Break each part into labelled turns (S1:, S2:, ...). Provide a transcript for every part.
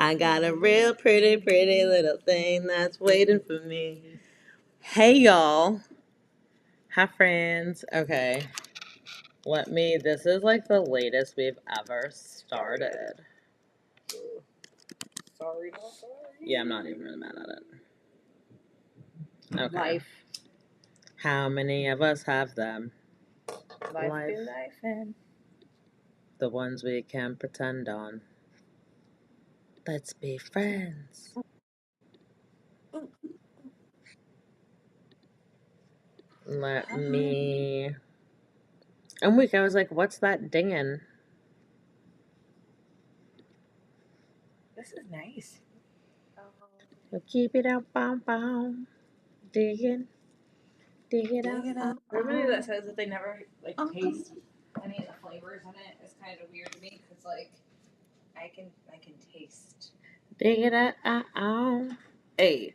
S1: I got a real pretty, pretty little thing that's waiting for me. Hey, y'all. Hi, friends. Okay. This is like the latest we've ever started.
S2: Sorry, not sorry.
S1: Yeah, I'm not even really mad at it. Okay.
S2: Life.
S1: How many of us have them?
S2: Life be life and
S1: The ones we can pretend on. Let's be friends. Let me. I'm weak. I was like, what's that dinging?
S2: this is nice.
S1: We'll keep it up, boom. Digging. Dig it up.
S2: Everybody that says that they never taste any of the flavors in it is kind of weird to me because I can taste.
S1: Dig it up. Hey.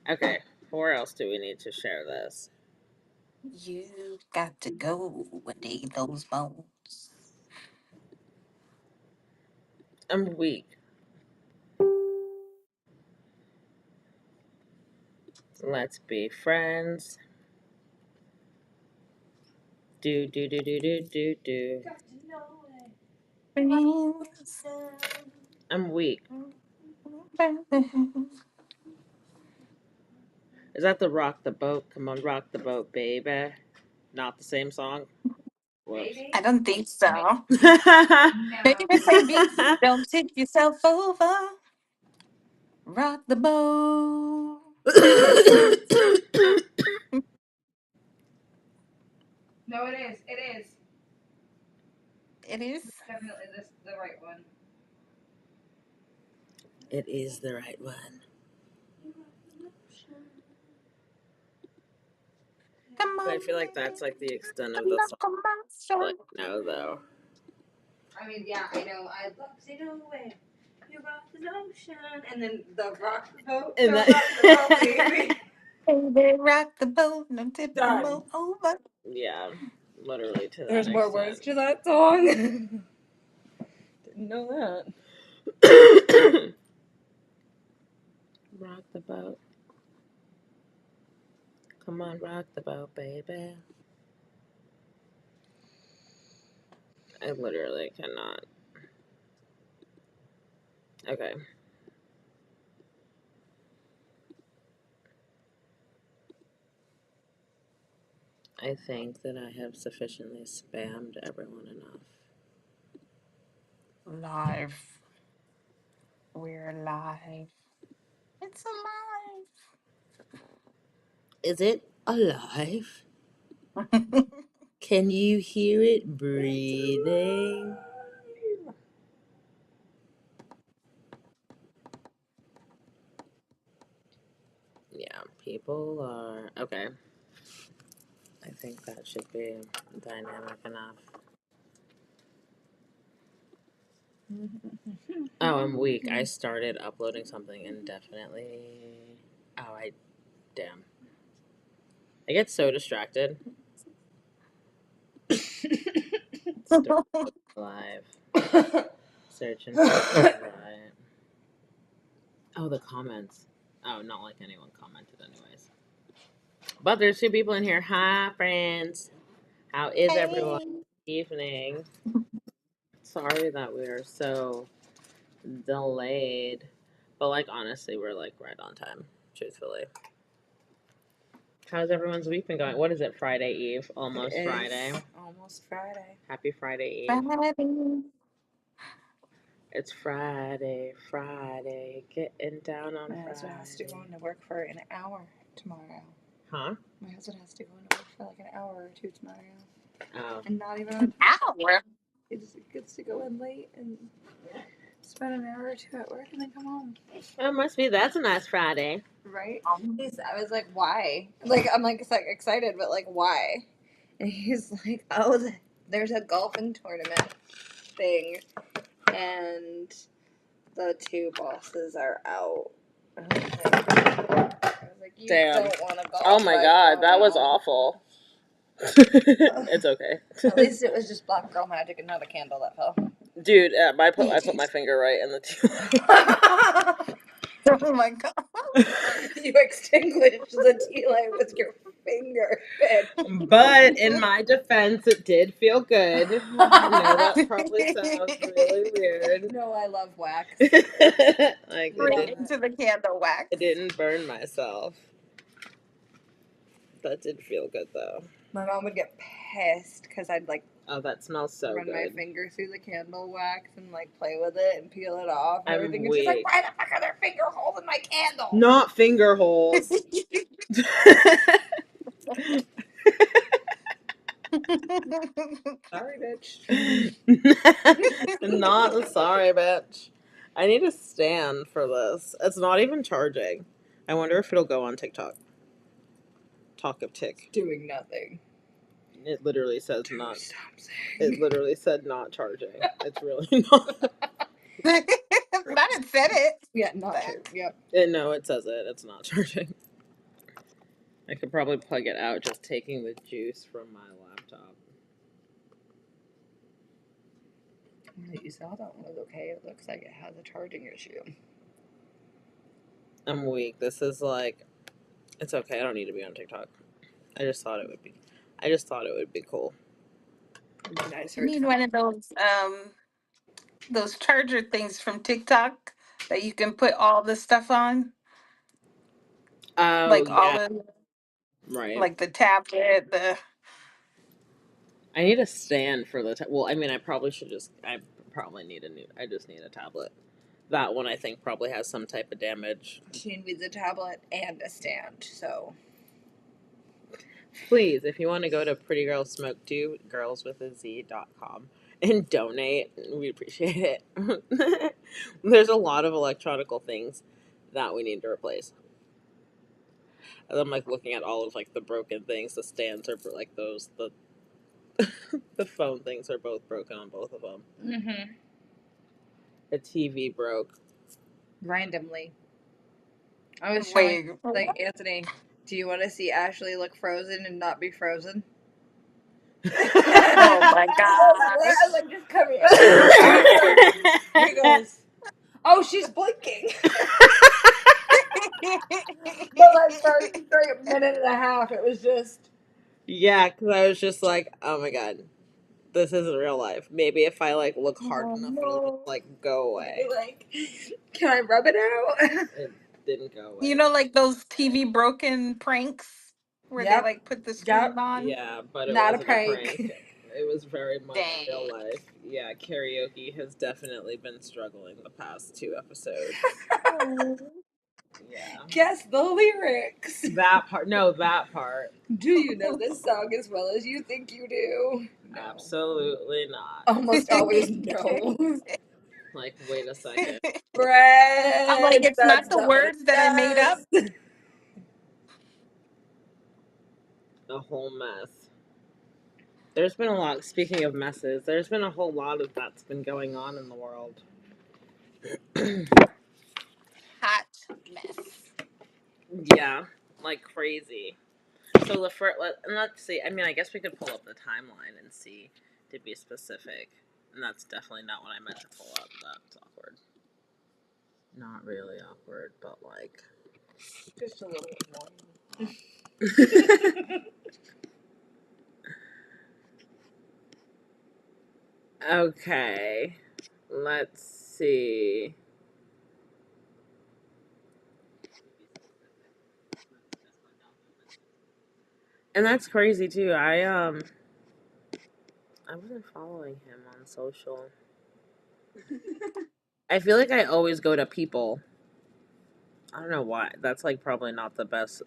S1: Okay. Where else do we need to share this?
S3: You got to go and dig those bones.
S1: I'm weak. Let's be friends. Do.
S3: Friends.
S1: I'm weak. Is that the Rock the Boat? Come on, rock the boat, baby. Not the same song? Whoops.
S3: I don't think so.
S2: No.
S3: Baby, don't tip yourself over. Rock the boat.
S2: No, it is. It is
S3: It is.
S2: definitely the right one.
S1: It is the right one.
S3: Come on.
S1: I feel like that's like the extent of the song. Like, no, though.
S2: I mean, yeah, I know. I love to know where you rock the ocean, and then the rock the boat.
S1: And
S2: Rock
S1: that-
S2: the boat, baby.
S3: Baby, rock the boat. Don't tip the
S2: Done.
S3: boat over.
S1: Yeah, literally to that
S2: There's more
S1: extent.
S2: words to that song. Didn't know that.
S1: Rock the boat. Come on, rock the boat, baby. I literally cannot. Okay. I think that I have sufficiently spammed everyone enough.
S3: Live. We're live. It's
S1: Is it alive?
S3: alive.
S1: Can you hear it breathing? Yeah, people are. Okay. I think that should be dynamic enough. Oh, I'm weak. I started uploading something indefinitely. Oh, damn. I get so distracted. Start live. Searching for right. Oh, the comments. Oh, not like anyone commented, anyways. But there's 2 people in here. Hi, friends. How is everyone? Evening. Sorry that we are so delayed. But, like, honestly, we're, like, right on time, truthfully. How's everyone's week been going? What is it, Friday Eve? Almost Friday.
S2: Almost Friday.
S1: Happy Friday Eve.
S3: Friday.
S1: It's Friday, getting down on
S2: My
S1: Friday.
S2: husband has to go into work for an hour tomorrow.
S1: Huh?
S2: My husband has to go into work for like an hour or 2 tomorrow.
S1: Oh.
S2: And not even on
S3: Hour.
S2: He just gets to go in late and spend an hour or 2 at work and then come home.
S1: It must be. That's a nice Friday.
S2: Right? I was like, why? Like, I'm like excited, but like, why? And he's like, oh, there's a golfing tournament thing, and the 2 bosses are out. I was like, you
S1: Damn.
S2: don't want to golf.
S1: Oh my god, that was awful. It's okay.
S2: At least it was just black girl magic and not a candle that fell.
S1: Dude, I put my finger right in the tea
S3: Oh my god.
S2: You extinguished the tea light with your finger, bitch.
S1: But in my defense, it did feel good. I know that probably sounds really weird.
S2: No, I love wax.
S1: Like
S2: We love
S3: Right
S2: it.
S3: into the candle wax.
S1: I didn't burn myself. That did feel good though.
S2: My mom would get pissed because I'd like
S1: Oh, that smells so
S2: run my
S1: good.
S2: finger through the candle wax and like play with it and peel it off and
S1: I'm
S2: everything. And she's like,
S1: weak.
S2: "Why the fuck are there finger holes in my candle?"
S1: Not finger holes.
S2: Sorry, bitch.
S1: Not sorry, bitch. I need a stand for this. It's not even charging. I wonder if it'll go on TikTok. Talk of tick.
S2: Doing nothing.
S1: It literally says
S2: Do
S1: not.
S2: something.
S1: It literally said not charging. It's really not.
S3: That it said it.
S2: Yeah, not true. Yep.
S1: No, it says it. It's not charging. I could probably plug it out just taking the juice from my laptop.
S2: You saw that one was okay. It looks like it has a charging issue.
S1: I'm weak. This is like, it's okay. I don't need to be on TikTok. I just thought it would be cool.
S2: Nice.
S3: You need one of those charger things from TikTok that you can put all the stuff on.
S1: Oh
S3: Like all
S1: yeah,
S3: the
S1: right.
S3: like the tablet, the
S1: I need a stand for the. Well, I mean, I probably should just. I probably need a new. I just need a tablet. That one I think probably has some type of damage.
S2: She needs a tablet and a stand. So
S1: Please, if you want to go to Pretty Girls Smoke Too, girlswithaz.com, and donate, we'd appreciate it. There's a lot of electronical things that we need to replace. And I'm like looking at all of like the broken things. The stands are like those. The phone things are both broken on both of them.
S2: mm-hmm.
S1: The TV broke.
S2: Randomly. I was
S3: wait.
S2: showing like Anthony. Do you want to see Ashley look frozen and not be frozen?
S3: Oh my
S2: I
S3: gosh.
S2: was like, just come here. He goes, oh, she's blinking. But like for a minute and a half, it was just.
S1: Yeah, because I was just like, oh my god, this isn't real life. Maybe if I like look hard enough, it'll just like go away.
S2: Like, can I rub it out?
S1: It didn't go away.
S3: You know, like those TV broken pranks where they
S2: Yep.
S3: like put the screen
S2: Yep.
S3: on.
S1: Yeah, but it
S2: Not a
S1: wasn't
S2: prank.
S1: It was very much real
S3: Dang.
S1: life. Yeah, karaoke has definitely been struggling the past 2 episodes. Yeah.
S2: Guess the lyrics.
S1: That part. No, that part.
S2: Do you know this song as well as you think you do? No.
S1: Absolutely not.
S2: Almost always no.
S1: Like, wait a second.
S2: Bread.
S3: I'm like, it's
S2: That's
S3: not the
S2: what it
S3: words that I made up.
S2: says.
S1: A whole mess. There's been a lot, speaking of messes, there's been a whole lot of that's been going on in the world.
S3: Hot mess.
S1: Yeah, like crazy. So the first, let's see. I mean, I guess we could pull up the timeline and see to be specific. And that's definitely not what I meant to pull up. That's awkward. Not really awkward, but like.
S2: Just a little annoying.
S1: Okay. Let's see. And that's crazy too. I wasn't following him on social. I feel like I always go to people. I don't know why. That's like probably not the best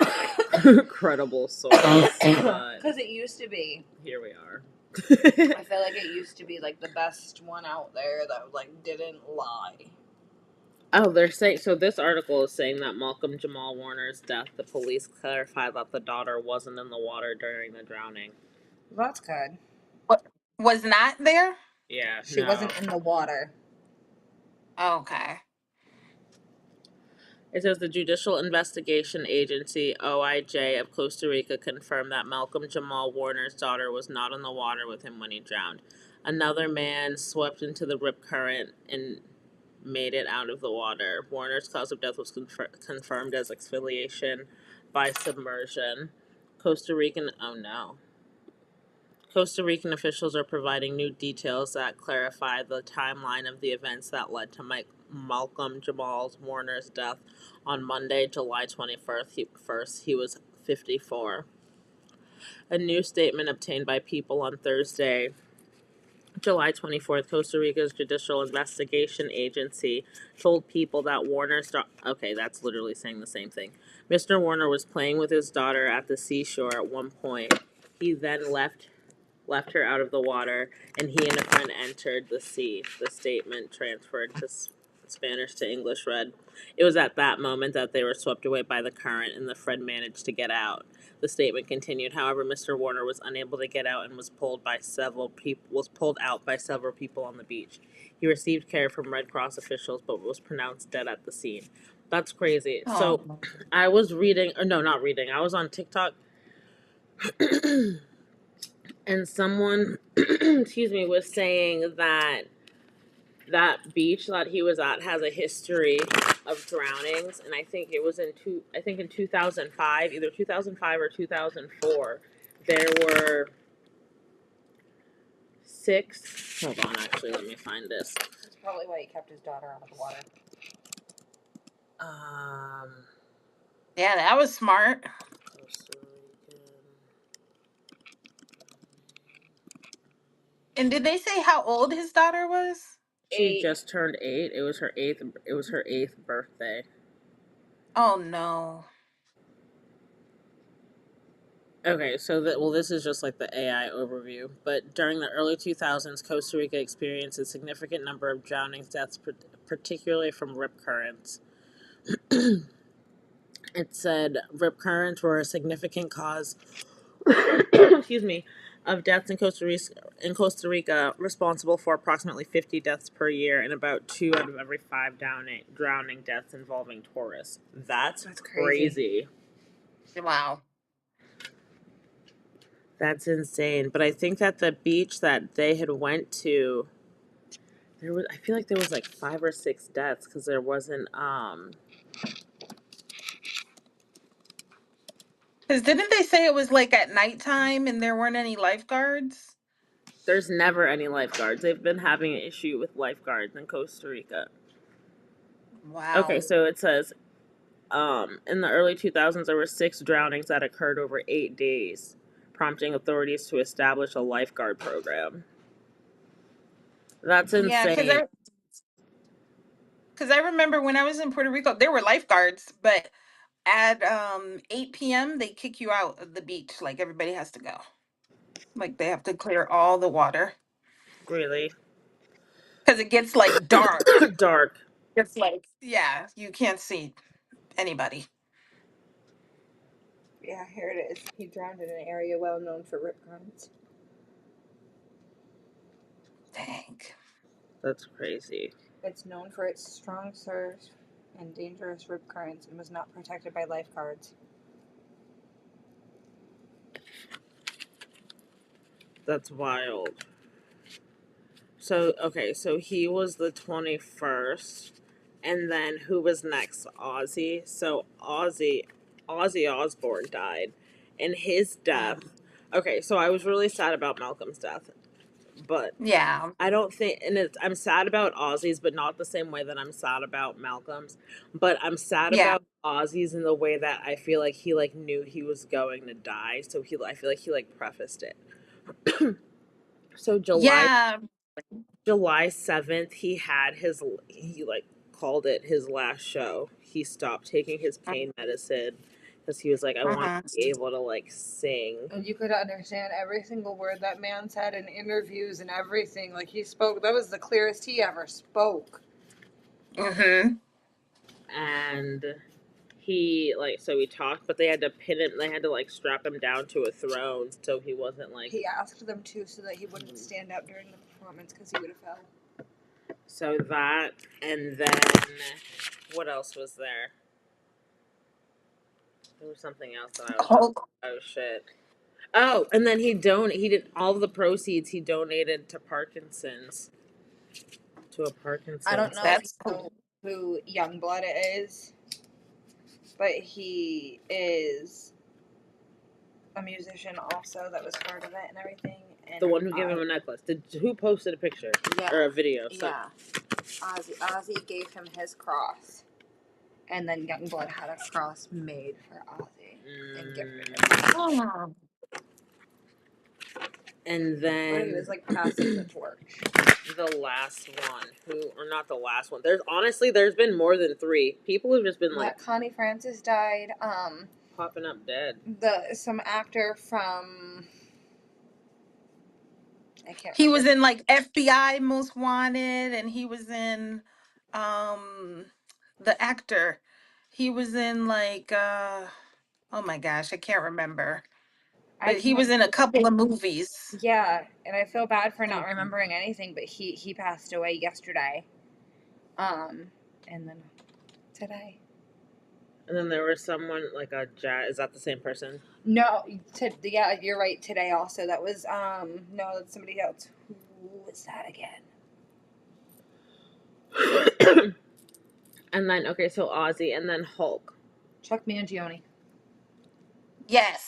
S1: credible source, but
S2: Because it used to be.
S1: here we are.
S2: I feel like it used to be like the best one out there that like didn't lie.
S1: Oh, they're saying so. This article is saying that Malcolm Jamal Warner's death, the police clarified that the daughter wasn't in the water during the drowning.
S2: That's good.
S3: What was not there?
S1: Yeah,
S2: She
S1: no.
S2: wasn't in the water.
S3: Okay.
S1: It says the Judicial Investigation Agency, OIJ, of Costa Rica confirmed that Malcolm Jamal Warner's daughter was not in the water with him when he drowned. Another man swept into the rip current and made it out of the water. Warner's cause of death was confirmed as asphyxiation by submersion. Costa Rican, oh no. Costa Rican officials are providing new details that clarify the timeline of the events that led to Malcolm Jamal Warner's death on Monday, July 21st. He was 54. A new statement obtained by People on Thursday, July 24th, Costa Rica's Judicial Investigation Agency told People that okay, that's literally saying the same thing. Mr. Warner was playing with his daughter at the seashore at one point. He then left her out of the water, and he and a friend entered the sea. The statement, transferred to Spanish to English, read, "It was at that moment that they were swept away by the current, and the friend managed to get out." The statement continued, however, Mr. Warner was unable to get out and was pulled out by several people on the beach. He received care from Red Cross officials, but was pronounced dead at the scene. That's crazy. So,
S3: Oh,
S1: I was reading, or no, not reading. I was on TikTok, and someone, excuse me, was saying that that beach that he was at has a history of drownings, and I think in 2005, either 2005 or 2004, there were six. Hold on, actually, let me find this.
S2: That's probably why he kept his daughter out of the water.
S1: Um,
S3: yeah, that was smart.
S1: Costa Rican.
S3: And did they say how old his daughter was?
S1: She
S2: 8.
S1: just turned 8. It was her eighth. It was her 8th birthday.
S3: Oh no.
S1: Okay, so this is just like the AI overview. But during the early 2000s, Costa Rica experienced a significant number of drowning deaths, particularly from rip currents. It said rip currents were a significant cause, excuse me, of deaths in Costa Rica, responsible for approximately 50 deaths per year and about 2 out of every 5 drowning deaths involving tourists. That's crazy.
S3: Wow.
S1: That's insane. But I think that the beach that they had went to, I feel like there was like 5 or 6 deaths because there wasn't
S3: Because didn't they say it was like at nighttime and there weren't any lifeguards?
S1: there's never any lifeguards. They've been having an issue with lifeguards in Costa Rica. Okay,
S3: Wow.
S1: so it says in the early 2000s there were 6 drownings that occurred over 8 days, prompting authorities to establish a lifeguard program. That's
S3: Yeah,
S1: insane.
S3: because I remember when I was in Puerto Rico, there were lifeguards, but at 8 p.m. they kick you out of the beach. Like everybody has to go. Like they have to clear all the water
S1: Really
S3: because it gets like dark.
S1: dark.
S3: It's like, yeah, you can't see anybody.
S2: Yeah, here it is. He drowned in an area well known for rip currents.
S3: Dang.
S1: That's crazy.
S2: It's known for its strong surf and dangerous rip currents and was not protected by lifeguards.
S1: That's wild. So, okay, so he was the 21st. And then who was next? Ozzy. So, Ozzy Osbourne died. And his death. Okay, so I was really sad about Malcolm's death. But
S3: Yeah.
S1: I don't think, and I'm sad about Ozzy's, but not the same way that I'm sad about Malcolm's. But I'm sad
S3: Yeah.
S1: about Ozzy's in the way that I feel like he like knew he was going to die. So I feel like he like prefaced it. So
S3: Yeah.
S1: July 7th, he like called it his last show. He stopped taking his pain medicine because he was like, I want
S3: Uh-huh.
S1: to be able to like sing.
S2: And you could understand every single word that man said in interviews and everything. Like he spoke, that was the clearest he ever spoke.
S3: Mm-hmm.
S1: And so he talked, but they had to they had to like strap him down to a throne so he wasn't like.
S2: He asked them to so that he wouldn't stand up during the performance because he would have fell.
S1: So that, and then what else was there? There was something else that I was.
S3: Hulk.
S1: Oh shit. Oh, and then he did all of the proceeds he donated to Parkinson's. To a Parkinson's.
S2: I don't know if you
S3: That's
S2: know
S3: cool.
S2: who Youngblood is, but he is a musician also that was part of it and everything. And
S1: The one who gave him a necklace. Who posted a picture or a video? So.
S2: Yeah, Ozzy gave him his cross, and then Youngblood had a cross made for Ozzy and gifted it.
S3: Oh.
S1: And
S2: But he
S1: then
S2: was like passing the torch.
S1: the last one, or not the last one. There's been more than 3. People have just been like
S2: Connie Francis died.
S1: popping up dead.
S2: Some actor from I can't
S3: He
S2: remember.
S3: was in like FBI Most Wanted, and he was in the actor. He was in like oh my gosh, I can't remember.
S2: I
S3: But he was
S2: can't.
S3: in a couple of movies.
S2: Yeah, and I feel bad for not remembering anything, but he passed away yesterday. And then today.
S1: And then there was someone like a jazz. Is that the same person?
S2: No, yeah, you're right. Today also, that was no, that's somebody else. Who was that again?
S1: And then so Ozzy, and then Hulk.
S2: Chuck Mangione.
S3: Yes.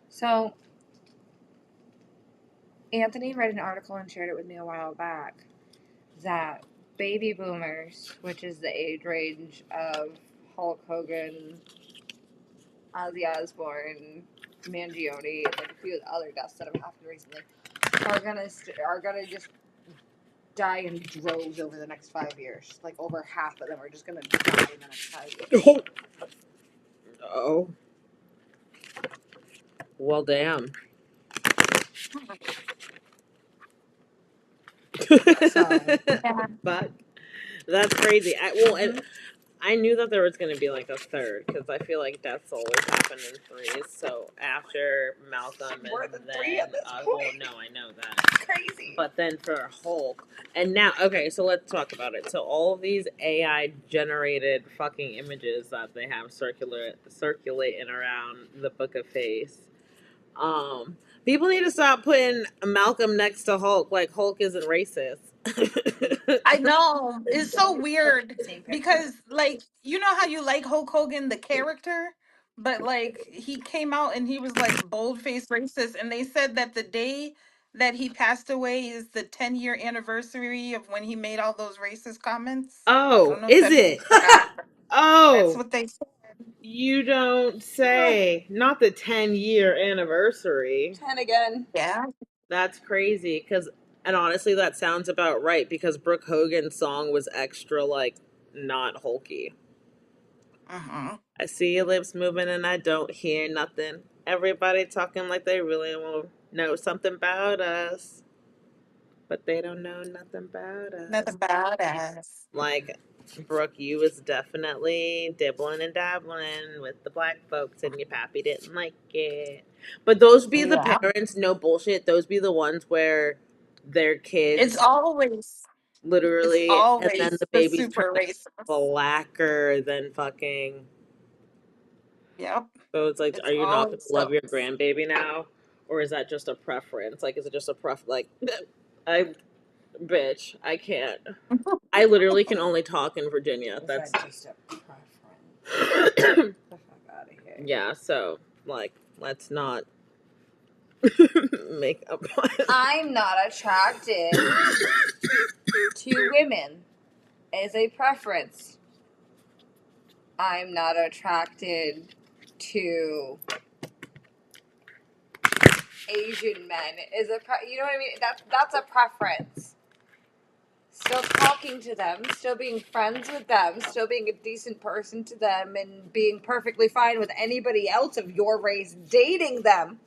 S2: So Anthony read an article and shared it with me a while back that baby boomers, which is the age range of Hulk Hogan, Ozzy Osbourne, Mangione, like a few other deaths that have happened recently, are gonna just die in droves over the next 5 years. Like over half of them are just gonna die in the next 5 years.
S1: Oh. Well, damn.
S3: Yeah.
S1: But that's crazy. I knew that there was going to be like a third because I feel like deaths always happen in 3s. So after Malcolm
S2: More
S1: and
S2: than
S1: then
S2: 3 at this
S1: well,
S2: point.
S1: no, I know that.
S2: Crazy.
S1: But then for Hulk, and now so let's talk about it. So all of these AI generated fucking images that they have circulating around the Book of Face. People need to stop putting Malcolm next to Hulk. Like Hulk isn't racist.
S3: I know. It's so weird
S2: Same picture.
S3: because, like, you know how you like Hulk Hogan, the character? But, like, he came out and he was, like, bold-faced racist. And they said that the day that he passed away is the 10-year anniversary of when he made all those racist comments. I
S1: Oh,
S3: don't know if
S1: is
S3: that
S1: it?
S3: forgot. That's
S1: Oh,
S3: what they said.
S1: you don't say. Not the 10-year anniversary.
S2: 10 again.
S3: Yeah.
S1: That's crazy. And honestly, that sounds about right because Brooke Hogan's song was extra, like, not hulky.
S3: Uh-huh.
S1: I see your lips moving and I don't hear nothing. Everybody talking like they really want to know something about us, but they don't know nothing about us.
S3: Nothing about us.
S1: Like, Brooke, you was definitely dibbling and dabbling with the black folks, and your pappy didn't like it. But those be the
S3: Yeah.
S1: parents, no bullshit. Those be the ones where their kids
S3: It's always
S1: literally, and then the
S3: the
S1: babies turn
S3: super
S1: out
S3: racist.
S1: blacker than fucking.
S3: Yep.
S1: So it's like,
S3: It's
S1: are you not gonna
S3: always
S1: love
S3: so.
S1: your grandbaby now, or is that just a preference? Like, is it just a like, I, bitch, I can't. I literally can only talk in Virginia. That's
S2: just a preference. Get the fuck out of here.
S1: yeah. So like, let's not make a point.
S2: I'm not attracted to women as a preference. I'm not attracted to Asian men as you know what I mean? That's a preference. Still talking to them, still being friends with them, still being a decent person to them, and being perfectly fine with anybody else of your race dating them.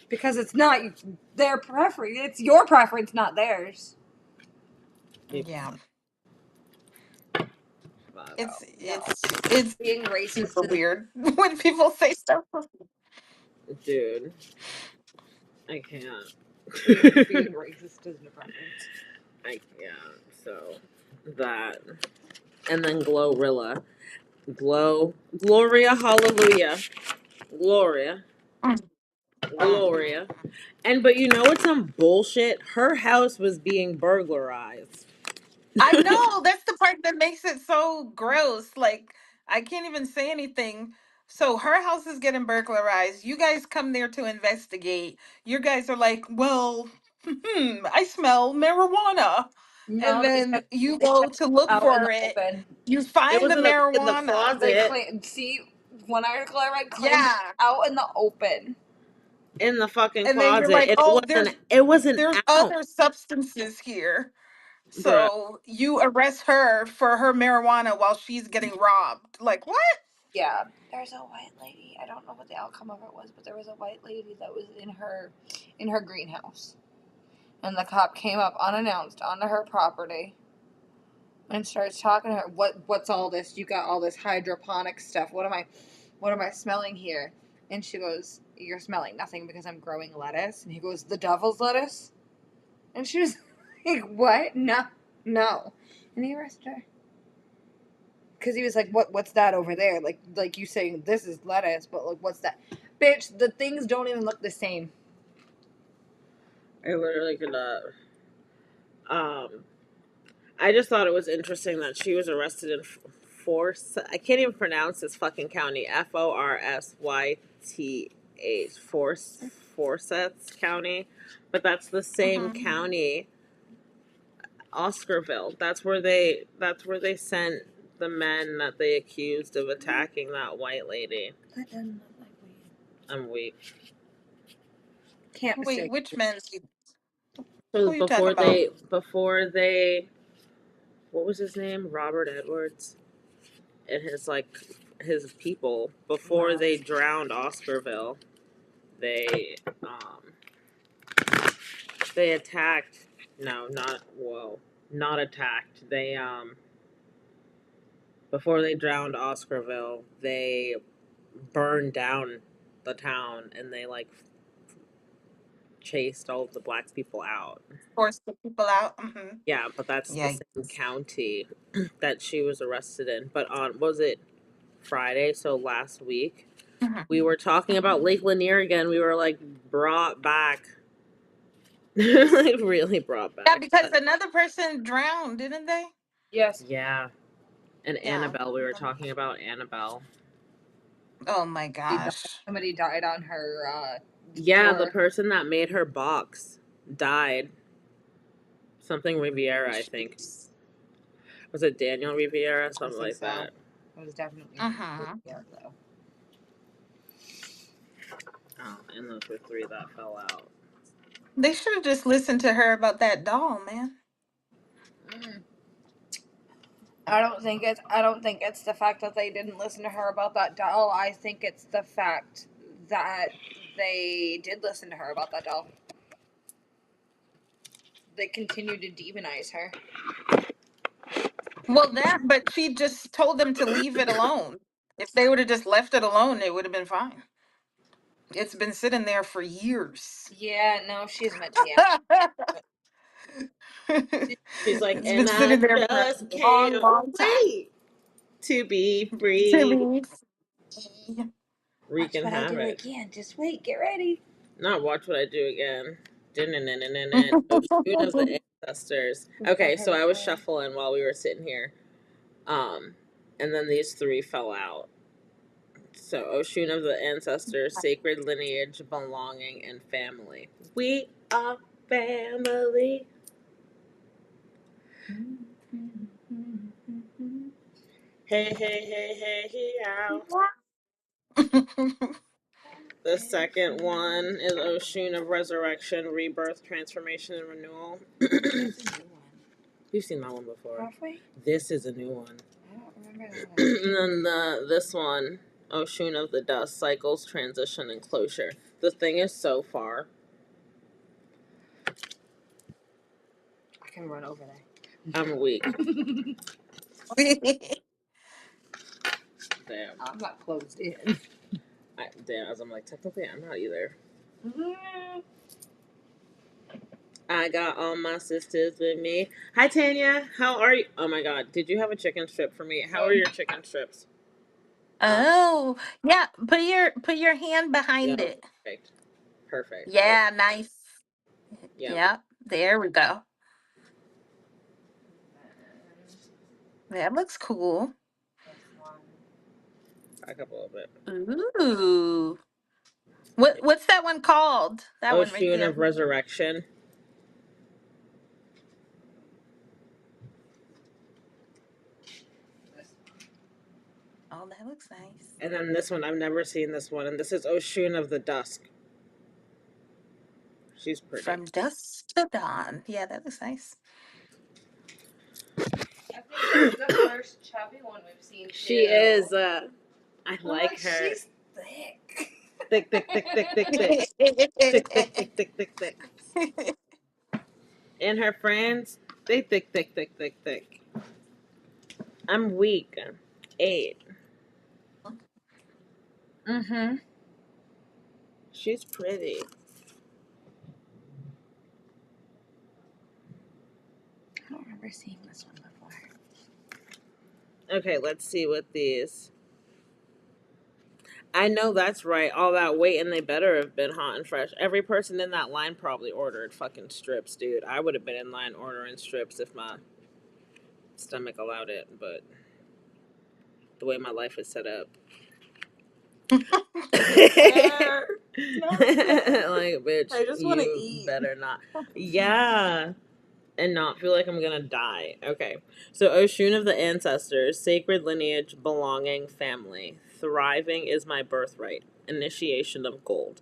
S2: Because it's not their preference, it's your preference, not theirs.
S3: Yeah.
S2: It's being racist
S3: super weird when people say stuff.
S1: Dude, I can't.
S2: being racist isn't a preference.
S1: I can't. So that, and then GloRilla. Gloria, hallelujah. Gloria. Gloria. And but you know what's some bullshit? Her house was being burglarized.
S3: I know that's the part that makes it so gross. Like I can't even say anything. So her house is getting burglarized. You guys come there to investigate. You guys are like, well, I smell marijuana. And
S2: No,
S3: then you
S2: they
S3: go
S2: kept
S3: to look
S2: out in
S3: for
S2: the
S3: it.
S2: open.
S3: You
S1: It
S3: find
S1: was
S3: the
S1: in the
S3: marijuana.
S2: They
S1: closet.
S2: claim. See, one article I read claimed
S3: Yeah.
S2: out in the open.
S1: In the fucking
S3: And then you're
S1: closet.
S3: like,
S1: And
S3: oh,
S1: it wasn't
S3: there's
S1: out.
S3: other substances here.
S1: Bruh.
S3: So you arrest her for her marijuana while she's getting robbed. Like what?
S2: Yeah, there's a white lady. I don't know what the outcome of it was, but there was a white lady that was in her greenhouse, and the cop came up unannounced onto her property and starts talking to her. What's all this? You got all this hydroponic stuff. What am I smelling here? And she goes, "You're smelling nothing because I'm growing lettuce." And he goes, "The devil's lettuce?" And she was like, "What? No, no." And he arrested her. Because he was like, what's that over there? Like you saying this is lettuce, but like what's that? Bitch, the things don't even look the same.
S1: I literally could not. I just thought it was interesting that she was arrested in Force. I can't even pronounce this fucking county. Forsyth County, but that's the same
S3: Mhm.
S1: county, Oscarville. That's where they sent the men that they accused of attacking that white lady.
S2: That doesn't look like weed.
S1: I'm weak.
S2: Can't
S3: Wait,
S2: mistake.
S3: which men?
S1: So
S3: Who you talking about?
S1: what was his name? Robert Edwards and his people before they drowned Oscarville. They they attacked. No, not attacked. They before they drowned Oscarville, they burned down the town and they chased all of the black people out.
S3: Force the people out. Mm-hmm.
S1: Yeah, but that's the
S3: Yeah.
S1: same county that she was arrested in. But on was it Friday? So last week
S3: Mm-hmm.
S1: we were talking about Lake Lanier again. We were like brought back, like really brought
S3: Yeah,
S1: back.
S3: because
S1: But
S3: another person drowned, didn't they?
S2: Yes.
S1: yeah, and
S3: Yeah.
S1: Annabelle. We were talking about Annabelle.
S3: Oh my gosh.
S2: Somebody died on her
S1: Yeah, the
S2: tour.
S1: person that made her box died. Something Riviera, I think. Was it Daniel Riviera? Something like
S2: So.
S1: that.
S2: It was definitely
S3: Mm-hmm.
S2: though.
S1: Oh, and those were three that fell out.
S3: They should have just listened to her about that doll, man.
S2: I don't think it's the fact that they didn't listen to her about that doll. I think it's the fact that they did listen to her about that doll. They continue to demonize her.
S3: Well, but she just told them to leave it alone. If they would have just left it alone, it would have been fine. It's been sitting there for years.
S2: Yeah, no, she's meant to be.
S1: She's like,
S3: It's been
S1: and I
S3: sitting there for
S1: just
S3: a long,
S1: can't
S3: long time.
S1: wait to be
S3: To
S1: free.
S3: be
S2: Watch
S1: Wreaking
S2: what I do
S1: havoc.
S2: again. Just wait, get ready.
S1: Not watch what I do again. Oshun of the ancestors. Okay, so I was shuffling while we were sitting here. And then these three fell out. So Oshun of the ancestors, sacred lineage, belonging, and family. We are family. Hey, hey, hey, hey, hey, ow. The second one is Oshun of resurrection, rebirth, transformation, and renewal. You've seen that one before.
S2: Halfway?
S1: This is a new one.
S2: I don't remember that one.
S1: And then this one, Oshun of the dust, cycles, transition, and closure. The thing is so far.
S2: I can run over there.
S1: I'm weak. Damn.
S2: I'm not closed in.
S1: As I'm like, technically, I'm not either. I got all my sisters with me. Hi, Tanya. How are you? Oh my God. Did you have a chicken strip for me? How are your chicken strips?
S3: Oh, yeah. Put your hand
S1: Yeah,
S3: behind it.
S1: perfect. Perfect. There.
S3: Yeah, nice.
S1: Yeah.
S3: Yep. There we go. That looks cool.
S1: Back up a little bit.
S3: Ooh. What's that one called? That one right
S1: Oshun
S3: there.
S1: of Resurrection.
S3: Oh, that looks nice.
S1: And then this one, I've never seen this one. And this is Oshun of the Dusk. She's pretty.
S3: From dusk to dawn. Yeah, that looks nice.
S2: I think she's the first chubby one we've seen. Too.
S1: She is. I
S2: I'm
S1: like her.
S2: She's thick.
S1: Thick, thick, thick, thick, thick, thick. Thick, thick, thick, thick, thick, thick. And her friends, they thick, thick, thick, thick, thick. I'm weak. 8.
S2: Mm-hmm.
S1: She's pretty.
S2: I don't remember seeing this one before.
S1: Okay, let's see what these. I know that's right. All that weight, and they better have been hot and fresh. Every person in that line probably ordered fucking strips, dude. I would have been in line ordering strips if my stomach allowed it, but the way my life is set up. Like, bitch,
S2: I just wanna
S1: you
S2: eat.
S1: better not. Yeah. And not feel like I'm gonna die. Okay. So Oshun of the ancestors, sacred lineage, belonging, family. Thriving is my birthright. Initiation of gold.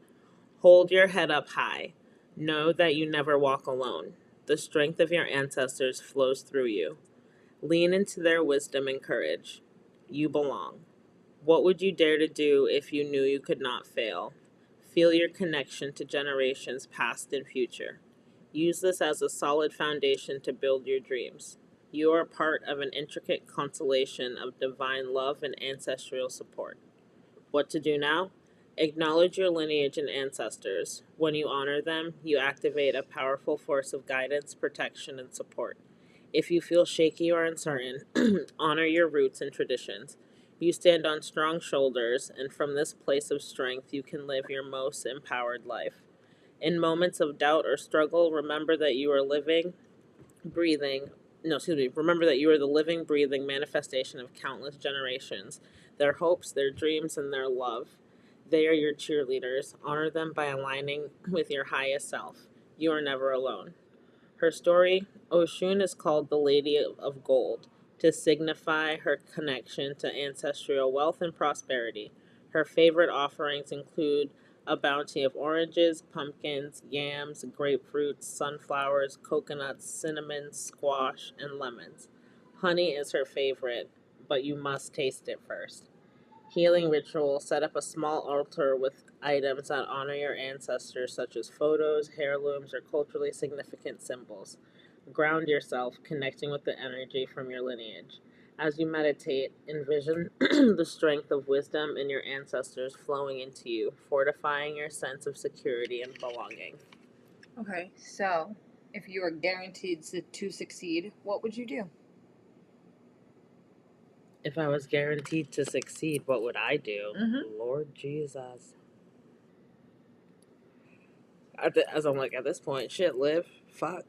S1: Hold your head up high. Know that you never walk alone. The strength of your ancestors flows through you. Lean into their wisdom and courage. You belong. What would you dare to do if you knew you could not fail? Feel your connection to generations past and future. Use this as a solid foundation to build your dreams. You are part of an intricate constellation of divine love and ancestral support. What to do now? Acknowledge your lineage and ancestors. When you honor them, you activate a powerful force of guidance, protection, and support. If you feel shaky or uncertain, honor your roots and traditions. You stand on strong shoulders, and from this place of strength, you can live your most empowered life. In moments of doubt or struggle, remember that you are living, breathing, no, excuse me, remember that you are the living, breathing manifestation of countless generations, their hopes, their dreams, and their love. They are your cheerleaders. Honor them by aligning with your highest self. You are never alone. Her story, Oshun, is called the Lady of Gold to signify her connection to ancestral wealth and prosperity. Her favorite offerings include a bounty of oranges, pumpkins, yams, grapefruits, sunflowers, coconuts, cinnamon, squash, and lemons. Honey is her favorite, but you must taste it first. Healing ritual, set up a small altar with items that honor your ancestors, such as photos, heirlooms, or culturally significant symbols. Ground yourself, connecting with the energy from your lineage. As you meditate, envision the strength of wisdom in your ancestors flowing into you, fortifying your sense of security and belonging.
S2: Okay, so if you were guaranteed to succeed, what would you do?
S1: If I was guaranteed to succeed, what would I do?
S2: Mm-hmm.
S1: Lord Jesus. As I'm like, at this point, shit, live, fuck.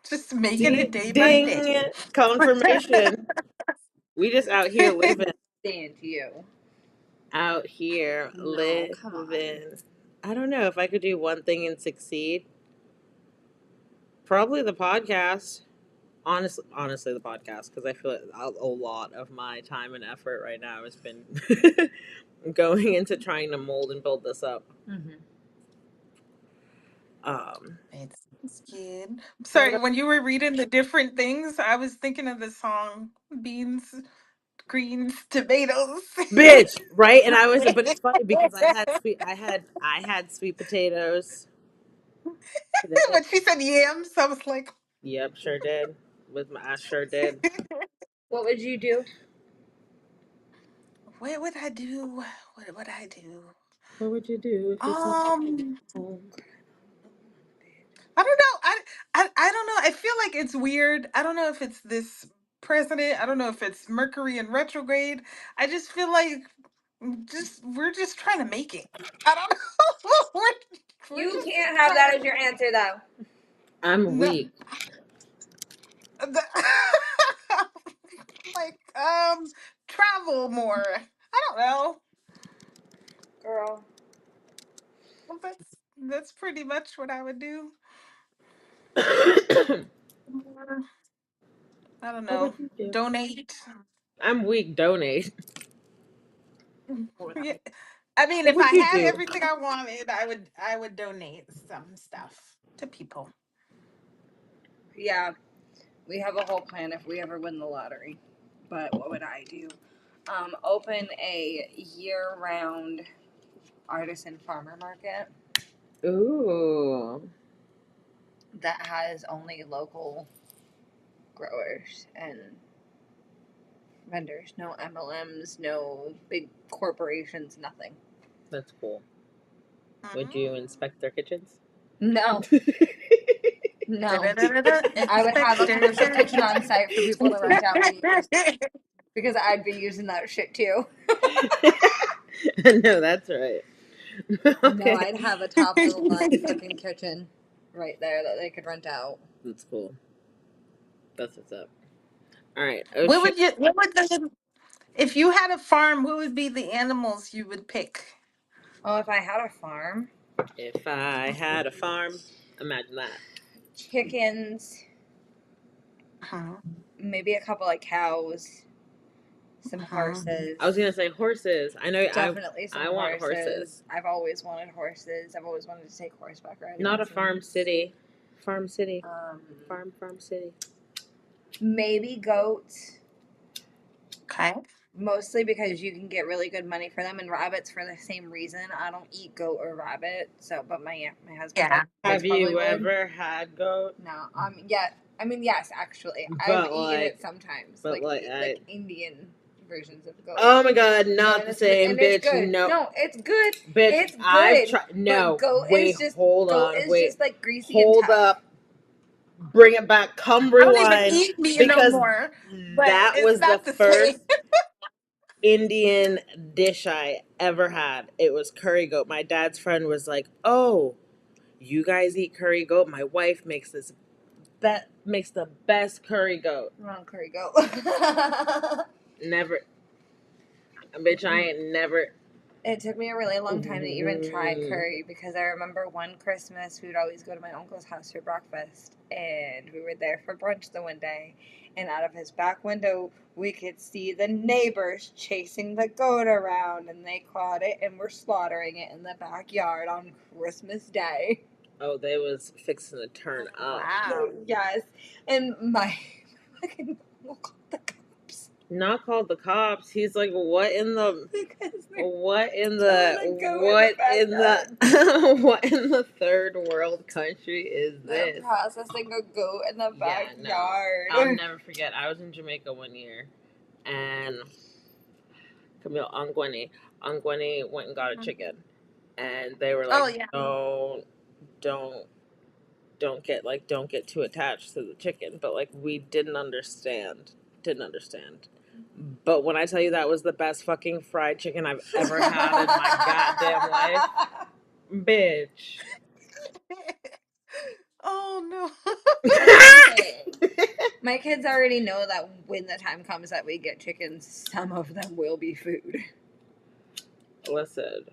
S3: Just making it
S1: Ding,
S3: day by day.
S1: ding, confirmation. We just out here living.
S2: Stand you.
S1: Out here
S2: No, come on.
S1: living. I don't know if I could do one thing and succeed. Probably the podcast. Honestly, the podcast, because I feel like a lot of my time and effort right now has been going into trying to mold and build this up.
S2: Mm-hmm.
S3: It's good. Sorry, when you were reading the different things, I was thinking of the song Beans, Greens, Tomatoes.
S1: Bitch, right? And I was, but it's funny because I had sweet potatoes today.
S3: When she said yams, I was like,
S1: Yep, sure did. I sure did.
S2: What would you do?
S3: what would I do? What would I do?
S1: What would you do if you saw
S3: Um,
S1: home?
S3: I don't know. I don't know. I feel like it's weird. I don't know if it's this president. I don't know if it's Mercury in retrograde. I just feel like we're just trying to make it. I don't know. we're
S2: You
S3: just
S2: can't have
S3: trying
S2: that
S3: to
S2: as your answer, though.
S1: I'm
S3: no,
S1: weak.
S3: like travel more. I don't know.
S2: Girl.
S3: Well, that's pretty much what I would do. Or, I don't
S1: What
S3: know.
S1: would you do?
S3: Donate.
S1: I'm weak. Donate.
S3: Yeah. I mean,
S1: What
S3: if
S1: would
S3: I
S1: you
S3: had
S1: do?
S3: everything I wanted, I would donate some stuff to people.
S2: Yeah, we have a whole plan if we ever win the lottery. But what would I do? Open a year-round artisan farmer market
S1: Ooh.
S2: that has only local growers and vendors. No MLMs, no big corporations, nothing.
S1: That's cool. Would you inspect their kitchens?
S2: No, no. I would have a
S3: Inspector.
S2: commercial kitchen on site for people to rent out and use because I'd be using that shit too.
S1: No, that's right.
S2: No,
S1: Okay.
S2: I'd have a top of the line fucking kitchen right there that they could rent out.
S1: That's cool. That's what's up. All right.
S3: What would you? What would the? If you had a farm, what would be the animals you would pick?
S2: Oh, if I had a farm,
S1: If I had a farm, imagine that.
S2: chickens,
S3: Uh-huh.
S2: maybe a couple of cows, some
S3: Uh-huh.
S2: horses.
S1: I was gonna say horses. I know.
S2: Definitely some
S1: I want horses.
S2: I've always wanted horses. I've always wanted to take horseback riding.
S1: Not a farm
S2: lessons.
S1: city. Farm city.
S2: Um,
S1: Farm city.
S2: maybe goats.
S3: Okay.
S2: Mostly because you can get really good money for them, and rabbits for the same reason. I don't eat goat or rabbit, so but my husband
S3: Yeah.
S1: Have
S2: probably
S1: you
S2: would.
S1: ever had goat?
S2: No, yeah, I mean yes, actually, I've
S1: But
S2: eaten
S1: like,
S2: it sometimes,
S1: but
S2: like Indian versions of goat.
S1: oh my god, not
S2: and
S1: the same,
S2: and
S1: bitch.
S2: it's good.
S1: No,
S2: No, it's good.
S1: bitch.
S2: It's
S1: I've
S2: good.
S1: tried. No,
S2: But goat
S1: wait,
S2: is just
S1: hold
S2: goat
S1: on,
S2: is
S1: wait,
S2: just like greasy
S1: hold
S2: and tough.
S1: up. Bring it back. Come
S3: I don't even
S1: rewind,
S3: eat meat no
S1: because
S3: more, but
S1: that
S3: it's
S1: was the
S3: not the same.
S1: first Indian dish I ever had. It was curry goat. My dad's friend was like, "Oh, you guys eat curry goat? My wife makes this. That makes the best curry goat.
S2: Wrong curry goat.
S1: Never, bitch. I ain't never.
S2: It took me a really long time to even try curry because I remember one Christmas we would always go to my uncle's house for breakfast, and we were there for brunch the one day, and out of his back window we could see the neighbors chasing the goat around, and they caught it and were slaughtering it in the backyard on Christmas Day.
S1: Oh, they was fixing to turn up.
S3: Wow.
S2: Yes, and my fucking uncle called the cops.
S1: Not called the cops. He's like, what in the,
S2: Because
S1: what in
S2: killing
S1: the,
S2: a goat
S1: what
S2: in
S1: in
S2: the
S1: the, what in the third world country is
S2: They're
S1: this?
S2: processing a goat in the
S1: Yeah, no.
S2: backyard.
S1: I'll never forget. I was in Jamaica one year, and Camille Angwani went and got a chicken, and they were like,
S3: Oh yeah.
S1: don't don't get too attached to the chicken. But like, we didn't understand. But when I tell you that was the best fucking fried chicken I've ever had in my goddamn life, bitch.
S3: Oh no.
S2: My kids already know that when the time comes that we get chickens, some of them will be food.
S1: Listen,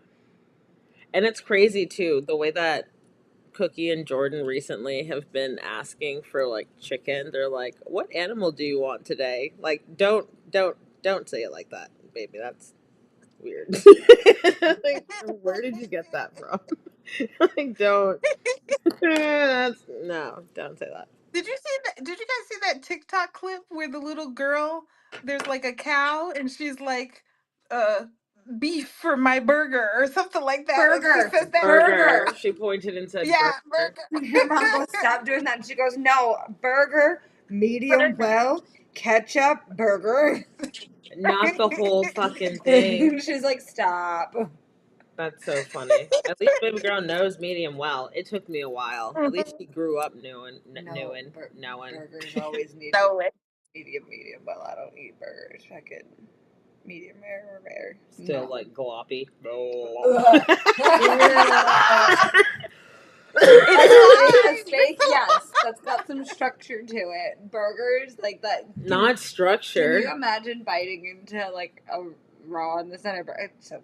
S1: and it's crazy too the way that Cookie and Jordan recently have been asking for like chicken. They're like, "What animal do you want today?" Like, don't say it like that, baby. That's weird. Like, where did you get that from? Like, don't. Don't say that.
S3: Did you see that? Did you guys see that TikTok clip where the little girl, there's like a cow, and she's like, uh, beef for my burger or something like that. And she
S2: Burger.
S3: says that.
S1: Burger. She pointed and said
S3: Yeah,
S1: burger.
S3: burger.
S2: Your mom goes, stop doing that. And she goes, no, burger, medium
S3: Burger.
S2: well, ketchup, burger.
S1: Not the whole fucking thing.
S2: She's like, stop.
S1: That's so funny. At least baby girl knows medium well. It took me a while. At least she grew up knowing.
S2: Burgers always need
S3: No way.
S2: medium. Well, I don't eat burgers. Fucking medium rare.
S1: Still
S2: No.
S1: like gloppy.
S2: A steak, yes, that's got some structure to it. Burgers, like that.
S1: Not
S2: Can
S1: structure.
S2: you imagine biting into like a raw in the center? So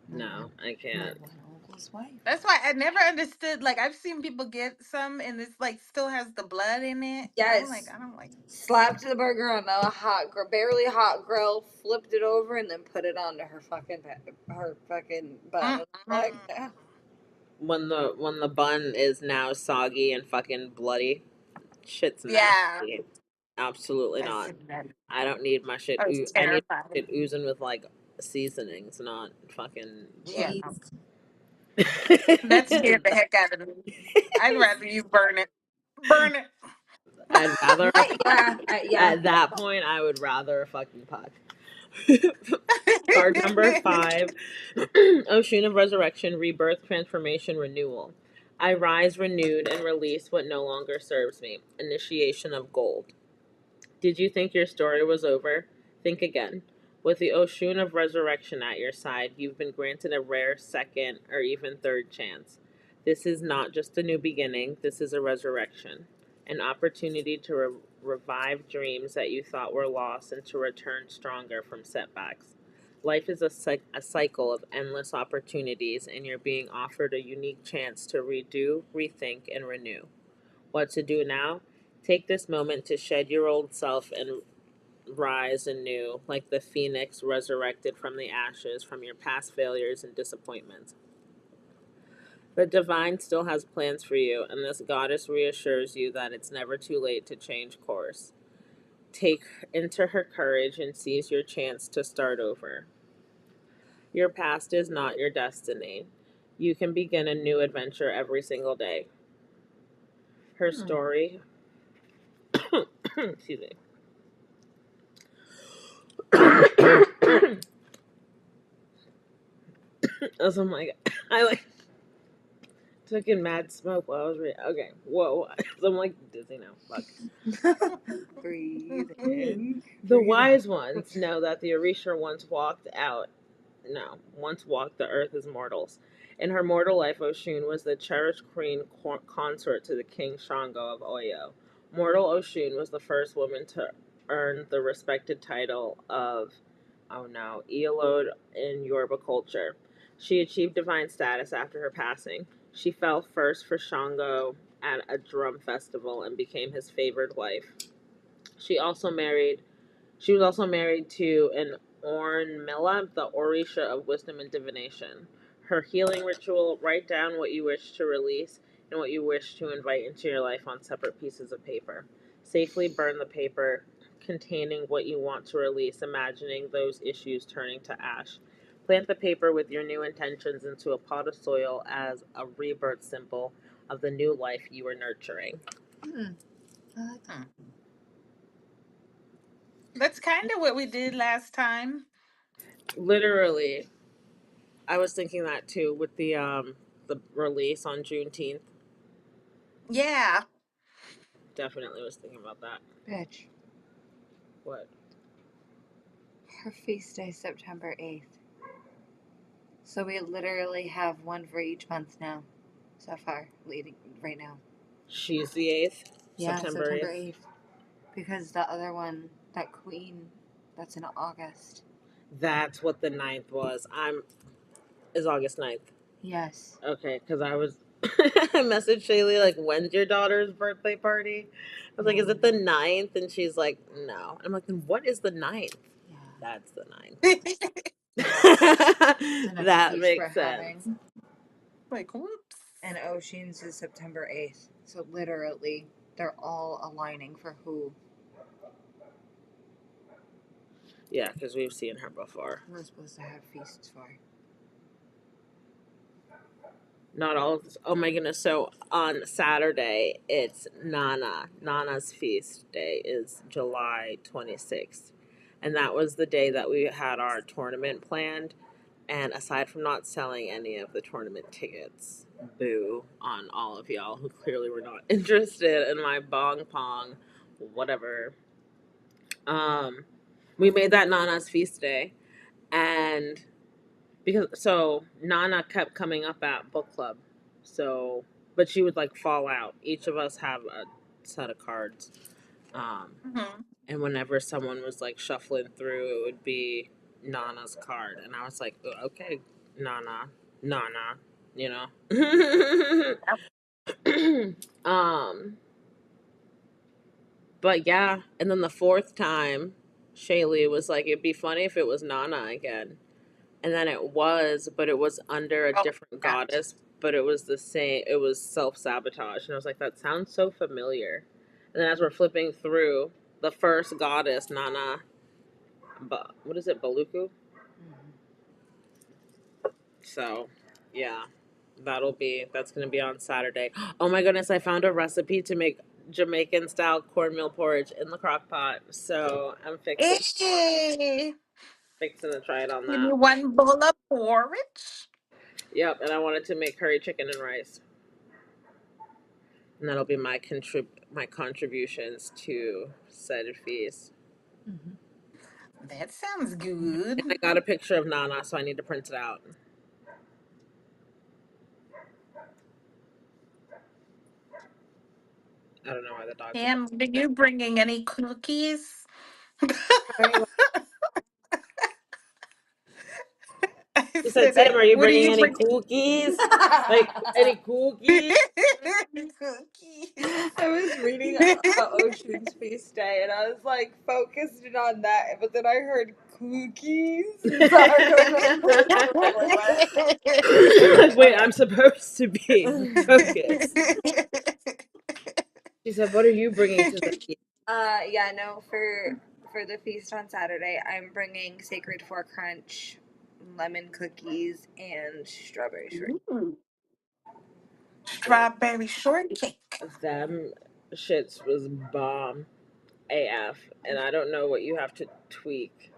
S1: No, I can't.
S2: my uncle's wife.
S3: That's why I never understood. Like I've seen people get some, and it's like still has the blood in it.
S2: Yes.
S3: I'm like, I don't like.
S2: Slapped the burger on a barely hot grill, flipped it over, and then put it onto her fucking bun. Like,
S1: When the bun is now soggy and fucking bloody, shit's
S3: Yeah.
S1: nasty. Absolutely not. I don't need my shit.
S3: I was
S1: I need
S3: terrified.
S1: it oozing with like seasonings, not fucking.
S3: Yeah.
S2: jeez.
S3: That scared the heck out of me. I'd rather you burn it. Burn it.
S1: I'd rather.
S2: Yeah.
S1: At that point, I would rather fucking puck. Card number 5. Ocean of Resurrection, Rebirth, Transformation, Renewal. I rise renewed and release what no longer serves me. Initiation of gold. Did you think your story was over? Think again. With the Ocean of Resurrection at your side, you've been granted a rare second or even third chance. This is not just a new beginning, this is a resurrection. An opportunity to revive dreams that you thought were lost and to return stronger from setbacks. Life is a cycle of endless opportunities, and you're being offered a unique chance to redo, rethink, and renew. What to do now? Take this moment to shed your old self and rise anew, like the phoenix resurrected from the ashes from your past failures and disappointments. The divine still has plans for you, and this goddess reassures you that it's never too late to change course. Take into her courage and seize your chance to start over. Your past is not your destiny. You can begin a new adventure every single day. Her story, excuse me. As I'm like, I like took in mad smoke while I was reading. Okay, whoa. I'm like dizzy now. Fuck.
S2: Breathe in.
S1: The wise ones know that the Orisha once walked the earth as mortals. In her mortal life, Oshun was the cherished queen consort to the king Shango of Oyo. Mortal Oshun was the first woman to earn the respected title of, Eolode in Yoruba culture. She achieved divine status after her passing. She fell first for Shango at a drum festival and became his favored wife. She also married she was also married to an Ornmila, the Orisha of wisdom and divination. Her healing ritual: write down what you wish to release and what you wish to invite into your life on separate pieces of paper. Safely burn the paper containing what you want to release, imagining those issues turning to ash. Plant the paper with your new intentions into a pot of soil as a rebirth symbol of the new life you are nurturing.
S3: That's kind of what we did last time.
S1: Literally, I was thinking that too with the release on Juneteenth.
S3: Yeah.
S1: Definitely was thinking about that.
S2: Bitch.
S1: What?
S2: Her feast day, September 8th. So we literally have one for each month now. So far, leading right now.
S1: She's the 8th?
S2: Yeah,
S1: September 8th?
S2: Because the other one, that queen, that's in August.
S1: That's what the 9th was. Is August 9th.
S2: Yes.
S1: Okay, because I was I messaged Shaylee like, when's your daughter's birthday party? I was like, is it the 9th? And she's like, no. I'm like, then what is the 9th?
S2: Yeah.
S1: That's the 9th. That makes sense.
S3: Like, whoops.
S2: And Ocean's is September 8th. So literally, they're all aligning for who
S1: Yeah, because we've seen her before.
S2: we're supposed to have feasts for.
S1: Not all of this. Oh my goodness. So on Saturday, it's Nana. Nana's feast day is July 26th. And that was the day that we had our tournament planned. And aside from not selling any of the tournament tickets, boo on all of y'all who clearly were not interested in my bong pong, whatever. We made that Nana's feast day, and Nana kept coming up at book club, so but she would like fall out. Each of us have a set of cards,
S3: Mhm.
S1: and whenever someone was like shuffling through, it would be Nana's card, and I was like, "Oh, okay, Nana, Nana, you know." um, but yeah, and then the fourth time, Shaylee was like, "It'd be funny if it was Nana again." And then it was, but it was under a
S3: Oh,
S1: different
S3: gosh.
S1: goddess, but it was the same. It was self sabotage, and I was like, that sounds so familiar. And then as we're flipping through, the first goddess, Nana, what is it, Baluku? So, yeah, that's gonna be on Saturday. Oh my goodness, I found a recipe to make Jamaican style cornmeal porridge in the crock pot. So I'm
S3: Hey,
S1: fixing to try it on
S3: give me
S1: that.
S3: one bowl of porridge.
S1: Yep, and I wanted to make curry chicken and rice. And that'll be my contributions to said feast.
S3: That sounds
S1: And I
S3: good.
S1: got a picture of Nana, so I need to print it out. I don't know why the dogs are.
S3: Pam, are you bringing any cookies?
S2: Very
S3: I
S1: She said,
S3: said,
S1: "Tim, are you
S3: what are
S1: bringing
S3: you
S1: any
S3: bringing?
S1: cookies? Like
S2: well.
S1: any cookies?"
S3: Cookies.
S2: I was reading about Ocean's Feast Day and I was like focused in on that, but then I heard cookies. And so I was
S1: Like, wait, I'm supposed to be focused. She said, "What are you bringing to the feast?"
S2: yeah, no, for the feast on Saturday, I'm bringing Sacred Four Crunch, lemon cookies, and strawberry shortcake.
S3: Ooh, strawberry shortcake.
S1: Them shits was bomb AF, and I don't know what you have to tweak,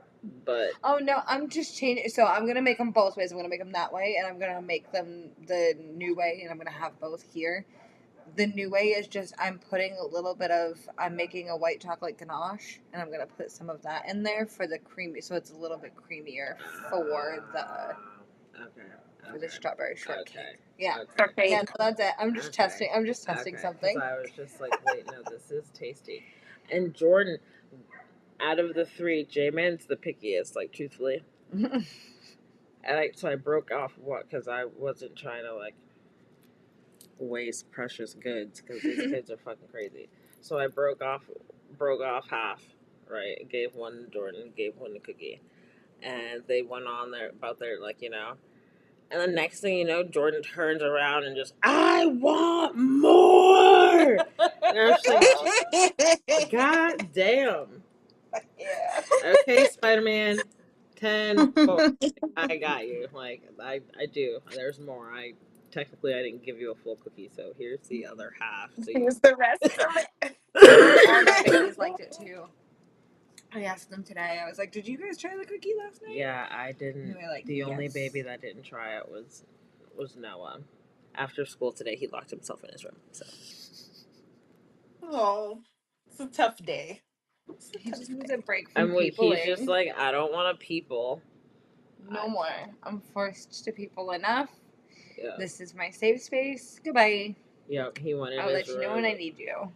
S1: but
S2: Oh no, I'm just changing. So I'm gonna make them both ways. I'm gonna make them that way, and I'm gonna make them the new way, and I'm gonna have both here. The new way is just I'm putting a little bit of I'm making a white chocolate ganache, and I'm gonna put some of that in there for the creamy, so it's a little bit creamier for
S1: okay,
S2: the strawberry shortcake.
S1: okay,
S2: Yeah,
S1: okay,
S2: yeah.
S3: Shortcake.
S2: No, that's it. I'm just testing. I'm just testing
S1: okay. Because
S2: something.
S1: I was just like, wait, no, this is tasty. And Jordan, out of the three, J-Man's the pickiest, like truthfully. So I broke off what because I wasn't trying to like waste precious goods because these kids are fucking crazy. So I broke off half. Right, gave one to Jordan, gave one to Cookie, and they went on their about their like And the next thing you know, Jordan turns around and just, I want more. And I was just like, God damn.
S2: Yeah.
S1: Okay, Spider Man, 10, 4. I got you. Like, I do. There's more. I didn't give you a full cookie, so here's the other half. So you.
S3: Here's the rest of
S2: All my
S3: it.
S2: babies liked it too. I asked them today. I was like, "Did you guys try the cookie last night?"
S1: Yeah, I didn't.
S2: And they were like,
S1: The only
S2: "Yes."
S1: baby that didn't try it was Noah. After school today, he locked himself in his room. So
S3: Oh, it's a tough day. It's a
S2: He
S3: tough
S2: just needs
S3: day.
S2: a break from
S1: he's just
S2: peopling.
S1: like, I don't want to people.
S2: No more. I'm forced to people enough.
S1: Yeah.
S2: This is my safe space. Goodbye.
S1: Yep, he went in
S2: I'll
S1: his
S2: let you know when I
S1: room.
S2: need you.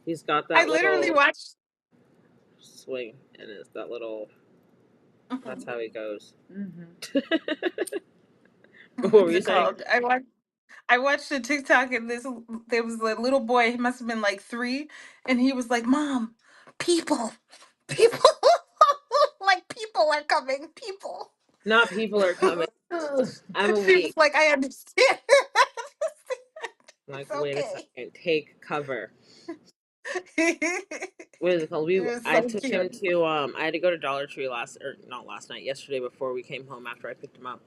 S1: He's got
S3: I
S1: that
S3: literally
S1: little
S3: watched.
S1: swing, and it's that little. That's how he goes.
S2: Mm-hmm.
S1: What were
S3: What's
S1: you
S3: it
S1: saying?
S3: called? I watched a TikTok and there was a little boy. He must have been like 3, and he was like, "Mom, people, like people are coming, people."
S1: Not people are coming. I'm
S3: And she was
S1: weak.
S3: like, "I understand."
S1: Like,
S3: It's
S1: wait a
S3: okay.
S1: second. Take cover.
S3: It
S1: What is it called?
S3: was
S1: I
S3: so
S1: took him
S3: cute.
S1: to I had to go to Dollar Tree not last night, yesterday before we came home after I picked him up.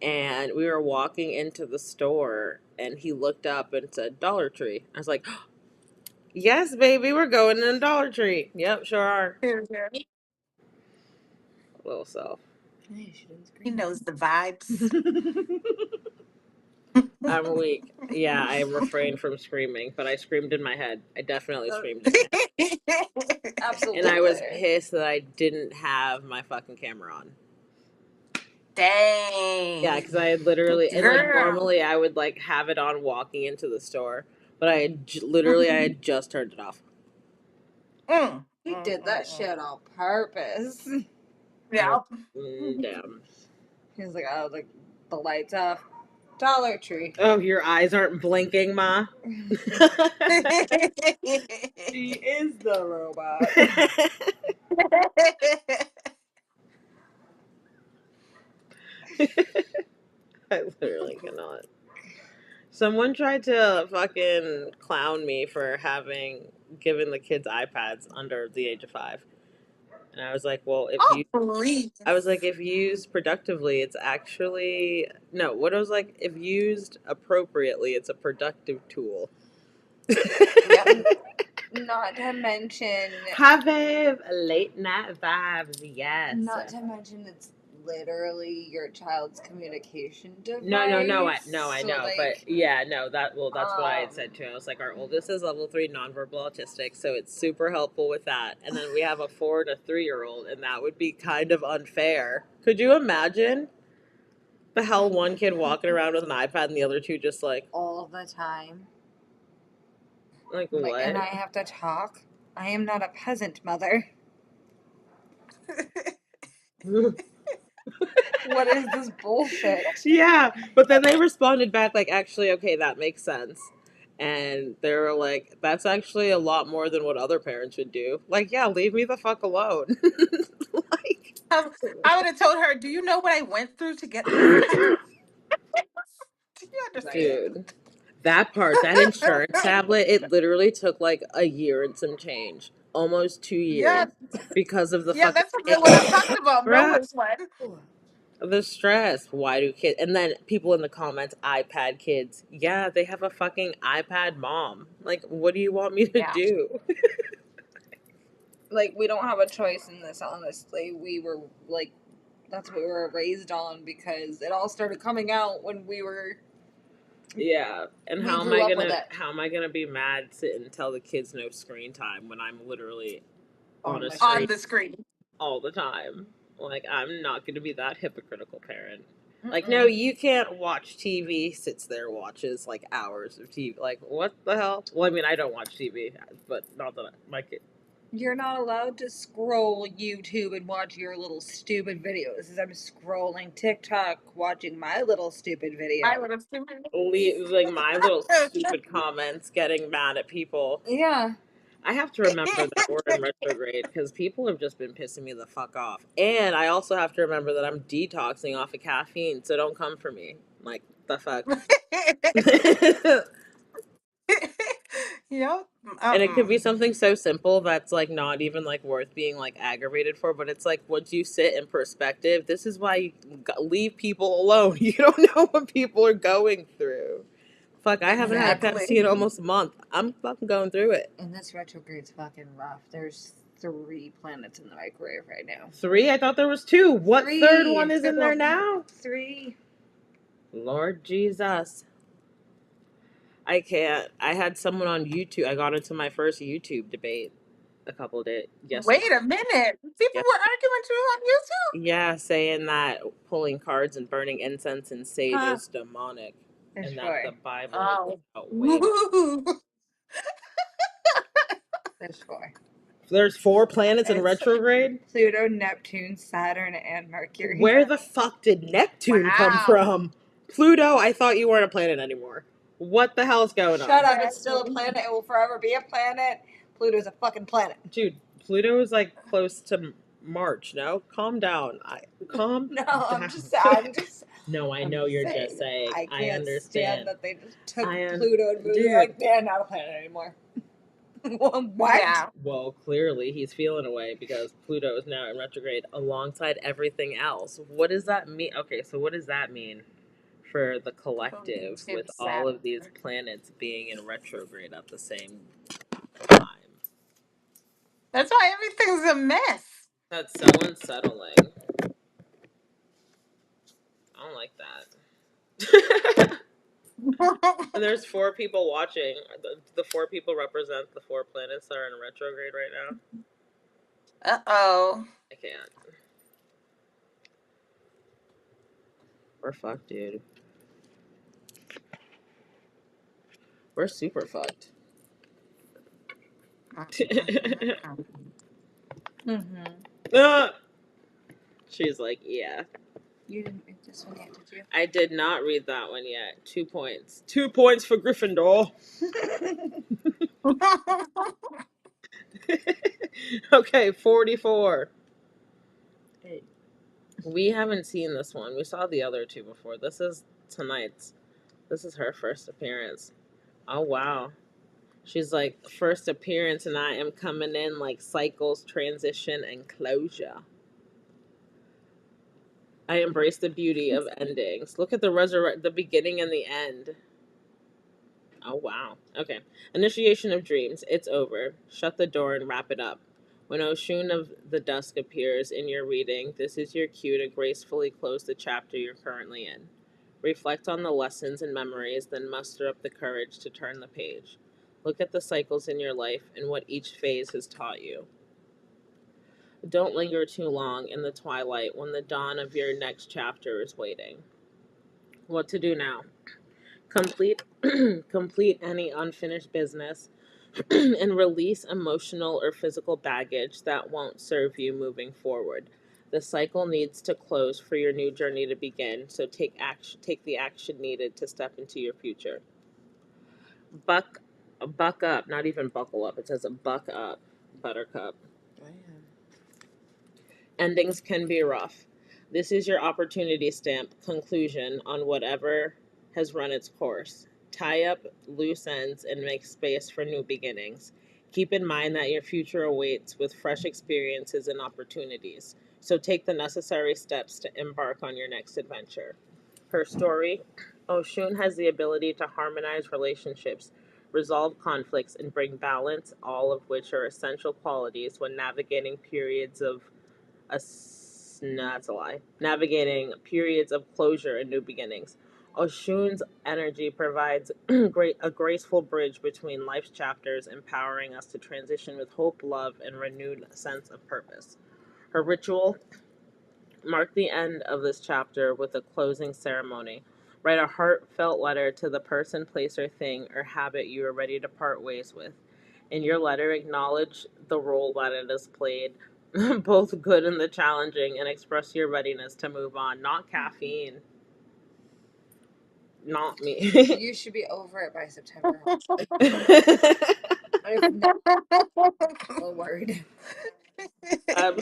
S1: And we were walking into the store and he looked up and said Dollar Tree. I was like, yes, baby, we're going to the Dollar Tree. Yep, sure are. Little self.
S2: Hey, she didn't
S3: He
S2: scream.
S3: knows the vibes.
S1: I'm weak. Yeah, I refrained from screaming, but I screamed in my head. I definitely screamed in my head.
S2: Absolutely.
S1: And I was pissed that I didn't have my fucking camera on.
S3: Dang.
S1: Yeah, because I had literally, and like
S3: Girl.
S1: normally I would like have it on walking into the store, but I had literally I had just turned it off.
S2: He did that shit on purpose.
S3: Yeah.
S1: Damn.
S2: He was like, oh, the lights off. Dollar Tree.
S1: Oh, your eyes aren't blinking, Ma?
S2: She is the robot.
S1: I literally cannot. Someone tried to fucking clown me for having given the kids iPads under the age of 5. And I was like, well,
S3: Oh, please.
S1: if used productively, it's actually, no, what I was like, if used appropriately, it's a productive tool.
S3: Yep.
S2: Not to mention.
S1: Have late night vibes, yes.
S2: Not to mention it's literally your child's communication device.
S1: No, I know,
S2: like,
S1: but yeah, no, that's what I had said too. I was like, our oldest is level 3 nonverbal autistic, so it's super helpful with that. And then we have a 4 and a 3-year-old, and that would be kind of unfair. Could you imagine the hell one kid walking around with an iPad and the other two just like
S2: all the time?
S1: Like what?
S2: And I have to talk. I am not a peasant, mother. What is this bullshit?
S1: Yeah, but then they responded back like, actually, okay, that makes sense. And they were like, that's actually a lot more than what other parents would do. Like, yeah, leave me the fuck alone. Like,
S3: I would have told her, do you know what I went through to get this? Do you understand?
S1: dude, that part, that insurance tablet, it literally took like a year and some change. Almost 2 years.
S3: Yeah.
S1: Because of the
S3: Yeah,
S1: fucking
S3: that's what I'm talking about.
S1: Bruh.
S3: Melrose one.
S1: The stress. Why do kids? And then people in the comments, iPad kids. Yeah, they have a fucking iPad mom. Like, what do you want me to do?
S2: Like, we don't have a choice in this, honestly. We were, like, that's what we were raised on because it all started coming out when we were...
S1: Yeah, and how am I gonna be mad sit and tell the kids no screen time when I'm literally on
S3: the screen
S1: all the time? Like, I'm not gonna be that hypocritical parent. Like, no, you can't watch TV. Sits there, watches like hours of TV. Like, what the hell? Well, I mean, I don't watch TV, but not that my kid.
S2: You're not allowed to scroll YouTube and watch your little stupid videos. As I'm scrolling TikTok, watching my little stupid video.
S3: My little stupid.
S1: Like my little stupid comments, getting mad at people.
S2: Yeah.
S1: I have to remember that we're in retrograde because people have just been pissing me the fuck off. And I also have to remember that I'm detoxing off of caffeine, so don't come for me. Like, the fuck.
S3: Yep.
S1: And it could be something so simple that's like not even like worth being like aggravated for, but it's like once you sit in perspective, this is why you leave people alone. You don't know what people are going through. Fuck, I haven't had PGST in almost a month. I'm fucking going through it.
S2: And this retrograde's fucking rough. There's 3 planets in the microwave right now.
S1: 3? I thought there was 2. What 3rd one is in there now?
S2: 3.
S1: Lord Jesus. I can't. I had someone on YouTube. I got into my first YouTube debate a couple of days yesterday.
S3: Wait a minute. People were arguing too on YouTube?
S1: Yeah, saying that pulling cards and burning incense and sage is demonic.
S2: There's
S1: and
S2: 4.
S1: that the Bible is about way.
S2: There's 4.
S1: There's 4 planets in retrograde?
S2: Pluto, Neptune, Saturn, and Mercury.
S1: Where the fuck did Neptune come from? Pluto, I thought you weren't a planet anymore. What the hell's going on?
S2: Shut up, it's still a planet. It will forever be a planet. Pluto's a fucking planet.
S1: Dude, Pluto is like close to March, no? Calm down. Calm
S2: No,
S1: down.
S2: I'm just
S1: No, I know you're
S2: saying,
S1: just saying.
S2: I can't
S1: understand
S2: stand that they just took Pluto and moved it like, they're not a planet anymore. What?
S3: Yeah.
S1: Well, clearly he's feeling away because Pluto is now in retrograde alongside everything else. What does that mean? Okay, so what does that mean for the collective with all of these planets being in retrograde at the same time?
S3: That's why everything's a mess.
S1: That's so unsettling. I don't like that. And there's 4 people watching. The 4 people represent the 4 planets that are in retrograde right now.
S3: Uh-oh.
S1: I can't. We're fucked, dude. We're super fucked. Ah! She's like, yeah.
S2: You didn't read this one yet, did you?
S1: I did not read that one yet. 2 points. 2 points for Gryffindor. Okay, 44.
S2: Hey.
S1: We haven't seen this one. We saw the other two before. This is tonight's. This is her first appearance. Oh, wow. She's like, first appearance, and I am coming in like cycles, transition, and closure. I embrace the beauty of endings. Look at the beginning and the end. Oh, wow. Okay. Initiation of dreams. It's over. Shut the door and wrap it up. When Oshun of the Dusk appears in your reading, this is your cue to gracefully close the chapter you're currently in. Reflect on the lessons and memories, then muster up the courage to turn the page. Look at the cycles in your life and what each phase has taught you. Don't linger too long in the twilight when the dawn of your next chapter is waiting. What to do now? Complete complete any unfinished business and release emotional or physical baggage that won't serve you moving forward. The cycle needs to close for your new journey to begin, so take the action needed to step into your future. Buck buck up, not even buckle up. It says buck up, buttercup. Endings can be rough. This is your opportunity stamp conclusion on whatever has run its course. Tie up loose ends and make space for new beginnings. Keep in mind that your future awaits with fresh experiences and opportunities. So take the necessary steps to embark on your next adventure. Her story: Oshun has the ability to harmonize relationships, resolve conflicts, and bring balance, all of which are essential qualities when navigating periods of no, that's a lie. Navigating periods of closure and new beginnings. Oshun's energy provides a graceful bridge between life's chapters, empowering us to transition with hope, love, and renewed sense of purpose. Her ritual: mark the end of this chapter with a closing ceremony. Write a heartfelt letter to the person, place, or thing or habit you are ready to part ways with. In your letter, acknowledge the role that it has played, both good and the challenging, and express your readiness to move on. Not caffeine. Not me.
S2: You should be over it by September. I've never been a word.
S1: I'm,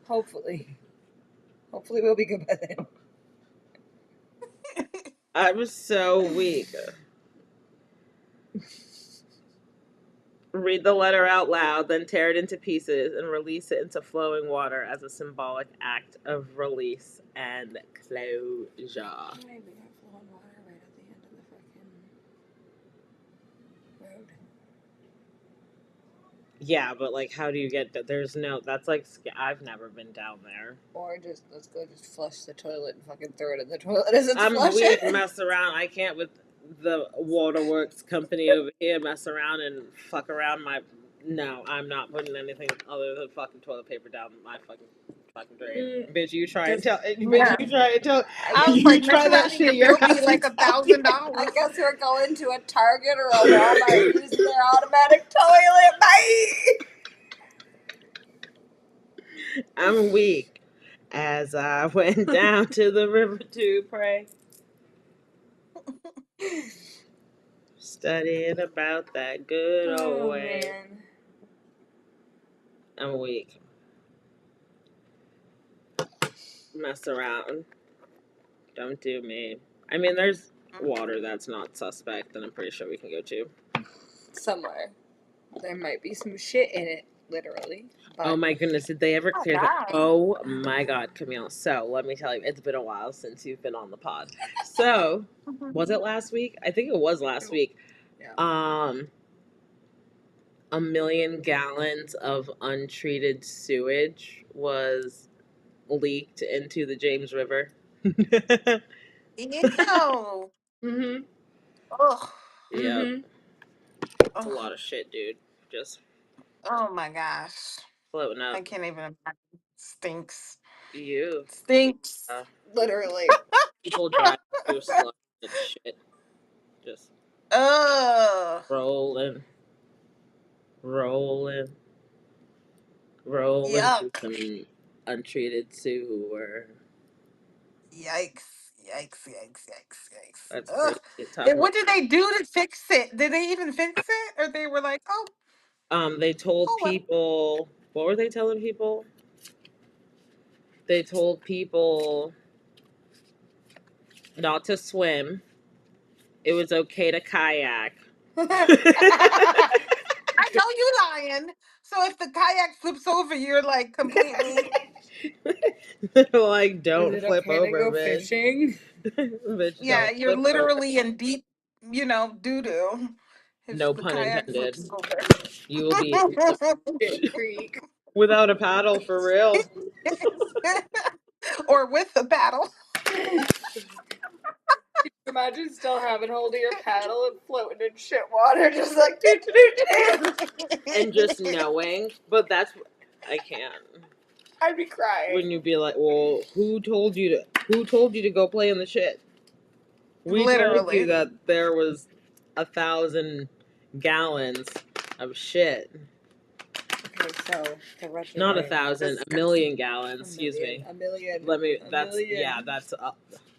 S2: Hopefully. Hopefully we'll be good by then.
S1: I'm so weak. Read the letter out loud, then tear it into pieces and release it into flowing water as a symbolic act of release and closure.
S2: Why we got flowing water right at the end of the fucking road?
S1: Yeah, but like, how do you get that? There's no. That's like I've never been down there.
S2: Or just let's go just flush the toilet and fucking throw it in the toilet as it's
S1: I'm
S2: flushing.
S1: weak. Mess around. I can't with the waterworks company over here. Mess around and fuck around my. No, I'm not putting anything other than fucking toilet paper down my fucking drain. Bitch, you try and tell. Bitch, you try and tell.
S3: I was
S1: You
S3: like, mess
S1: try that
S3: around and
S1: shit
S3: your
S1: at your
S3: bill be
S1: house.
S3: like $1,000.
S2: I guess we're going to a Target or a Walmart using their automatic toilet. Bye!
S1: I'm weak. As I went down to the river to pray, studying about that good old way.
S2: Man.
S1: I'm weak. Mess around. Don't do me. I mean, there's water that's not suspect, and I'm pretty sure we can go to.
S2: Somewhere. There might be some shit in it, literally. But
S1: Oh my goodness, did they ever
S3: Oh,
S1: clear that?
S3: God.
S1: Oh my god, Camille. So, let me tell you, it's been a while since you've been on the pod. So, was it last week? I think it was last week.
S2: Yeah.
S1: 1 million gallons of untreated sewage was leaked into the James River.
S3: Ew.
S1: Mm-hmm.
S3: Ugh.
S1: Yep.
S2: Mm-hmm.
S1: It's a lot of shit, dude. Just
S3: Oh my gosh.
S1: a floating
S3: I
S1: up.
S3: can't even imagine. Stinks.
S1: You.
S3: Stinks.
S2: Literally.
S1: People drive through slush and shit. Just
S3: Ugh.
S1: rolling, rolling, rolling through
S3: Yuck.
S1: some untreated sewer.
S3: Yikes. Yikes. Yikes. Yikes. Yikes.
S1: That's
S3: Ugh.
S1: crazy. Talking
S3: What did they do to fix it? Did they even fix it? Or they were like, oh,
S1: they told
S3: oh well.
S1: people. What were they telling people? They told people not to swim. It was okay to kayak.
S3: I know you lying. So if the kayak flips over, you're like completely.
S1: Like, don't
S2: Is it
S1: flip
S2: okay to
S1: over,
S2: go
S1: bitch.
S2: fishing?
S1: Bitch,
S3: Yeah,
S1: don't
S3: you're
S1: flip over.
S3: literally in deep, doo doo. If
S1: No
S3: the
S1: pun
S3: kayak
S1: intended.
S3: flips over.
S1: You will be in
S2: Shit creek.
S1: without a paddle for real.
S3: Or with the paddle.
S2: Imagine still having hold of your paddle and floating in shit water, just like do do do.
S1: And just knowing, but that's I can't.
S2: I'd be crying.
S1: When you be like, well, who told you to go play in the shit? We told you
S3: Literally.
S1: that there was 1,000 gallons of shit.
S2: Okay, so the retrograde.
S1: Not 1,000, a million gallons. Excuse me.
S2: A million.
S1: Let me.
S2: A
S1: That's
S2: million.
S1: yeah. That's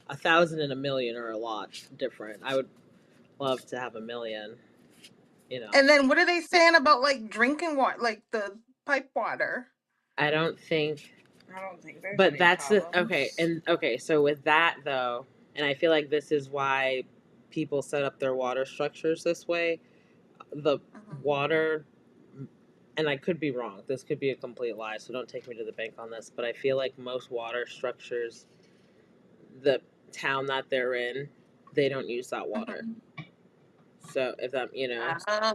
S1: 1,000 and a million are a lot different. I would love to have a million. You know.
S3: And then what are they saying about like drinking water, like the pipe water?
S1: I don't think.
S2: I don't think there's.
S1: But
S2: any
S1: that's
S2: problems.
S1: okay. So with that though, and I feel like this is why people set up their water structures this way. The water, and I could be wrong. This could be a complete lie, so don't take me to the bank on this. But I feel like most water structures, the town that they're in, they don't use that water. So if that,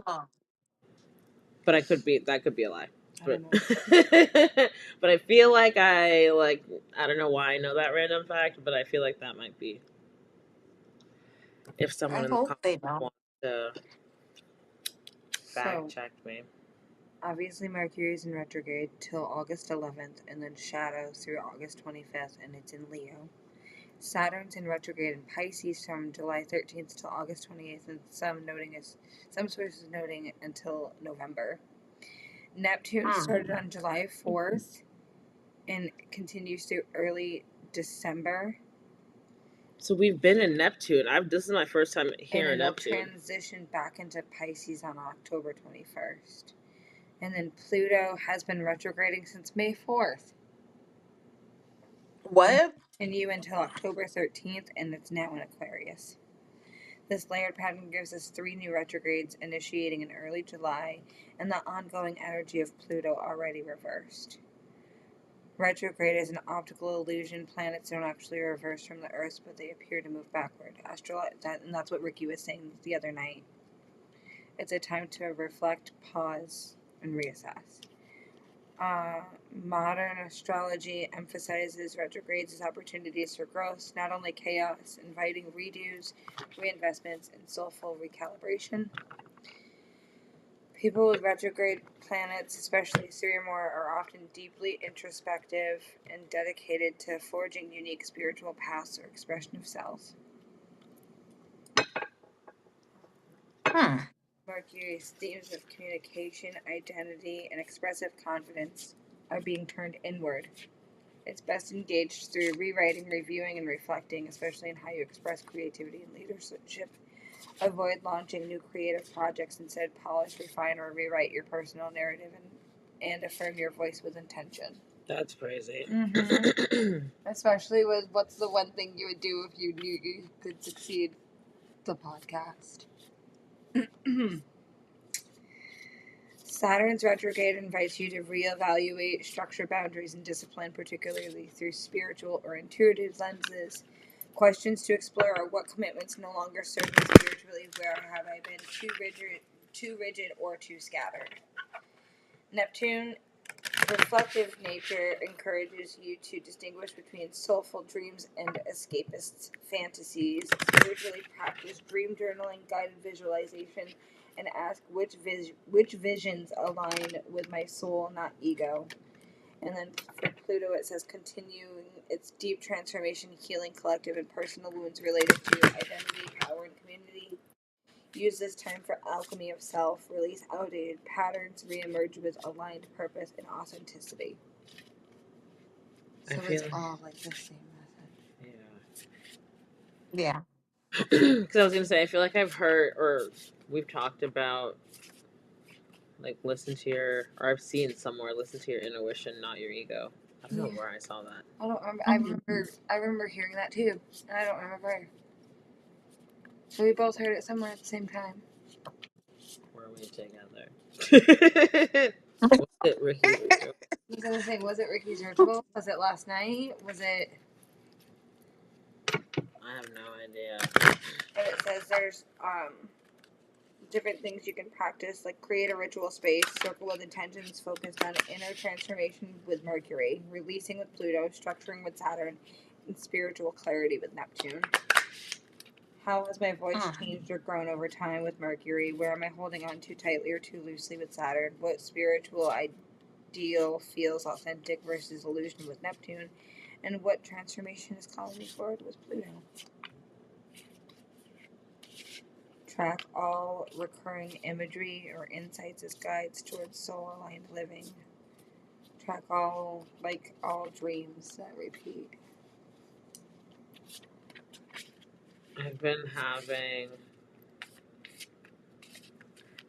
S3: Oh.
S1: but that could be a lie.
S2: I don't
S1: But, but I feel like I don't know why I know that random fact, but I feel like that might be if someone
S3: I
S1: in the
S3: hope they
S1: comments
S3: don't.
S1: wants to fact check me.
S2: Obviously, Mercury's in retrograde till August 11th, and then shadows through August 25th, and it's in Leo. Saturn's in retrograde in Pisces from July 13th till August 28th, and some sources noting until November. Neptune started on July 4th and continues through early December.
S1: So we've been in Neptune. This is my first time here in Neptune.
S2: And it'll transition back into Pisces on October 21st. And then Pluto has been retrograding since May 4th.
S3: What?
S2: Continue until October 13th, and it's now in Aquarius. This layered pattern gives us 3 new retrogrades initiating in early July, and the ongoing energy of Pluto already reversed. Retrograde is an optical illusion. Planets don't actually reverse from the Earth, but they appear to move backward. And that's what Ricky was saying the other night. It's a time to reflect, pause, and reassess. Modern astrology emphasizes retrogrades as opportunities for growth, not only chaos, inviting redos, reinvestments, and soulful recalibration. People with retrograde planets, especially 3 or more, are often deeply introspective and dedicated to forging unique spiritual paths or expression of self. Mercury's themes of communication, identity, and expressive confidence are being turned inward. It's best engaged through rewriting, reviewing, and reflecting, especially in how you express creativity and leadership. Avoid launching new creative projects. Instead, polish, refine, or rewrite your personal narrative and affirm your voice with intention.
S1: That's crazy.
S2: Mm-hmm. Especially with what's the one thing you would do if you knew you could succeed? The podcast. Saturn's retrograde invites you to reevaluate structure, boundaries, and discipline, particularly through spiritual or intuitive lenses. Questions to explore are: what commitments no longer serve me spiritually? Where have I been too rigid, or too scattered? Neptune, reflective nature, encourages you to distinguish between soulful dreams and escapist fantasies. Spiritually practice dream journaling, guided visualization, and ask which visions align with my soul, not ego. And then for Pluto, it says continuing its deep transformation, healing collective and personal wounds related to identity, power, and community. Use this time for alchemy of self, release outdated patterns, reemerge with aligned purpose and authenticity. So it's all like the same message.
S3: Yeah.
S1: Because I was gonna say, I feel like I've heard or we've talked about like listen to your, or I've seen somewhere, listen to your intuition, not your ego. I don't know where I saw that.
S2: I don't remember.
S3: Mhm.
S2: I remember hearing that too, and I don't remember. So we both heard it somewhere at the same time.
S1: Were we together? Was it Ricky's ritual?
S2: I was gonna say, was it Ricky's ritual? Was it last night? Was it?
S1: I have no idea.
S2: And it says there's different things you can practice, like create a ritual space, circle with intentions focused on inner transformation with Mercury, releasing with Pluto, structuring with Saturn, and spiritual clarity with Neptune. How has my voice changed or grown over time with Mercury? Where am I holding on too tightly or too loosely with Saturn? What spiritual ideal feels authentic versus illusion with Neptune? And what transformation is calling me forward with Pluto? Track all recurring imagery or insights as guides towards soul-aligned living. Track all dreams that repeat.
S1: I've been having,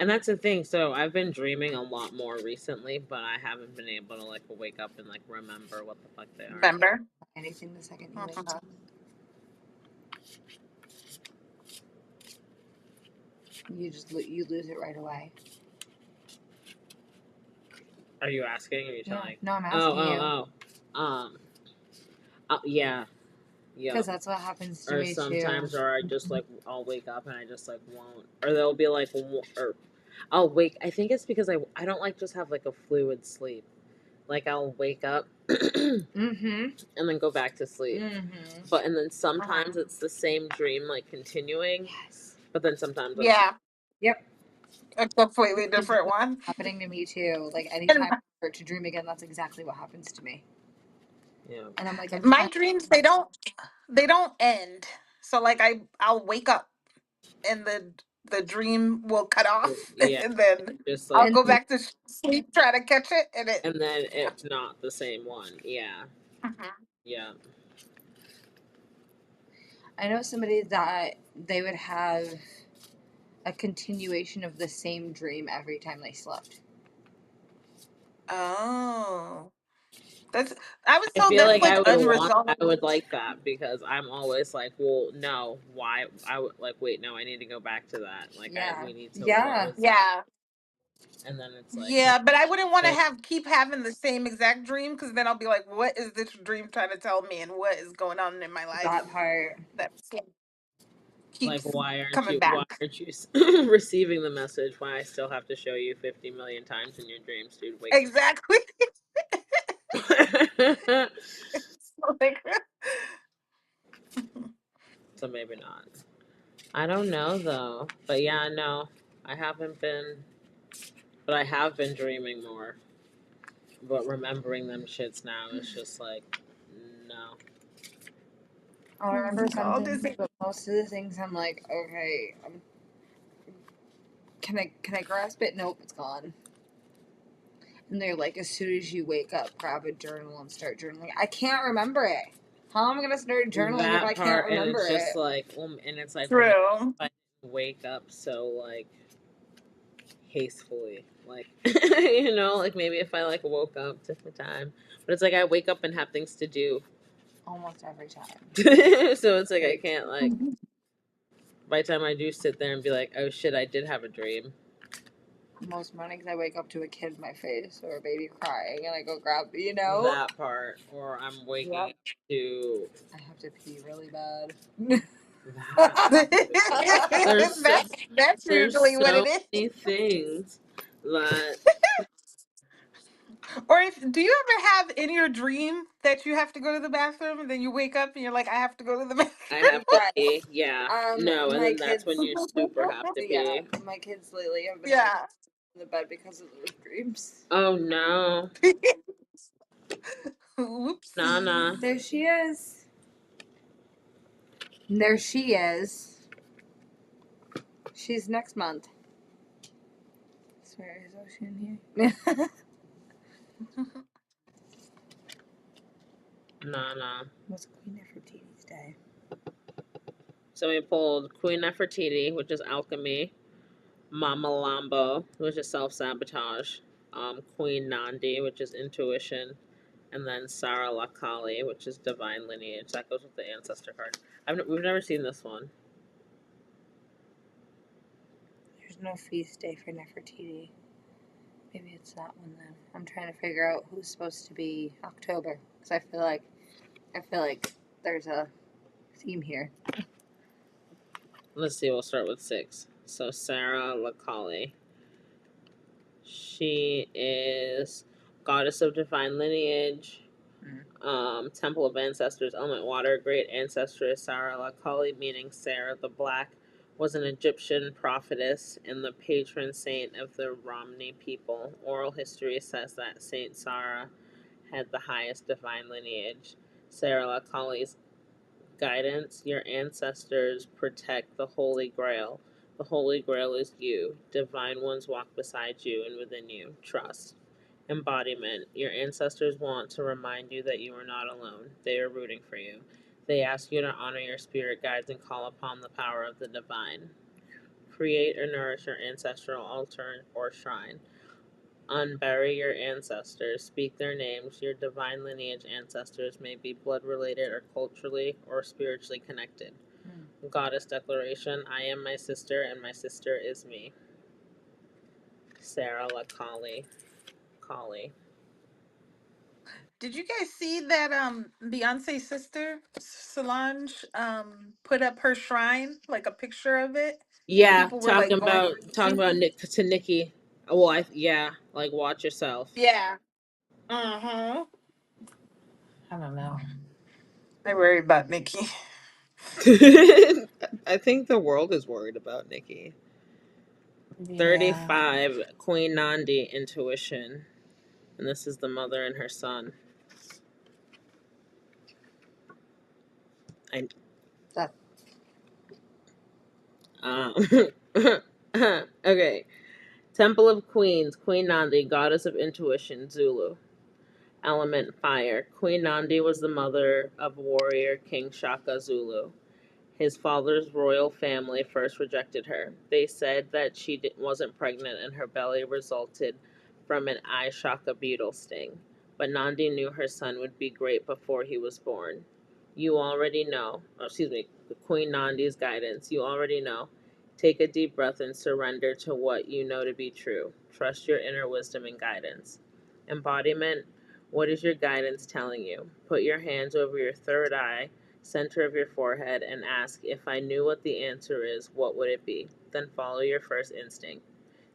S1: and that's the thing. So I've been dreaming a lot more recently, but I haven't been able to like wake up and like remember what the fuck they are.
S3: Remember?
S2: Anything the second you wake up. You lose it right away.
S1: Are you asking? Or are you telling?
S2: No, I'm asking you.
S1: Yeah.
S2: Because that's what happens to
S1: or
S2: me
S1: sometimes,
S2: too.
S1: or I just like I'll wake up and I just like won't, or they'll be like, or I'll wake. I think it's because I don't like just have like a fluid sleep. Like I'll wake up
S2: Mm-hmm.
S1: and then go back to sleep.
S2: Mm-hmm.
S1: But and then sometimes it's the same dream like continuing.
S2: Yes.
S1: But then sometimes it's,
S3: Yeah.
S2: Yep.
S3: A completely different one.
S2: Happening to me too. Like anytime I start to dream again, that's exactly what happens to me.
S1: yeah.
S2: And I'm like,
S3: My dreams, they don't end. So like I'll wake up and the dream will cut off
S1: Yeah.
S3: and then
S1: Just
S3: I'll
S1: like,
S3: go back to sleep, try to catch it, and it.
S1: and then it's not the same one. Yeah. Yeah.
S2: I know somebody that they would have a continuation of the same dream every time they slept.
S3: Oh, that's. I was
S1: I
S3: told
S1: feel
S3: that's
S1: like
S3: like
S1: I
S3: unresolved.
S1: would like that because I'm always like, well, no, why? I would like, wait, no, I need to go back to that. Like, we need to close.
S3: Yeah.
S1: And then it's like,
S3: Yeah, but I wouldn't want to keep having the same exact dream because then I'll be like, what is this dream trying to tell me, and what is going on in my life
S2: That part.
S3: that
S1: like,
S3: keeps
S1: why
S3: coming back?
S1: aren't you receiving the message? Why I still have to show you 50 million times in your dreams, dude? Wake
S3: Exactly.
S1: up.
S3: So, like,
S1: So maybe not. I don't know though. But yeah, no, I haven't been. But I have been dreaming more. But remembering them shits now is just like, no.
S2: I'll remember
S3: all
S2: something,
S3: this.
S2: but most of the things I'm like, okay, can I grasp it? Nope, it's gone. And they're like, as soon as you wake up, grab a journal and start journaling. I can't remember it. How am I gonna start journaling if I can't remember
S1: and it's
S2: it?
S1: just like, and it's like,
S3: True.
S1: if I wake up so like hastily, like you know, like maybe if I like woke up different time, but it's like I wake up and have things to do
S2: Almost every time.
S1: so it's like I can't like. By the time I do sit there and be like, oh shit, I did have a dream.
S2: Most mornings I wake up to a kid in my face or a baby crying and I go grab,
S1: that part, or I'm waking up to.
S2: I have to pee really bad.
S3: That's
S1: There's
S3: usually what
S1: so
S3: it is.
S1: many things that.
S3: Or Sorry, do you ever have in your dream that you have to go to the bathroom and then you wake up and you're like, I have to go to the bathroom?
S1: I have to
S2: Yes.
S1: pee. Yeah. No, and
S2: My
S1: then that's when you
S2: kids.
S1: super have to
S2: Yeah,
S1: pee.
S2: my kids lately have been
S3: Yeah.
S2: in the bed because of those dreams.
S1: Oh no.
S3: Whoopsie.
S1: Nana.
S2: There she is. There she is. She's next month. Swear, is Ocean here?
S1: Nana.
S2: What's Queen Nefertiti's day?
S1: So we pulled Queen Nefertiti, which is alchemy. Mama Lambo, which is self-sabotage. Queen Nandi, which is intuition. And then Sarah Lakali, which is divine lineage. That goes with the ancestor card. We've never seen this one.
S2: There's no feast day for Nefertiti. Maybe it's that one then. I'm trying to figure out who's supposed to be October because I feel like there's a theme here.
S1: Let's see, we'll start with 6. So Sarah Lakali. She is goddess of divine lineage. Temple of Ancestors, element water, great ancestress Sarah Lakali, meaning Sarah the Black, was an Egyptian prophetess and the patron saint of the Romney people. Oral history says that Saint Sarah had the highest divine lineage. Sarah Lakali's guidance, your ancestors protect the Holy Grail. The Holy Grail is you. Divine ones walk beside you and within you. Trust. Embodiment. Your ancestors want to remind you that you are not alone. They are rooting for you. They ask you to honor your spirit guides and call upon the power of the divine. Create or nourish your ancestral altar or shrine. Unbury your ancestors. Speak their names. Your divine lineage ancestors may be blood related or culturally or spiritually connected. Goddess declaration. I am my sister and my sister is me. Sarah Lakali. Kali.
S3: Did you guys see that Beyonce's sister Solange put up her shrine, like a picture of it, and
S1: Yeah,
S3: people were
S1: talking
S3: like going
S1: about talking
S3: crazy?
S1: about Nick to Nikki. Well, yeah, like watch yourself.
S3: Yeah. Uh-huh. I don't know. I worry about Nikki.
S1: I think the world is worried about Nikki.
S3: Yeah.
S1: 35, Queen Nandi, intuition, and this is the mother and her son. I
S2: That
S1: um okay. Temple of Queens, Queen Nandi, goddess of intuition, Zulu. Element fire. Queen Nandi was the mother of warrior King Shaka Zulu. His father's royal family first rejected her. They said that she wasn't pregnant and her belly resulted from an eye shaka beetle sting. But Nandi knew her son would be great before he was born. You already know, Queen Nandi's guidance. You already know. Take a deep breath and surrender to what you know to be true. Trust your inner wisdom and guidance. Embodiment. What is your guidance telling you? Put your hands over your third eye, center of your forehead, and ask, if I knew what the answer is, what would it be? Then follow your first instinct.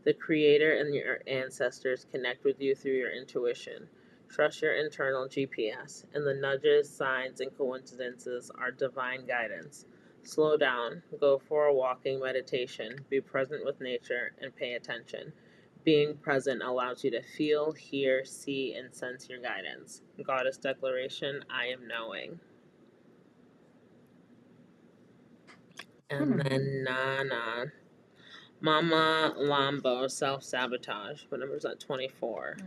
S1: The Creator and your ancestors connect with you through your intuition. Trust your internal GPS, and the nudges, signs, and coincidences are divine guidance. Slow down, go for a walking meditation, be present with nature, and pay attention. Being present allows you to feel, hear, see, and sense your guidance. Goddess declaration, I am knowing. And then Nana. Mama Lambo, self sabotage. What number is that? 24.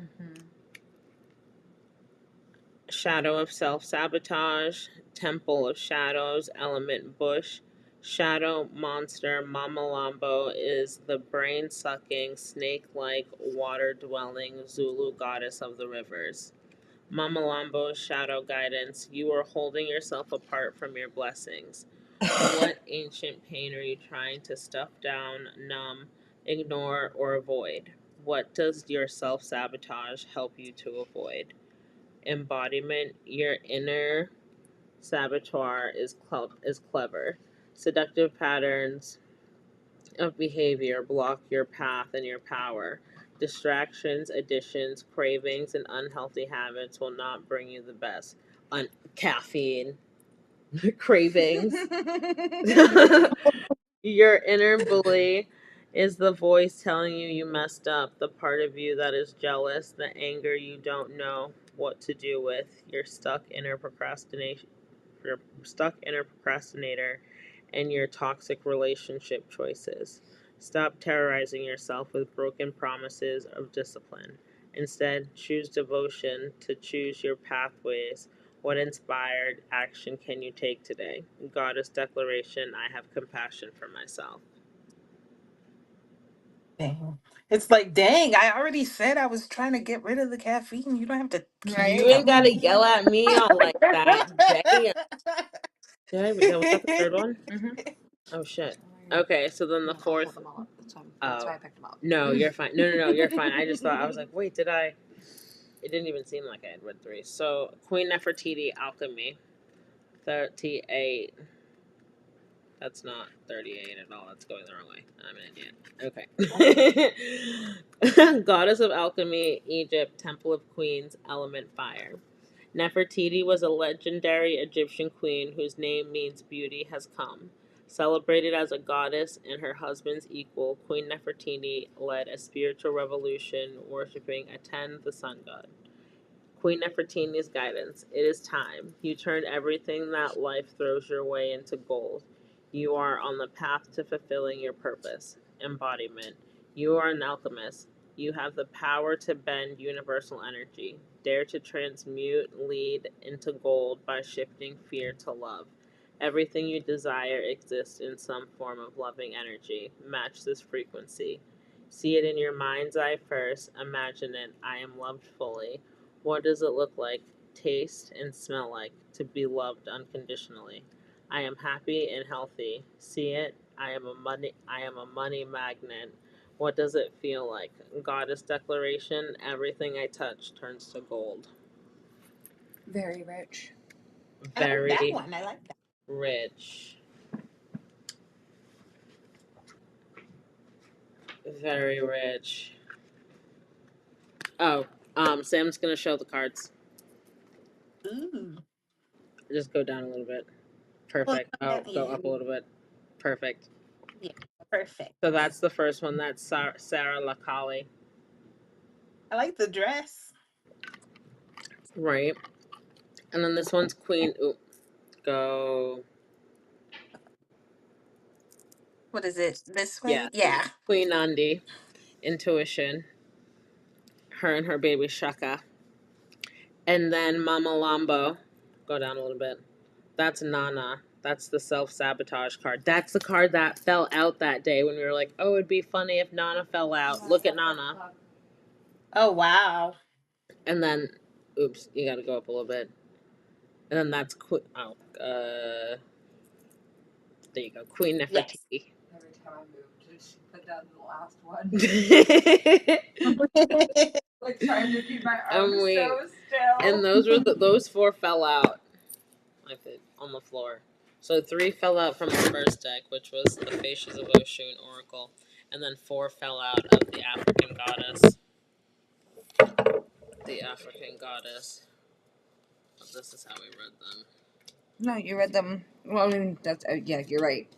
S1: Shadow of self sabotage. Temple of shadows. Element bush. Shadow monster. Mama Lambo is the brain sucking, snake like, water dwelling Zulu goddess of the rivers. Mama Lambo's shadow guidance. You are holding yourself apart from your blessings. What ancient pain are you trying to stuff down, numb, ignore, or avoid? What does your self sabotage help you to avoid? Embodiment. Your inner saboteur is clever. Seductive patterns of behavior block your path and your power. Distractions, additions, cravings, and unhealthy habits will not bring you the best. Caffeine, cravings. Your inner bully is the voice telling you you messed up, the part of you that is jealous, the anger you don't know what to do with, your stuck inner procrastination, your stuck inner procrastinator, and your toxic relationship choices. Stop terrorizing yourself with broken promises of discipline. Instead, choose devotion to choose your pathways. What inspired action can you take today? Goddess declaration, I have compassion for myself.
S3: Dang. It's like, dang, I already said I was trying to get rid of the caffeine. You don't have to keep
S2: Right?
S1: You ain't gotta
S3: telling
S1: yell at me all like that. Damn.
S3: me.
S1: Was that the third one?
S2: Mm-hmm.
S1: Oh shit. Okay, so then the fourth.
S2: That's why I picked them up.
S1: No, you're fine. No, you're fine. I just thought, I was like, wait, did I? It didn't even seem like I had read three. So, Queen Nefertiti, Alchemy, 38. That's not 38 at all. That's going the wrong way. I'm an idiot. Okay. Goddess of Alchemy, Egypt, Temple of Queens, Element Fire. Nefertiti was a legendary Egyptian queen whose name means beauty has come. Celebrated as a goddess and her husband's equal, Queen Nefertiti led a spiritual revolution worshipping Aten, the sun god. Queen Nefertiti's guidance. It is time. You turn everything that life throws your way into gold. You are on the path to fulfilling your purpose. Embodiment. You are an alchemist. You have the power to bend universal energy. Dare to transmute lead into gold by shifting fear to love. Everything you desire exists in some form of loving energy. Match this frequency. See it in your mind's eye first. Imagine it. I am loved fully. What does it look like, taste, and smell like to be loved unconditionally? I am happy and healthy. See it? I am a money magnet. What does it feel like? Goddess declaration, everything I touch turns to gold.
S2: Very rich.
S1: Very
S3: I like that one. I like that.
S1: rich. Very rich. Oh, Sam's gonna show the cards.
S3: Ooh.
S1: Just go down a little bit.
S3: Look
S1: Perfect. Oh,
S3: at
S1: go up a
S3: you.
S1: little bit. Perfect.
S3: Yeah, perfect.
S1: So that's the first one. That's Sarah Lacali.
S3: I like the dress.
S1: Right. And then this one's Queen. Ooh, go.
S3: What is it? This
S1: Yeah.
S3: way? Yeah.
S1: Queen Nandi. Intuition. Her and her baby Shaka. And then Mama Lambo. Go down a little bit. That's Nana. That's the self-sabotage card. That's the card that fell out that day when we were like, oh, it'd be funny if Nana fell out. Look at Nana.
S3: Oh, wow.
S1: And then, oops, you gotta go up a little bit. And then that's there you go, Queen
S3: Yes.
S1: Nefertiti.
S2: Every time I moved, she put down the last one. Like trying to keep my arms so still.
S1: And those four fell out, like on the floor. So 3 fell out from the first deck, which was the Faces of Oshun Oracle, and then 4 fell out of the African Goddess. The African Goddess. But this is how we read them.
S2: No, you read them. Well, I mean, that's yeah, you're right.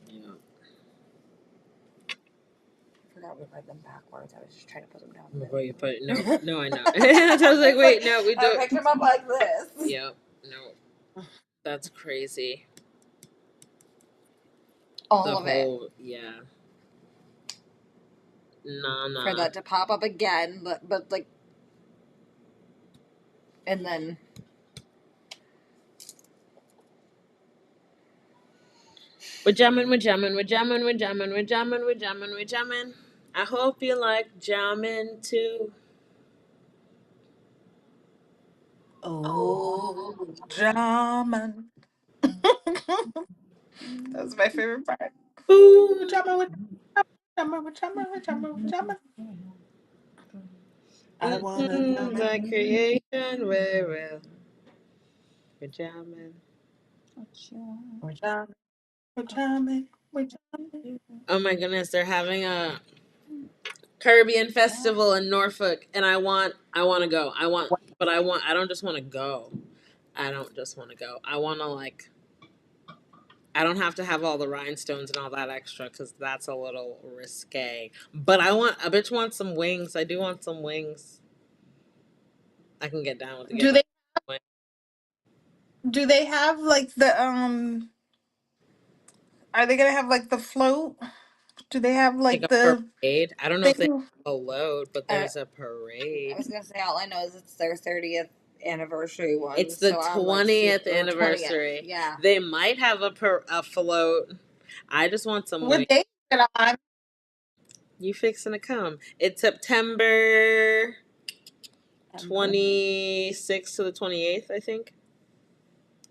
S1: Yeah.
S2: I forgot we read them backwards. I was just trying to put them down.
S1: Before you put it, no, I know. I was like, wait, no, we do.
S2: I picked them up like this.
S1: Yep, no, that's crazy.
S2: All of it.
S1: Yeah. Nana.
S2: For that to pop up again, but like, and then.
S1: We're jamming. I hope you like jamming too.
S3: Oh, German. That's my favorite part.
S1: Boom.
S3: German. I wanna
S1: The
S3: German.
S1: creation we're jamming.
S3: We're German. We're German. Which
S1: Oh my goodness, they're having a Caribbean festival in Norfolk, and I want to go. I don't just want to go. I don't just want to go. I want to like. I don't have to have all the rhinestones and all that extra because that's a little risque. But a bitch wants some wings. I do want some wings. I can get down with
S3: do
S1: getting
S3: they
S1: wings.
S3: do they have like the are they gonna have like the float? Do they have
S1: Like
S3: like
S1: a
S3: the
S1: parade. I don't know if they
S3: thing?
S1: have a load, but
S2: I,
S1: there's a
S2: I
S1: parade.
S2: was gonna say all I know is it's their 30th anniversary one.
S1: It's the
S2: So I'm like, shoot,
S1: 20th
S2: or 20th.
S1: anniversary.
S2: Yeah.
S1: They might have a float. I just want some wings.
S3: What day is it on?
S1: You fixing to come. It's September 26th to the 28th, I think,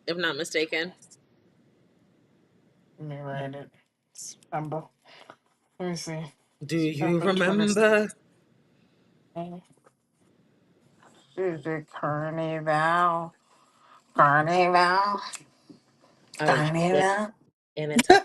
S1: if not mistaken.
S3: Let me write it. September. Let me see.
S1: Do you
S3: September 26th.
S1: remember?
S3: Is it Carnival? Carnival?
S1: Oh, shit.
S3: Carnival?
S1: And it's a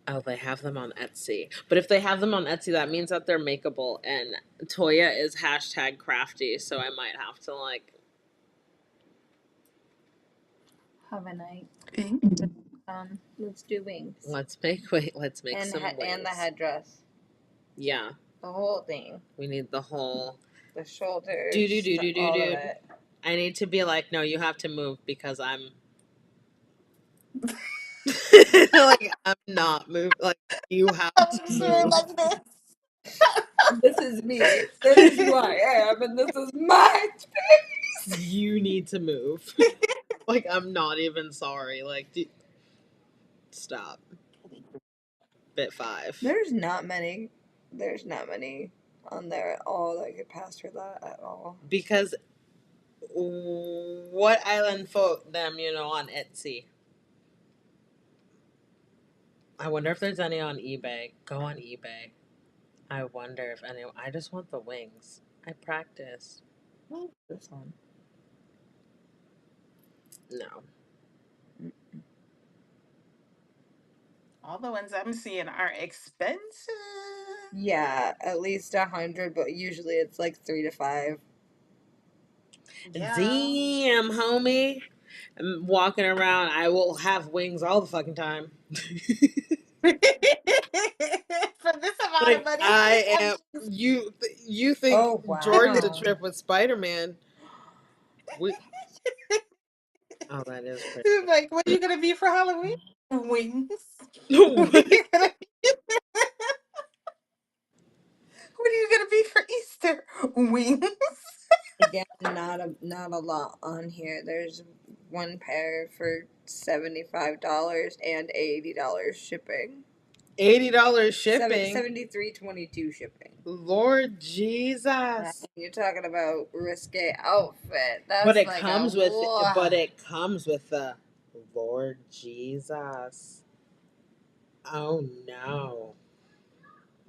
S1: Oh, they have them on Etsy. But if they have them on Etsy, that means that they're makeable. And Toya is hashtag crafty, so I might have to like.
S2: Have a night.
S3: Mm.
S2: Let's do wings.
S1: Let's make some
S2: And the
S1: wings.
S2: headdress.
S1: Yeah,
S2: The whole thing.
S1: we need the whole.
S2: The shoulders.
S1: Do do do do do
S2: all of
S1: do.
S2: it.
S1: I need to be like, no, you have to move because I'm like I'm not moving. Like you have
S3: I'm
S1: to
S3: sure
S1: move.
S3: like this.
S2: This is me. This is who I am, and this is my space.
S1: You need to move. Like I'm not even sorry. Like stop. Bit 5.
S2: There's not many. There's not many on there at all that could pass for that at all.
S1: Because what island folk them, on Etsy? I wonder if there's any on eBay. Go on eBay. I wonder if any. I just want the wings. I practice.
S2: This one.
S1: No.
S3: All the ones I'm seeing are expensive.
S2: Yeah, at least 100, but usually it's like 3 to 5.
S3: Yeah.
S1: Damn, homie. I'm walking around. I will have wings all the fucking time.
S3: For this amount of
S1: Like
S3: money,
S1: I
S3: I'm
S1: am. You think
S2: Oh
S1: Jordan's a
S2: wow!
S1: trip with Spider-Man? We. Oh, that is pretty.
S3: like, what are you gonna be for Halloween? Wings. What are
S1: What?
S3: you gonna What are you gonna be for Easter? Wings.
S2: Again, not a lot on here. There's one pair for $75 and $80 shipping.
S1: $80 shipping.
S2: 73.22 shipping.
S1: Lord
S2: Now,
S1: Jesus.
S2: you're talking about risque outfit. That's
S1: But it
S2: like
S1: comes
S2: a
S1: with
S2: wow.
S1: the Lord Jesus. Oh no.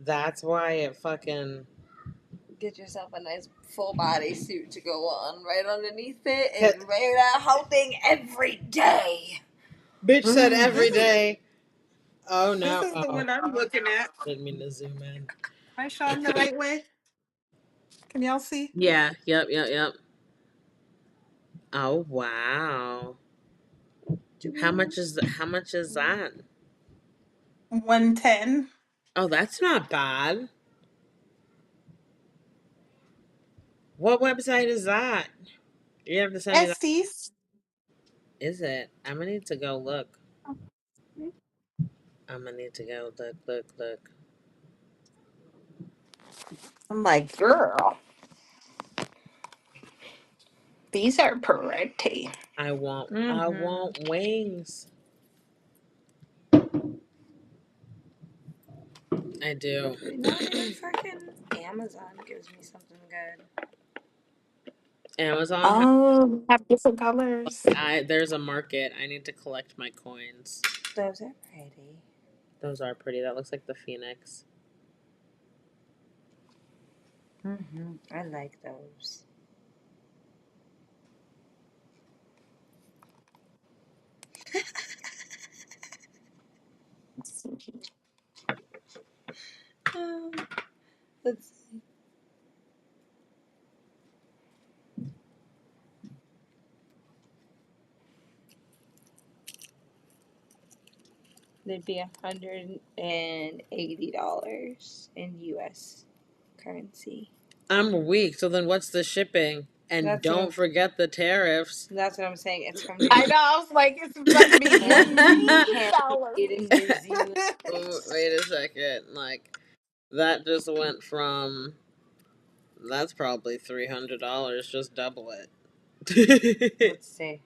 S1: That's why it fucking
S2: Get yourself a nice full body suit to go on right underneath it and wear that whole thing every day.
S1: bitch said every
S3: This is
S1: day. Oh
S3: this
S1: no.
S3: is the
S1: Oh,
S3: one I'm looking at.
S1: didn't mean to zoom in.
S3: Am I showing the right way? Can y'all see?
S1: Yeah, yep. Oh wow. How much is that?
S3: 110.
S1: Oh, that's not bad. What website is that? You have to send me that.
S3: Estes.
S1: Is it? I'm gonna need to go look. I'm gonna need to go look.
S3: I'm like, girl, these are pretty.
S1: I want wings. I do.
S2: Not even freaking Amazon gives me something good.
S1: Amazon has
S3: Oh, have different colors.
S1: there's a market. I need to collect my coins.
S2: Those are pretty.
S1: Those are pretty. That looks like the phoenix.
S2: I like those. Let's see. There'd be $180 in U.S. currency.
S1: I'm weak. So then, what's the shipping? And
S2: That's
S1: don't forget the tariffs.
S2: That's what I'm saying. It's from
S3: I know. I was like, it's about to be $180.
S2: in New Zealand.
S1: Oh, wait a second. Like, that just went from. That's probably $300. Just double it.
S2: Let's see.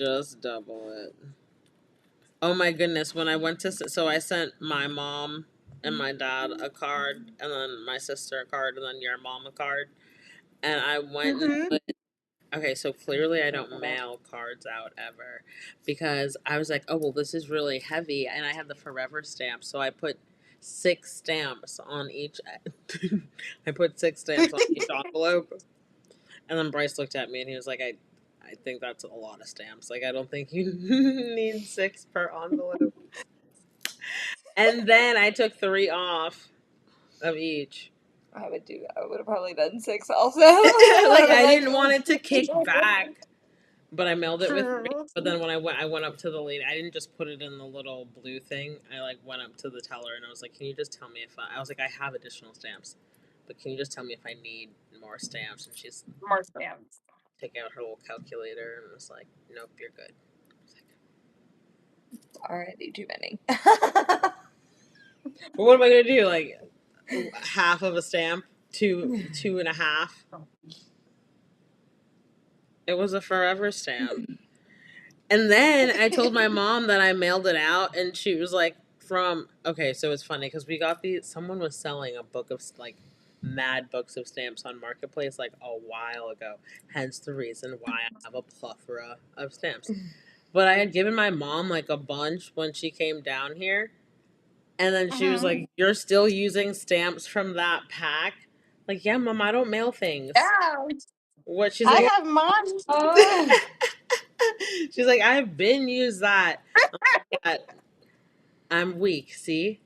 S1: Just double it. Oh my goodness! When I went to, so I sent my mom and my dad a card, and then my sister a card, and then your mom a card, and I went and
S3: Mhm.
S1: put. Okay, so clearly I don't mail cards out ever, because I was like, oh well, this is really heavy, and I had the forever stamp, so I put 6 stamps on each. I put 6 stamps on each envelope, and then Bryce looked at me and he was like, I think that's a lot of stamps. Like, I don't think you need 6 per envelope. And then I took 3 off of each.
S2: I would have probably done 6 also.
S1: Like, I didn't want it to kick back, but I mailed it with 3.
S3: True.
S1: But then when I went up to the lady. I didn't just put it in the little blue thing. I like went up to the teller and I was like, "Can you just tell me if I was like, I have additional stamps, but can you just tell me if I need more stamps?" And she's
S3: More stamps.
S1: took out her little calculator and was like, "Nope, you're good." I was like,
S2: Already too many.
S1: "But what am I gonna do? Like half of a stamp, two and a half." It was a forever stamp. And then I told my mom that I mailed it out, and she was like, okay, so it's funny because we got someone was selling a book of, like, mad books of stamps on Marketplace, like, a while ago. Hence the reason why I have a plethora of stamps. But I had given my mom, like, a bunch when she came down here. And then she was like, "You're still using stamps from that pack?" Like, "Yeah, Mom, I don't mail things."
S3: Yeah.
S1: What? She's
S3: I
S1: like,
S3: have mine.
S2: Oh.
S1: she's like, "I have been used that." Yeah, I'm weak. See?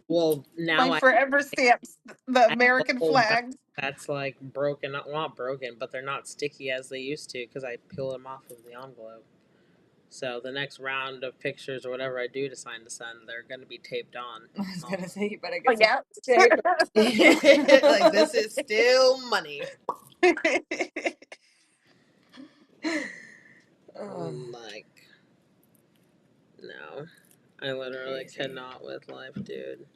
S1: Well, now
S3: My forever stamps, the
S1: I have a
S3: American
S1: whole bag
S3: flag.
S1: that's like broken. Not broken, but they're not sticky as they used to because I peel them off of the envelope. So the next round of pictures or whatever I do decide to send, they're going to be taped on.
S2: I was gonna say you better
S3: Oh,
S2: get some
S3: yeah.
S2: tape.
S1: Like, this is still money. Like, no, I literally
S2: Crazy.
S1: cannot with life, dude.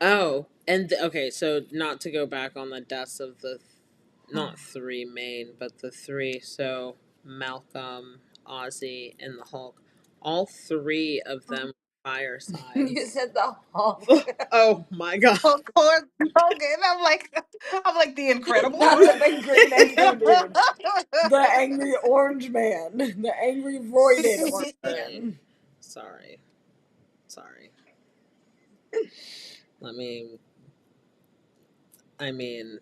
S1: Oh, and okay, so not to go back on the deaths of the not 3 main, but the 3. So Malcolm, Ozzy, and the Hulk. All 3 of them fire
S2: You
S1: signs.
S2: said the Hulk.
S1: Oh my god.
S3: Hulk Hogan. I'm like the Incredible.
S2: Not the big green angry dude. The angry orange man. The angry voided orange man.
S1: Sorry. Let me. I mean,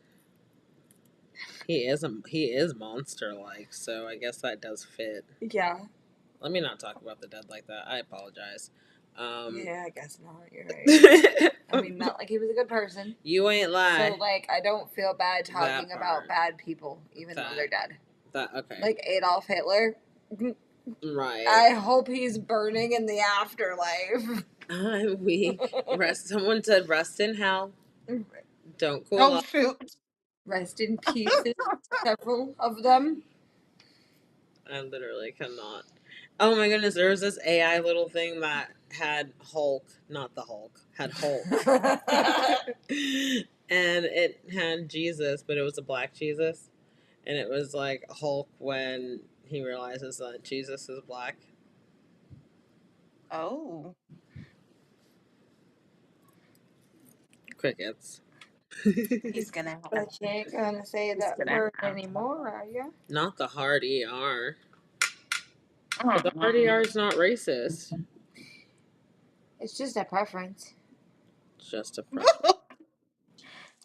S1: he is monster like, so I guess that does fit.
S2: Yeah.
S1: Let me not talk about the dead like that. I apologize.
S2: Yeah, I guess not. You're right. I mean, not like he was a good person.
S1: You ain't lie.
S2: So, like, I don't feel bad talking
S1: That
S2: about
S1: part.
S2: bad people, even though they're dead.
S1: Okay.
S2: Like Adolf Hitler.
S1: Right.
S2: I hope he's burning in the afterlife.
S1: I'm weak. Someone said rest in hell. Don't cool
S3: Oh
S1: off.
S3: shoot.
S2: Rest in pieces, several of them.
S1: I literally cannot. Oh my goodness, there was this AI little thing that had Hulk, not the Hulk, had Hulk. And it had Jesus, but it was a black Jesus. And it was like Hulk when he realizes that Jesus is black.
S3: Oh.
S1: Crickets.
S3: He's gonna have.
S2: But you ain't gonna say that
S3: gonna
S2: word
S3: have.
S2: anymore, are you?
S1: Not the hard ER. But the hard ER is not racist.
S2: It's just a preference.
S1: It's just a preference.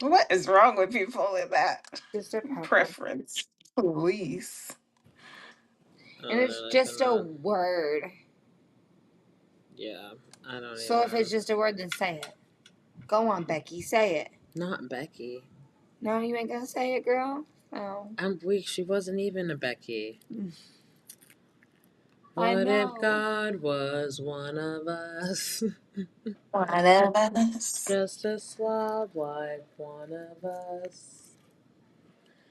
S3: What is wrong with people with that
S2: Just a preference.
S3: preference? Please.
S2: And it's just a word.
S1: Yeah, I don't
S2: So if
S1: even.
S2: it's just a word, then say it. Go on, Becky, say it.
S1: Not Becky.
S2: No, you ain't gonna say it, girl? Oh.
S1: I'm weak. She wasn't even a Becky.
S2: I
S1: What if
S2: know.
S1: God was one of us?
S3: One of us
S1: Just a slob like one of us.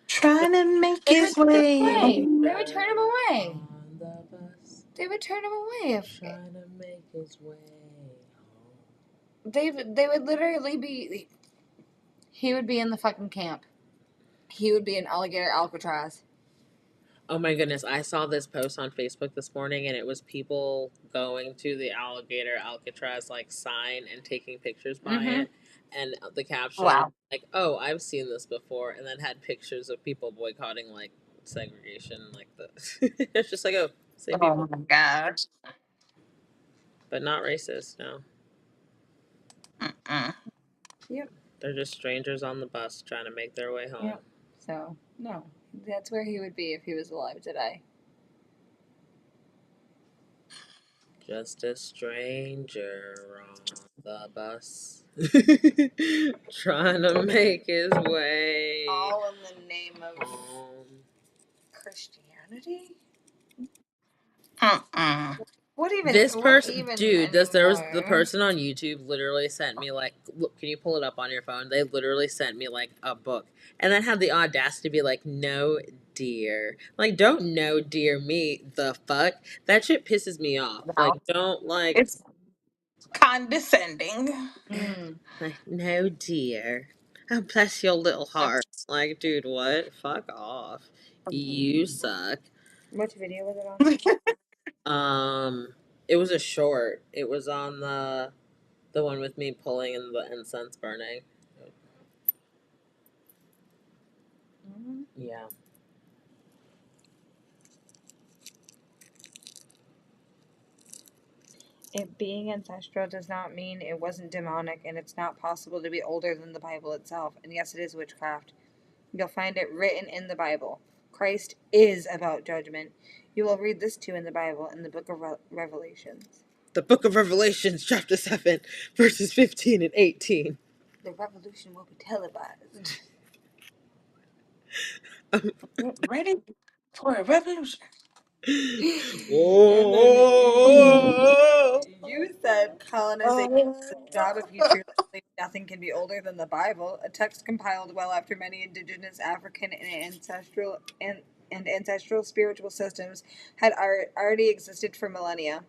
S3: trying to make his way.
S2: They would turn him away.
S1: On the bus,
S2: They would turn him away if
S1: trying to make his way home.
S2: they would literally be. He would be in the fucking camp. He would be in alligator Alcatraz.
S1: Oh my goodness, I saw this post on Facebook this morning and it was people going to the alligator Alcatraz like sign and taking pictures by it. And the caption was
S3: Wow.
S1: like, "Oh, I've seen this before," and then had pictures of people boycotting like segregation, like the. It's just like, oh, same
S3: Oh
S1: people,
S3: my gosh.
S1: but not racist. No,
S3: Mm-mm.
S2: Yep.
S1: they're just strangers on the bus trying to make their way home.
S2: Yep. So no, that's where he would be if he was alive today.
S1: Just a stranger on the bus, trying to make his way
S2: All in the name of
S1: home.
S2: Christianity.
S3: Mm-mm.
S2: What even?
S1: This
S2: What
S1: person,
S2: even
S1: dude,
S2: anymore?
S1: there was the person on YouTube literally sent me like, look, can you pull it up on your phone? They literally sent me like a book, and then had the audacity to be like, "No, dear, like don't no dear me, the fuck." That shit pisses me off. Like,
S3: Wow.
S1: don't like,
S3: It's condescending.
S1: like no dear. Oh, bless your little heart. Like, dude, what? Fuck off. You suck.
S2: Which video was it on?
S1: It was a short. It was on the one with me pulling and the incense burning. Yeah.
S2: It being ancestral does not mean it wasn't demonic, and it's not possible to be older than the Bible itself. And yes, it is witchcraft. You'll find it written in the Bible. Christ is about judgment. You will read this too in the Bible, in the book of Revelations.
S1: The book of Revelations, chapter 7, verses 15 and 18.
S2: The revolution will be televised.
S3: Get ready for a revolution.
S1: Whoa.
S2: You said colonization is a job if you truly believe nothing can be older than the Bible. A text compiled well after many indigenous African and ancestral spiritual systems had already existed for millennia.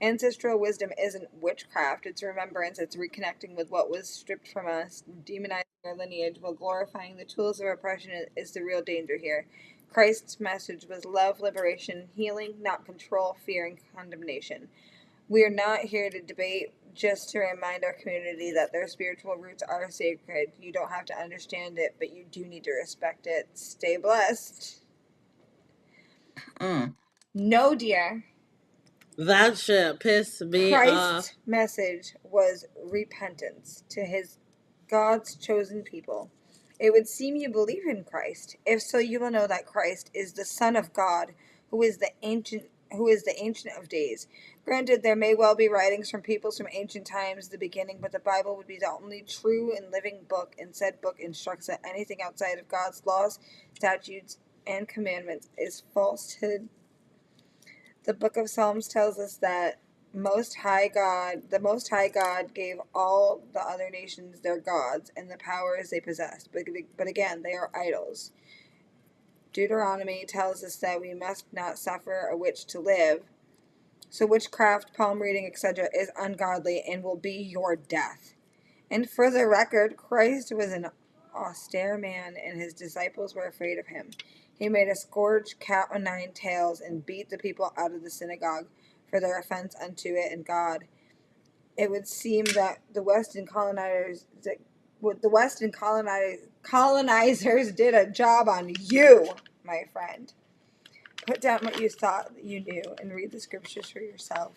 S2: Ancestral wisdom isn't witchcraft, it's remembrance, it's reconnecting with what was stripped from us, demonizing our lineage while glorifying the tools of oppression is the real danger here. Christ's message was love, liberation, healing, not control, fear, and condemnation. We are not here to debate, just to remind our community that their spiritual roots are sacred. You don't have to understand it, but you do need to respect it. Stay blessed. No, dear.
S1: That shit pissed me off.
S2: Christ's message was repentance to his God's chosen people. It would seem you believe in Christ. If so, you will know that Christ is the Son of God, who is the ancient of days. Granted, there may well be writings from peoples from ancient times, the beginning, but the Bible would be the only true and living book, and said book instructs that anything outside of God's laws, statutes, and commandments is falsehood. The book of Psalms tells us that the Most High God gave all the other nations their gods and the powers they possessed, but again, they are idols. Deuteronomy tells us that we must not suffer a witch to live. So witchcraft, palm reading, etc. is ungodly and will be your death. And for the record, Christ was an austere man, and his disciples were afraid of him. He made a scourge cat o' nine tails and beat the people out of the synagogue for their offense unto it and God. It would seem that the Western colonizers did a job on you, my friend. Put down what you thought you knew and read the scriptures for yourself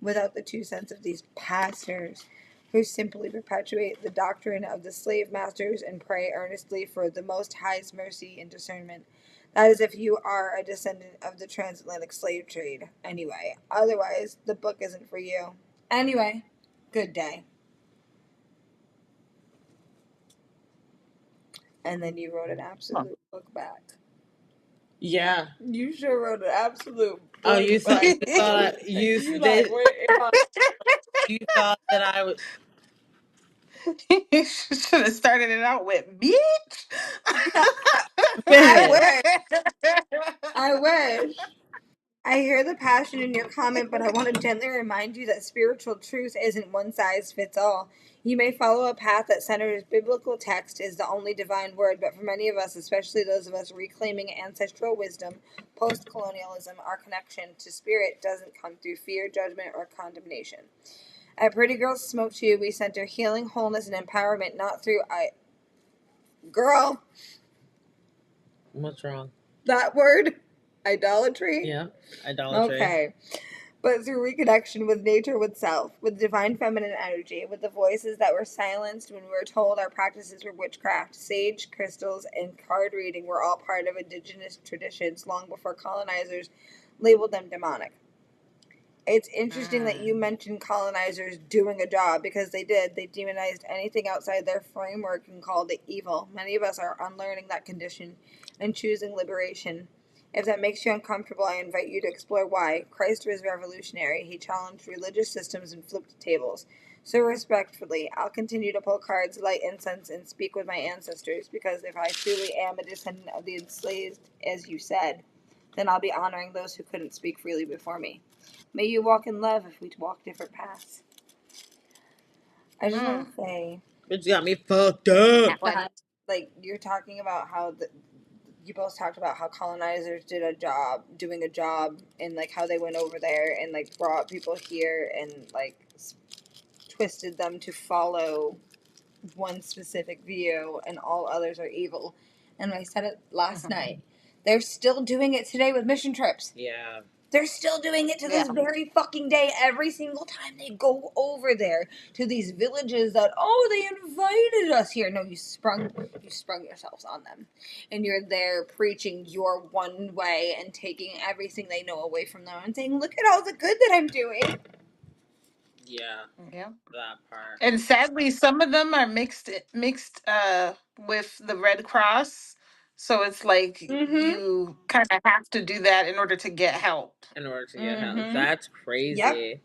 S2: without the 2 cents of these pastors who simply perpetuate the doctrine of the slave masters and pray earnestly for the Most High's mercy and discernment. That is, if you are a descendant of the transatlantic slave trade. Anyway, otherwise, the book isn't for you. Anyway, good day. And then you wrote an absolute book back.
S1: Yeah.
S2: You sure wrote an absolute book.
S1: Oh, you thought
S2: back.
S1: you thought you
S2: You
S1: they
S2: like wait,
S1: you thought that I was.
S3: You should have started it out with bitch.
S2: I
S1: Man.
S2: wish. I wish. I hear the passion in your comment, but I want to gently remind you that spiritual truth isn't one size fits all. You may follow a path that centers biblical text is the only divine word, but for many of us, especially those of us reclaiming ancestral wisdom, post colonialism, our connection to spirit doesn't come through fear, judgment, or condemnation. At Pretty Girls Smoke to You, we center healing, wholeness, and empowerment not through girl,
S1: What's wrong?
S2: that word, idolatry.
S1: Yeah, idolatry.
S2: Okay. But through reconnection with nature, with self, with divine feminine energy, with the voices that were silenced when we were told our practices were witchcraft. Sage, crystals, and card reading were all part of indigenous traditions long before colonizers labeled them demonic. It's interesting that you mentioned colonizers doing a job, because they did. They demonized anything outside their framework and called it evil. Many of us are unlearning that condition and choosing liberation. If that makes you uncomfortable, I invite you to explore why. Christ was revolutionary. He challenged religious systems and flipped tables. So respectfully, I'll continue to pull cards, light incense, and speak with my ancestors, because if I truly am a descendant of the enslaved, as you said, then I'll be honoring those who couldn't speak freely before me. May you walk in love if we walk different paths. I just want to say,
S1: It's got me fucked up.
S2: that, like, you're talking about how you both talked about how colonizers doing a job, and like how they went over there and like brought people here and like twisted them to follow one specific view, and all others are evil. And I said it last night. They're still doing it today with mission trips.
S1: Yeah.
S2: They're still doing it to this very fucking day. Every single time they go over there to these villages that, oh, they invited us here. No, you sprung yourselves on them. And you're there preaching your one way and taking everything they know away from them and saying, look at all the good that I'm doing.
S1: Yeah.
S3: Yeah.
S1: That part.
S3: And sadly, some of them are mixed with the Red Cross. So it's like you kind of have to do that in order to get help.
S1: In order to get help. That's crazy.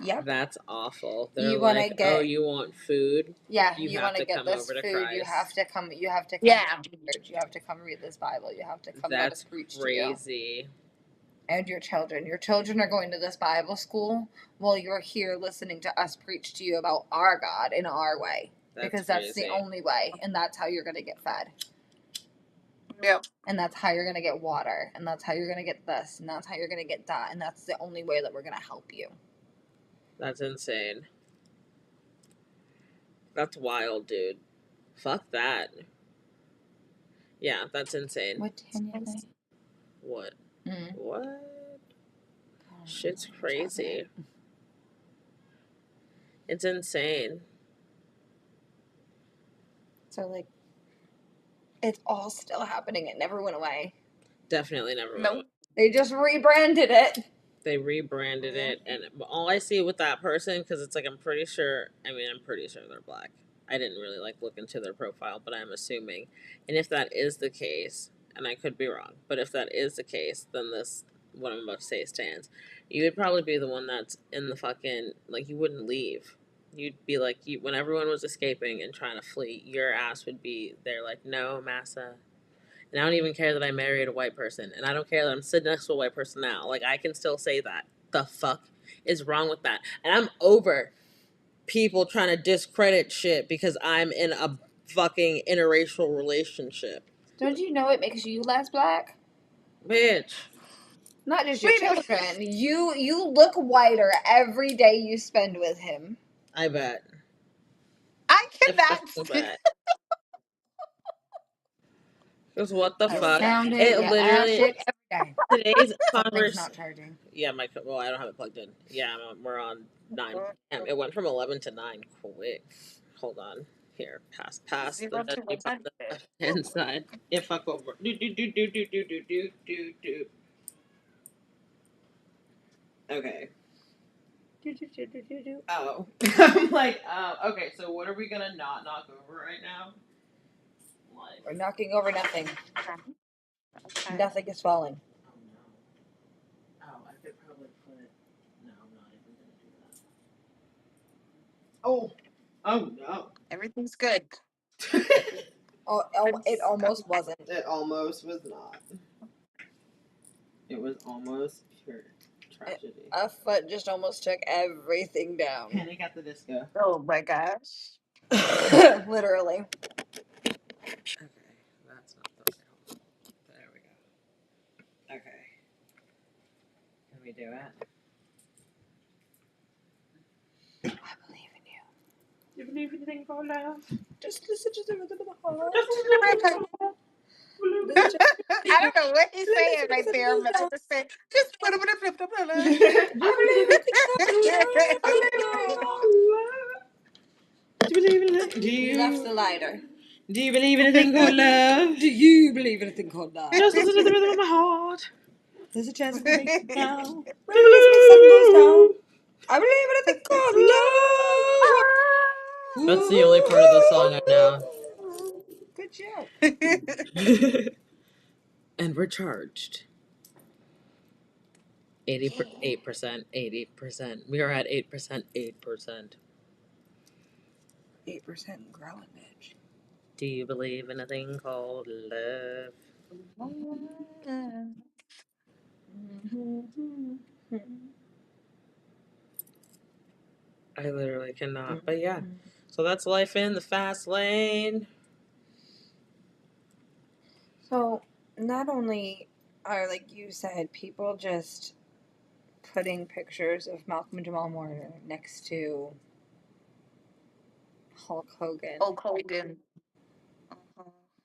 S2: Yep.
S1: That's awful. They're
S2: You wanna
S1: like,
S2: get-
S1: oh, you want food?
S2: Yeah,
S1: You
S2: you
S1: have
S2: want to
S1: to
S2: get
S1: come
S2: this
S1: over to
S2: food. You
S1: Christ.
S2: have to come. You have to come
S3: Yeah.
S2: to church. You have to come read this Bible. You have to come let us
S1: That's
S2: preach to you.
S1: crazy.
S2: And your children. Your children are going to this Bible school while you're here listening to us preach to you about our God in our way. Because that's the only way, and that's how you're going to get fed.
S3: Yep.
S2: And that's how you're going to get water, and that's how you're going to get this, and that's how you're going to get that, and that's the only way that we're going to help you.
S1: That's insane. That's wild, dude. Fuck that. Yeah, that's insane.
S2: What can you say?
S1: What? What? Shit's crazy. It's insane.
S2: So, like, it's all still happening. It never went away.
S1: Definitely never.
S3: Nope.
S2: They just rebranded it.
S1: They rebranded it, and all I see with that person, because it's like I'm pretty sure they're black. I didn't really like look into their profile, but I'm assuming. And if that is the case, and I could be wrong, but if that is the case, then this what I'm about to say stands. You would probably be the one that's in the fucking, like, you wouldn't leave. You'd be like, when everyone was escaping and trying to flee, your ass would be there like, no, massa. And I don't even care that I married a white person. And I don't care that I'm sitting next to a white person now. Like, I can still say that. The fuck is wrong with that? And I'm over people trying to discredit shit because I'm in a fucking interracial relationship.
S2: Don't you know it makes you less black?
S1: Bitch.
S2: Not just your children. You look whiter every day you spend with him.
S1: I bet.
S3: I cannot.
S1: Bet. Because what the fuck?
S2: Found it.
S1: It
S2: Yeah,
S1: literally,
S2: every day.
S1: today's
S2: Something's
S1: conversation.
S2: not charging.
S1: Yeah, well, I don't have it plugged in. Yeah, we're on 9. Damn, it went from 11 to 9 quick. Hold on. Here, pass
S3: Zero
S1: the
S3: to
S1: left
S3: 100.
S1: hand side. Yeah, fuck over. Do. Okay. Oh. I'm like, okay, so what are we gonna not knock over right now? Life.
S2: We're knocking over nothing.
S3: Okay.
S2: Nothing is falling.
S1: Oh no. Oh, I could probably put. No, I'm not even gonna do that. Oh no.
S3: Everything's good.
S2: Oh, it almost wasn't.
S1: It almost was not. It was almost pure tragedy.
S2: A foot just almost took everything down.
S1: Panic at the Disco.
S3: Oh my gosh.
S2: Literally.
S1: Okay, that's not the right. There we go. Okay. Can we do it?
S2: I believe in you.
S1: Do you believe anything for love?
S2: Just listen to the rhythm of the heart.
S3: I don't know what he's saying right there, but I just said, just put him in a flip.
S1: Do you believe in it? Do
S2: He left the lighter.
S1: Do you believe in a thing called love?
S2: Do you believe in a thing called love?
S1: Just listen to the rhythm of my heart.
S2: There's a chance we make it now. When the sun goes down. I believe in a thing called love.
S1: That's the only part of the song I know.
S2: Good joke.
S1: And we're charged. 8%, 80%. We are at 8%, 8%.
S2: 8% growing, bitch.
S1: Do you believe in a thing called love? I literally cannot. But yeah. So that's life in the fast lane.
S2: So, not only are, like you said, people just putting pictures of Malcolm Jamal Warner next to Hulk Hogan.
S3: Hulk Hogan.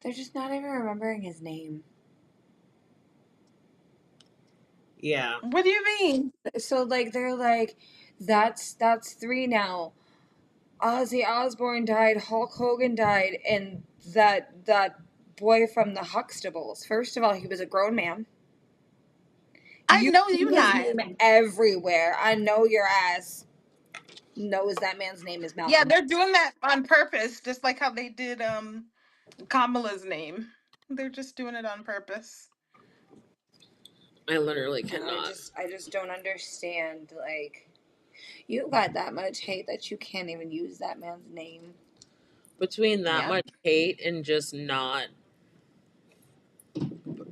S2: They're just not even remembering his name.
S1: Yeah.
S3: What do you mean?
S2: So, like, they're like, that's 3 now. Ozzy Osbourne died, Hulk Hogan died, and that boy from the Huxtables. First of all, he was a grown man.
S3: I know
S2: see
S3: you
S2: his
S3: not.
S2: name everywhere. I know your ass knows that man's name is Malcolm.
S3: Yeah, they're doing that on purpose, just like how they did Kamala's name. They're just doing it on purpose.
S1: I literally cannot.
S2: I just don't understand. Like, you got that much hate that you can't even use that man's name.
S1: Between that
S3: Yep.
S1: much hate and just not.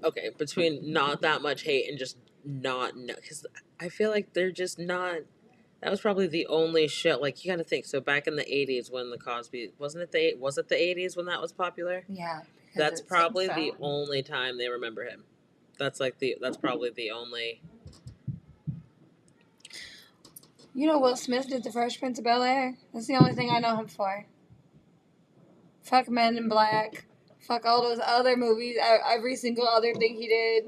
S1: Okay, between not that much hate and just not. Because I feel like they're just not. That was probably the only shit. Like, you gotta think. So back in the 80s when the Cosby. Was it the 80s when that was popular?
S2: Yeah.
S1: That's probably
S3: so.
S1: the only time they remember him. That's probably the only.
S2: You know, Will Smith did The Fresh Prince of Bel-Air. That's the only thing I know him for. Fuck Men in Black. Fuck all those other movies. Every single other thing he did.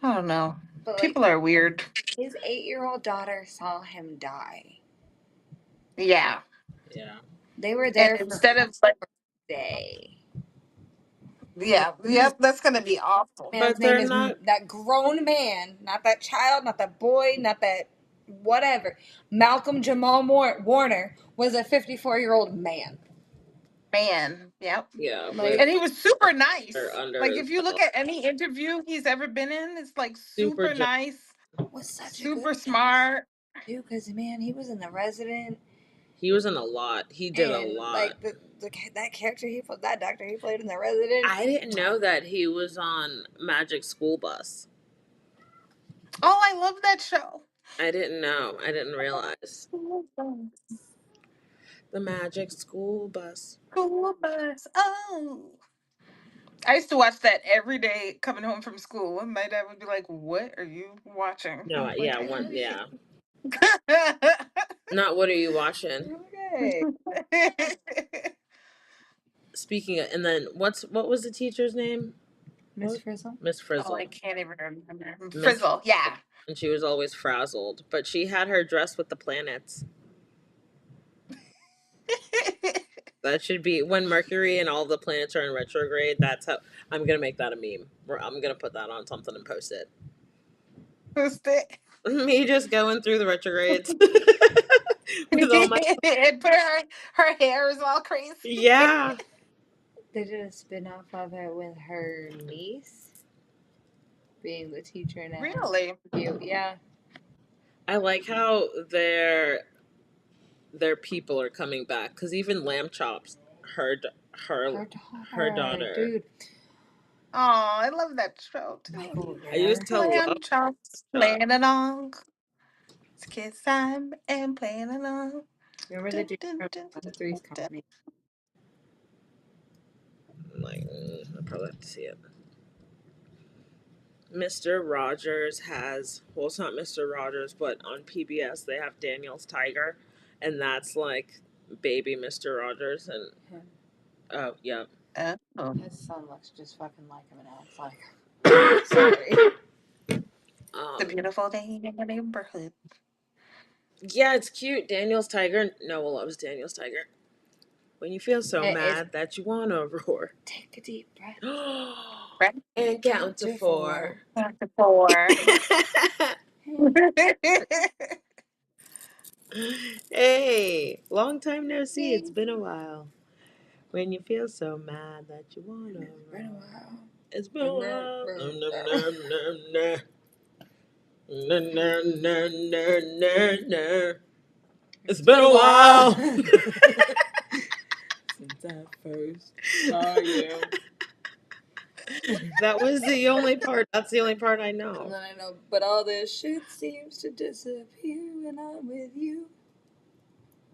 S3: I don't know.
S2: But, like,
S3: People are weird.
S2: his 8-year-old daughter saw him die.
S3: Yeah.
S1: Yeah.
S2: They were there
S3: And instead of like,
S2: day.
S3: yeah, yep, that's gonna be awful.
S2: Man's
S1: But they're
S2: name is
S1: not.
S2: that grown man, not that child, not that boy, not that whatever. Malcolm Jamal Warner was a 54-year-old man.
S3: Man, yep.
S1: Yeah.
S2: Like,
S3: And he was super nice.
S1: They're under
S3: Like,
S1: his
S3: if you look
S1: belt.
S3: at any interview he's ever been in, it's like
S1: Super
S3: super nice,
S2: was such
S3: super
S2: a good
S3: smart.
S2: dude, because man, he was in The Resident.
S1: He was in a lot. He did a lot.
S2: Like that character that doctor he played in The Resident.
S1: I didn't know that he was on Magic School Bus.
S3: Oh, I love that show.
S1: I didn't know. I didn't realize. The Magic School Bus.
S3: School bus. Oh. I used to watch that every day coming home from school, and my dad would be like, "What are you watching?"
S1: No,
S3: I'm
S1: yeah,
S3: like,
S1: yeah. Not what are you watching?
S2: Okay.
S1: Speaking of, and then what was the teacher's name?
S2: Miss Frizzle.
S1: Miss
S3: Oh,
S1: Frizzle.
S3: I can't even remember.
S1: Miss-
S3: Frizzle, yeah.
S1: And she was always frazzled, but she had her dress with the planets. That should be when Mercury and all the planets are in retrograde. That's how I'm gonna make that a meme. Where I'm gonna put that on something and post it.
S3: Who's that?
S1: Me just going through the retrogrades with all my
S3: And put her hair is all crazy.
S1: yeah.
S2: They did a spin off of it with her niece being the teacher now.
S3: Really?
S2: Cute, yeah.
S1: I like how their people are coming back because even Lamb Chops, her her her daughter.
S2: Dude.
S3: Oh, I love that show too.
S2: Michael
S1: I used to
S2: Rare.
S1: love
S3: Lamb chops,
S1: Chops.
S3: playing along. It's kids time and playing along.
S2: Remember the
S3: Dun,
S2: dude
S3: dun,
S2: from
S3: dun,
S2: the
S3: dun,
S2: Three's
S3: dun.
S2: Company?
S1: Like, I probably have to see it. Mr. Rogers has, well, it's not Mr. Rogers, but on PBS they have Daniel's Tiger, and that's like baby Mr. Rogers, and
S2: Him.
S1: oh yeah.
S3: Oh.
S2: His son looks just fucking like him, and I was like, sorry.
S3: It's a beautiful day in the neighborhood.
S1: Yeah, it's cute. Daniel's Tiger. Noah loves Daniel's Tiger. When you feel so
S2: It is.
S1: mad that you wanna roar,
S2: Take a deep breath.
S3: Right?
S1: and count to four.
S3: Back to four.
S1: Hey, long time no see. It's been a while. When you feel so mad that you wanna
S2: It's been a
S1: roar.
S2: while.
S1: It's been a while. Nah, nah, nah, nah, nah, nah. It's been a while.
S2: Since I first saw you.
S1: That was the only part. That's the only part I
S2: And
S1: know.
S2: then I know, but all this shit seems to disappear when I'm with you.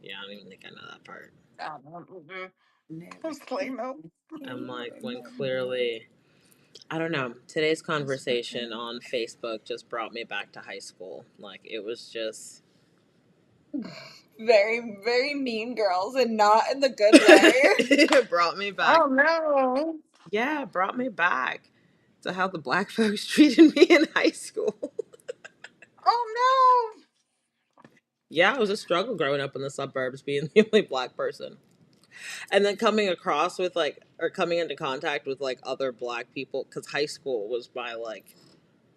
S1: Yeah, I don't even think I know that part.
S3: I
S2: Never
S3: was like, no.
S1: I'm like, when clearly, I don't know. Today's conversation on Facebook just brought me back to high school. Like, it was just.
S2: very, very mean girls, and not in the good way.
S1: It brought me back.
S3: Oh no.
S1: Yeah, it brought me back to how the black folks treated me in high school.
S3: Oh
S1: Yeah, it was a struggle growing up in the suburbs, being the only black person. And then coming across with like, or coming into contact with like other black people, because high school was my like,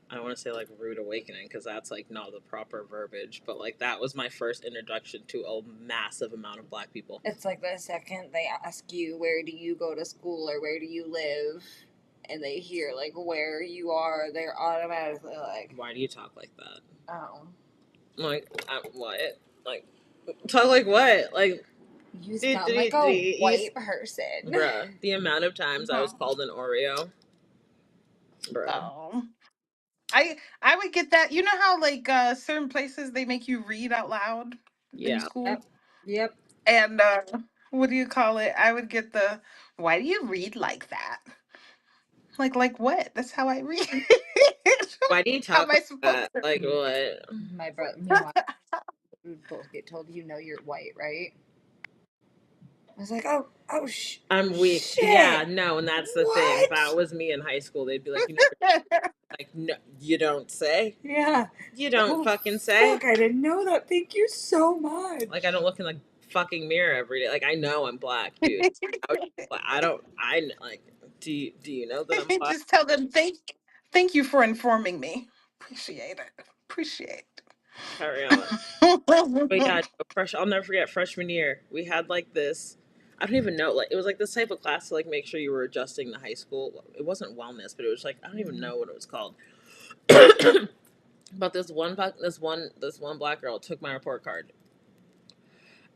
S1: I don't want to say like rude awakening, because that's like not the proper verbiage, but like that was my first introduction to a massive amount of black people.
S2: It's like the second they ask you, where do you go to school or where do you live? And they hear like where you are, they're automatically like,
S1: Why do you talk like that?
S2: oh.
S1: Like, what? Like, talk like what? Like,
S2: You sound like a white person.
S1: Bruh, the amount of times I was called an Oreo. Bruh.
S3: no. I would get that. You know how like certain places they make you read out loud in
S1: Yeah.
S3: school?
S2: Yep.
S3: And what do you call it? I would get the why do you read like that? Like what? That's how I read.
S1: Why do you
S3: How
S1: talk
S3: am I
S1: like
S3: supposed
S1: that?
S3: to
S1: Like,
S3: read?
S1: what?
S2: My brother, meanwhile, we both get told, you know, you're white, right? I was like, oh,
S1: I'm weak.
S2: shit.
S1: Yeah, no, and that's the thing.
S2: What?
S1: That was me in high school. They'd be like, you know, like, no, you don't say.
S2: Yeah.
S1: You don't
S2: Oh,
S1: fucking say.
S2: fuck, I didn't know that. Thank you so much.
S1: Like, I don't look in the fucking mirror every day. Like, I know I'm black, dude. I don't, like, do you know that I'm black?
S3: Just tell them thank you for informing me. Appreciate it. Appreciate
S1: Carry on. But yeah,
S3: it.
S1: I'll never forget freshman year. We had like this. I don't even know. Like it was like this type of class to like make sure you were adjusting to high school. It wasn't wellness, but it was like I don't even know what it was called. But this one black girl took my report card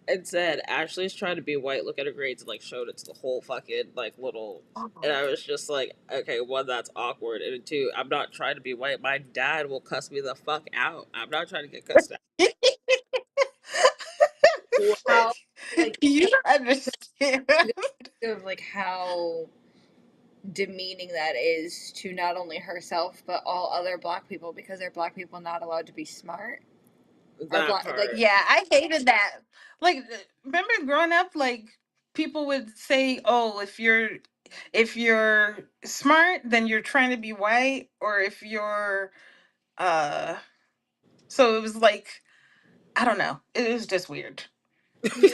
S1: and said Ashley's trying to be white. Look at her grades, and like showed it to the whole fucking like little. And I was just like, okay, one, that's awkward, and two, I'm not trying to be white. My dad will cuss me the fuck out. I'm not trying to get cussed out.
S2: How,
S1: What?
S2: like,
S3: You understand.
S2: of like how demeaning that is to not only herself but all other black people, because they're black people not allowed to be smart or
S1: That
S2: black,
S1: part.
S2: like,
S3: Yeah, I hated that. Like, remember growing up, like people would say, "Oh, if you're smart, then you're trying to be white, or if you're uh." So it was like I don't know. It was just weird.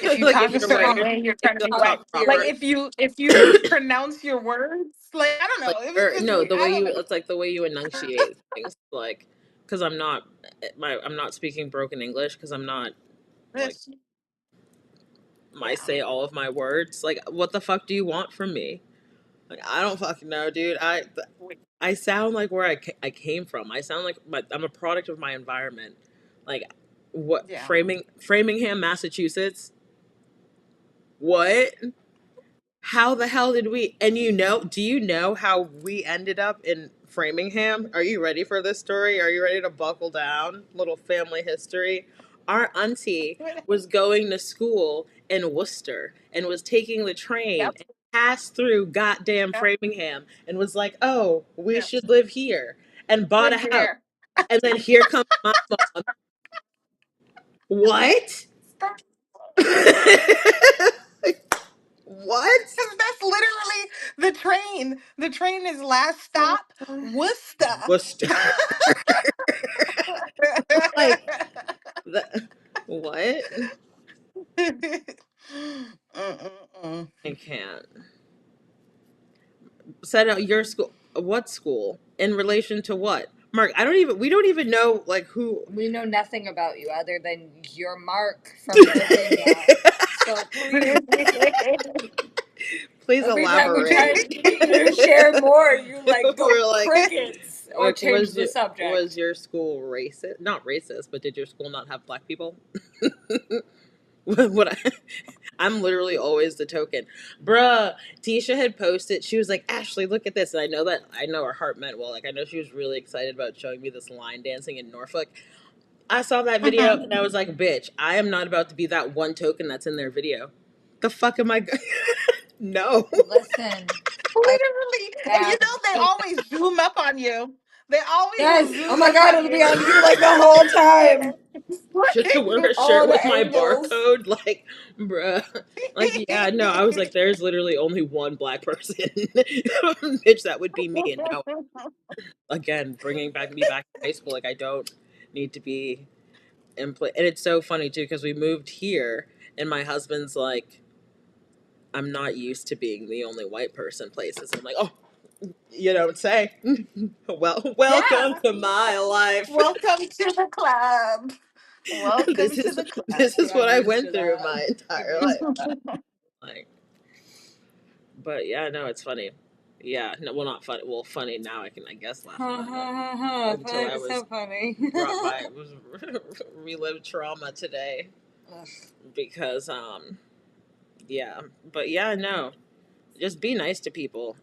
S3: If you
S1: Like
S3: talk
S1: if
S3: a
S1: you're like
S3: certain way, you're
S1: if
S3: trying to
S1: you
S3: be
S1: don't talk
S3: white. Like
S1: proper,
S2: Serious.
S3: if you mispronounce your words, like I don't
S1: like
S3: know. It was
S1: or
S3: just
S1: no, the
S3: I
S1: way
S3: don't
S1: you
S3: know.
S1: it's like the way you enunciate things, like because I'm not speaking broken English because I'm not like
S3: This,
S1: I
S3: yeah.
S1: say all of my words. Like what the fuck do you want from me? Like I don't fucking know, dude. I sound like where I came from. I sound like I'm a product of my environment. Like what
S3: Yeah.
S1: Framingham, Massachusetts. What? How the hell did we? And do you know how we ended up in Framingham? Are you ready for this story? Are you ready to buckle down? Little family history. Our auntie was going to school in Worcester and was taking the train
S3: Yep.
S1: and passed through goddamn
S3: Yep.
S1: Framingham and was like, "Oh, we
S3: Yep.
S1: should live here," and bought a
S3: Live
S1: house.
S3: here.
S1: And then here comes my mom. What?
S3: Stop.
S1: What?
S3: Because that's literally the train. The train is last stop, Worcester.
S1: Worcester. Like the what?
S3: Mm-mm-mm.
S1: I can't. Set out your school. What school? In relation to what? Mark, we don't even know, like, who.
S2: We know nothing about you other than your mark from Virginia. So please,
S1: Please
S2: every time we try
S1: elaborate.
S2: to get you to share more, you like go
S1: We're like,
S2: crickets or change the
S1: was
S2: subject.
S1: your school racist? Not racist, but did your school not have black people? what I'm literally always the token. Bruh, Tisha had posted, she was like, Ashley, look at this. And I know her heart meant well. Like, I know she was really excited about showing me this line dancing in Norfolk. I saw that video and I was like, bitch, I am not about to be that one token that's in their video. The fuck am I? No.
S2: Listen, I
S3: Literally. And you
S2: have
S3: know they always zoom up on you. They always will
S2: yes. Oh
S3: zoom
S2: my
S3: up
S2: god,
S3: on
S2: it'll be
S3: you.
S2: on you like the whole time.
S1: Should I wear a
S2: All
S1: shirt
S2: the
S1: with my
S2: angles.
S1: barcode? Like, bruh. Like, yeah, no, I was like, there's literally only one black person. Bitch, that would be me. And no, again, bringing me back to high school. Like, I don't need to be in play. And it's so funny, too, because we moved here, and my husband's like, I'm not used to being the only white person places. I'm like, oh, you don't say. Well, welcome
S3: Yeah.
S1: to my life.
S3: Welcome to the club.
S1: this
S3: Welcome to
S1: is
S3: the club.
S1: this is
S2: Yeah, I'm
S1: what I
S2: used
S1: went
S2: to
S1: through
S2: that.
S1: my
S2: I'm
S1: entire
S2: used
S1: life.
S2: to that.
S1: Like, but yeah, no, it's funny. Yeah, no, well, not funny. Well, funny now. I guess laugh
S2: Ha
S1: about it.
S2: ha ha ha.
S1: Until I
S2: It's
S1: was
S2: so funny.
S1: brought by was relived trauma today
S2: Ugh.
S1: because yeah, but yeah, no, just be nice to people,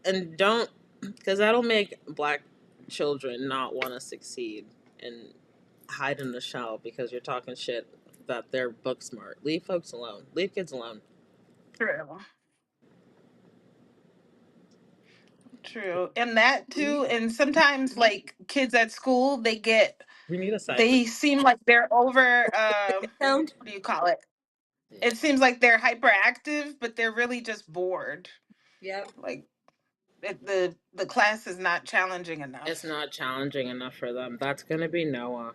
S1: and don't, because that'll make black children not want to succeed and hide in the shell because you're talking shit that they're book smart. Leave folks alone. Leave kids alone.
S3: True. True. And that too. And sometimes like kids at school,
S1: We need a side.
S3: they seem like they're over
S2: Sound?
S3: what do you call it? It seems like they're hyperactive, but they're really just bored.
S2: Yep.
S3: Like the class is not challenging
S1: It's
S3: enough.
S1: not challenging enough for them. That's gonna be Noah.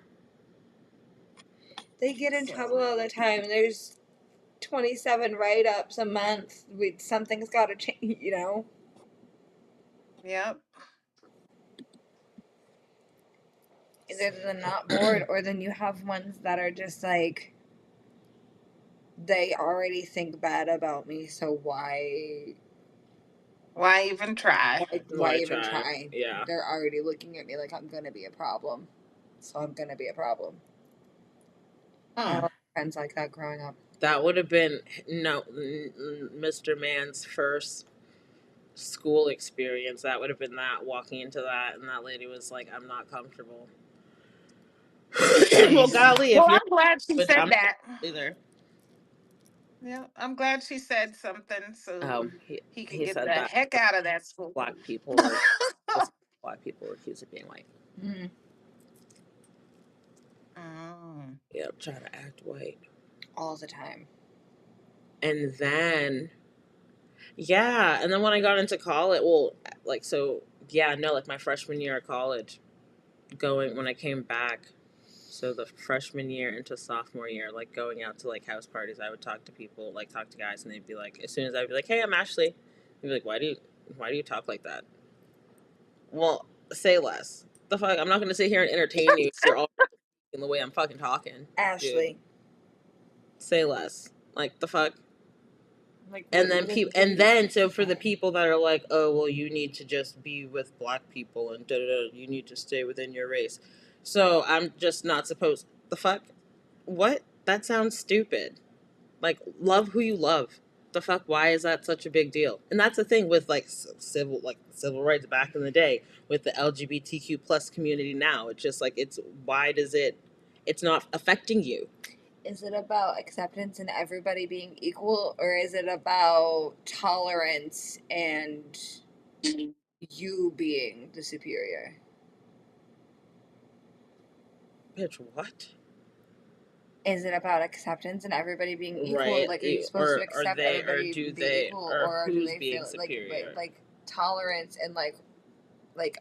S2: They get in trouble
S3: So
S2: all the time. There's 27 write ups a month. Something's got to change.
S3: yep.
S2: Either they're not bored or then you have ones that are just like, they already think bad about me, so
S3: Why even try?
S2: why
S1: Why
S2: even
S1: try?
S2: try?
S1: Yeah.
S2: They're already looking at me like I'm gonna be a problem. So I'm gonna be a problem. I had a
S3: Hmm.
S2: lot of friends like that growing up.
S1: That would have been no Mr. Man's first school experience. That would have been that walking into that, and that lady was like, "I'm not comfortable." Well,
S3: Nice.
S1: golly, if
S3: Well,
S1: you're,
S3: I'm glad she
S1: but
S3: said
S1: I'm not
S3: that.
S1: either.
S3: Yeah, I'm glad she said something so he could
S1: He
S3: get
S1: said
S3: the
S1: that
S3: heck out of that school.
S1: black people were just black people were accused of being white.
S2: Mm,
S3: Mm.
S1: Yep, trying to act white,
S2: all the time.
S1: and then yeah, and then when I got into college, well, like so, yeah, no, like my freshman year of college, going when I came back, So the freshman year into sophomore year, like going out to like house parties, I would talk to people, like talk to guys, and they'd be like, as soon as I'd be like, "Hey, I'm Ashley," they'd be like, why do you talk like that?" Well, say less. The fuck, I'm not gonna sit here and entertain you. You're all in the way I'm fucking talking, dude.
S2: Ashley.
S1: Say less. Like the fuck.
S2: Like,
S1: And then
S2: what
S1: people,
S2: are
S1: and
S2: you
S1: then so for the
S2: saying?
S1: people that are like, oh well, you need to just be with black people and da da da, you need to stay within your race. So I'm just not supposed. The fuck. What? That sounds stupid. Like, love who you love. The fuck? Why is that such a big deal? And that's the thing with like civil rights back in the day with the LGBTQ plus community now. It's just like it's why does it? It's not affecting you.
S2: Is it about acceptance and everybody being equal, or is it about tolerance and you being the superior?
S1: Bitch, what?
S2: Is it about acceptance and everybody being equal?
S1: Right?
S2: Like, are you supposed to
S1: Or
S2: accept
S1: they, or
S2: everybody
S1: do
S2: being
S1: they,
S2: equal,
S1: or
S2: or do
S1: who's
S2: they
S1: being
S2: feel
S1: superior?
S2: like tolerance and like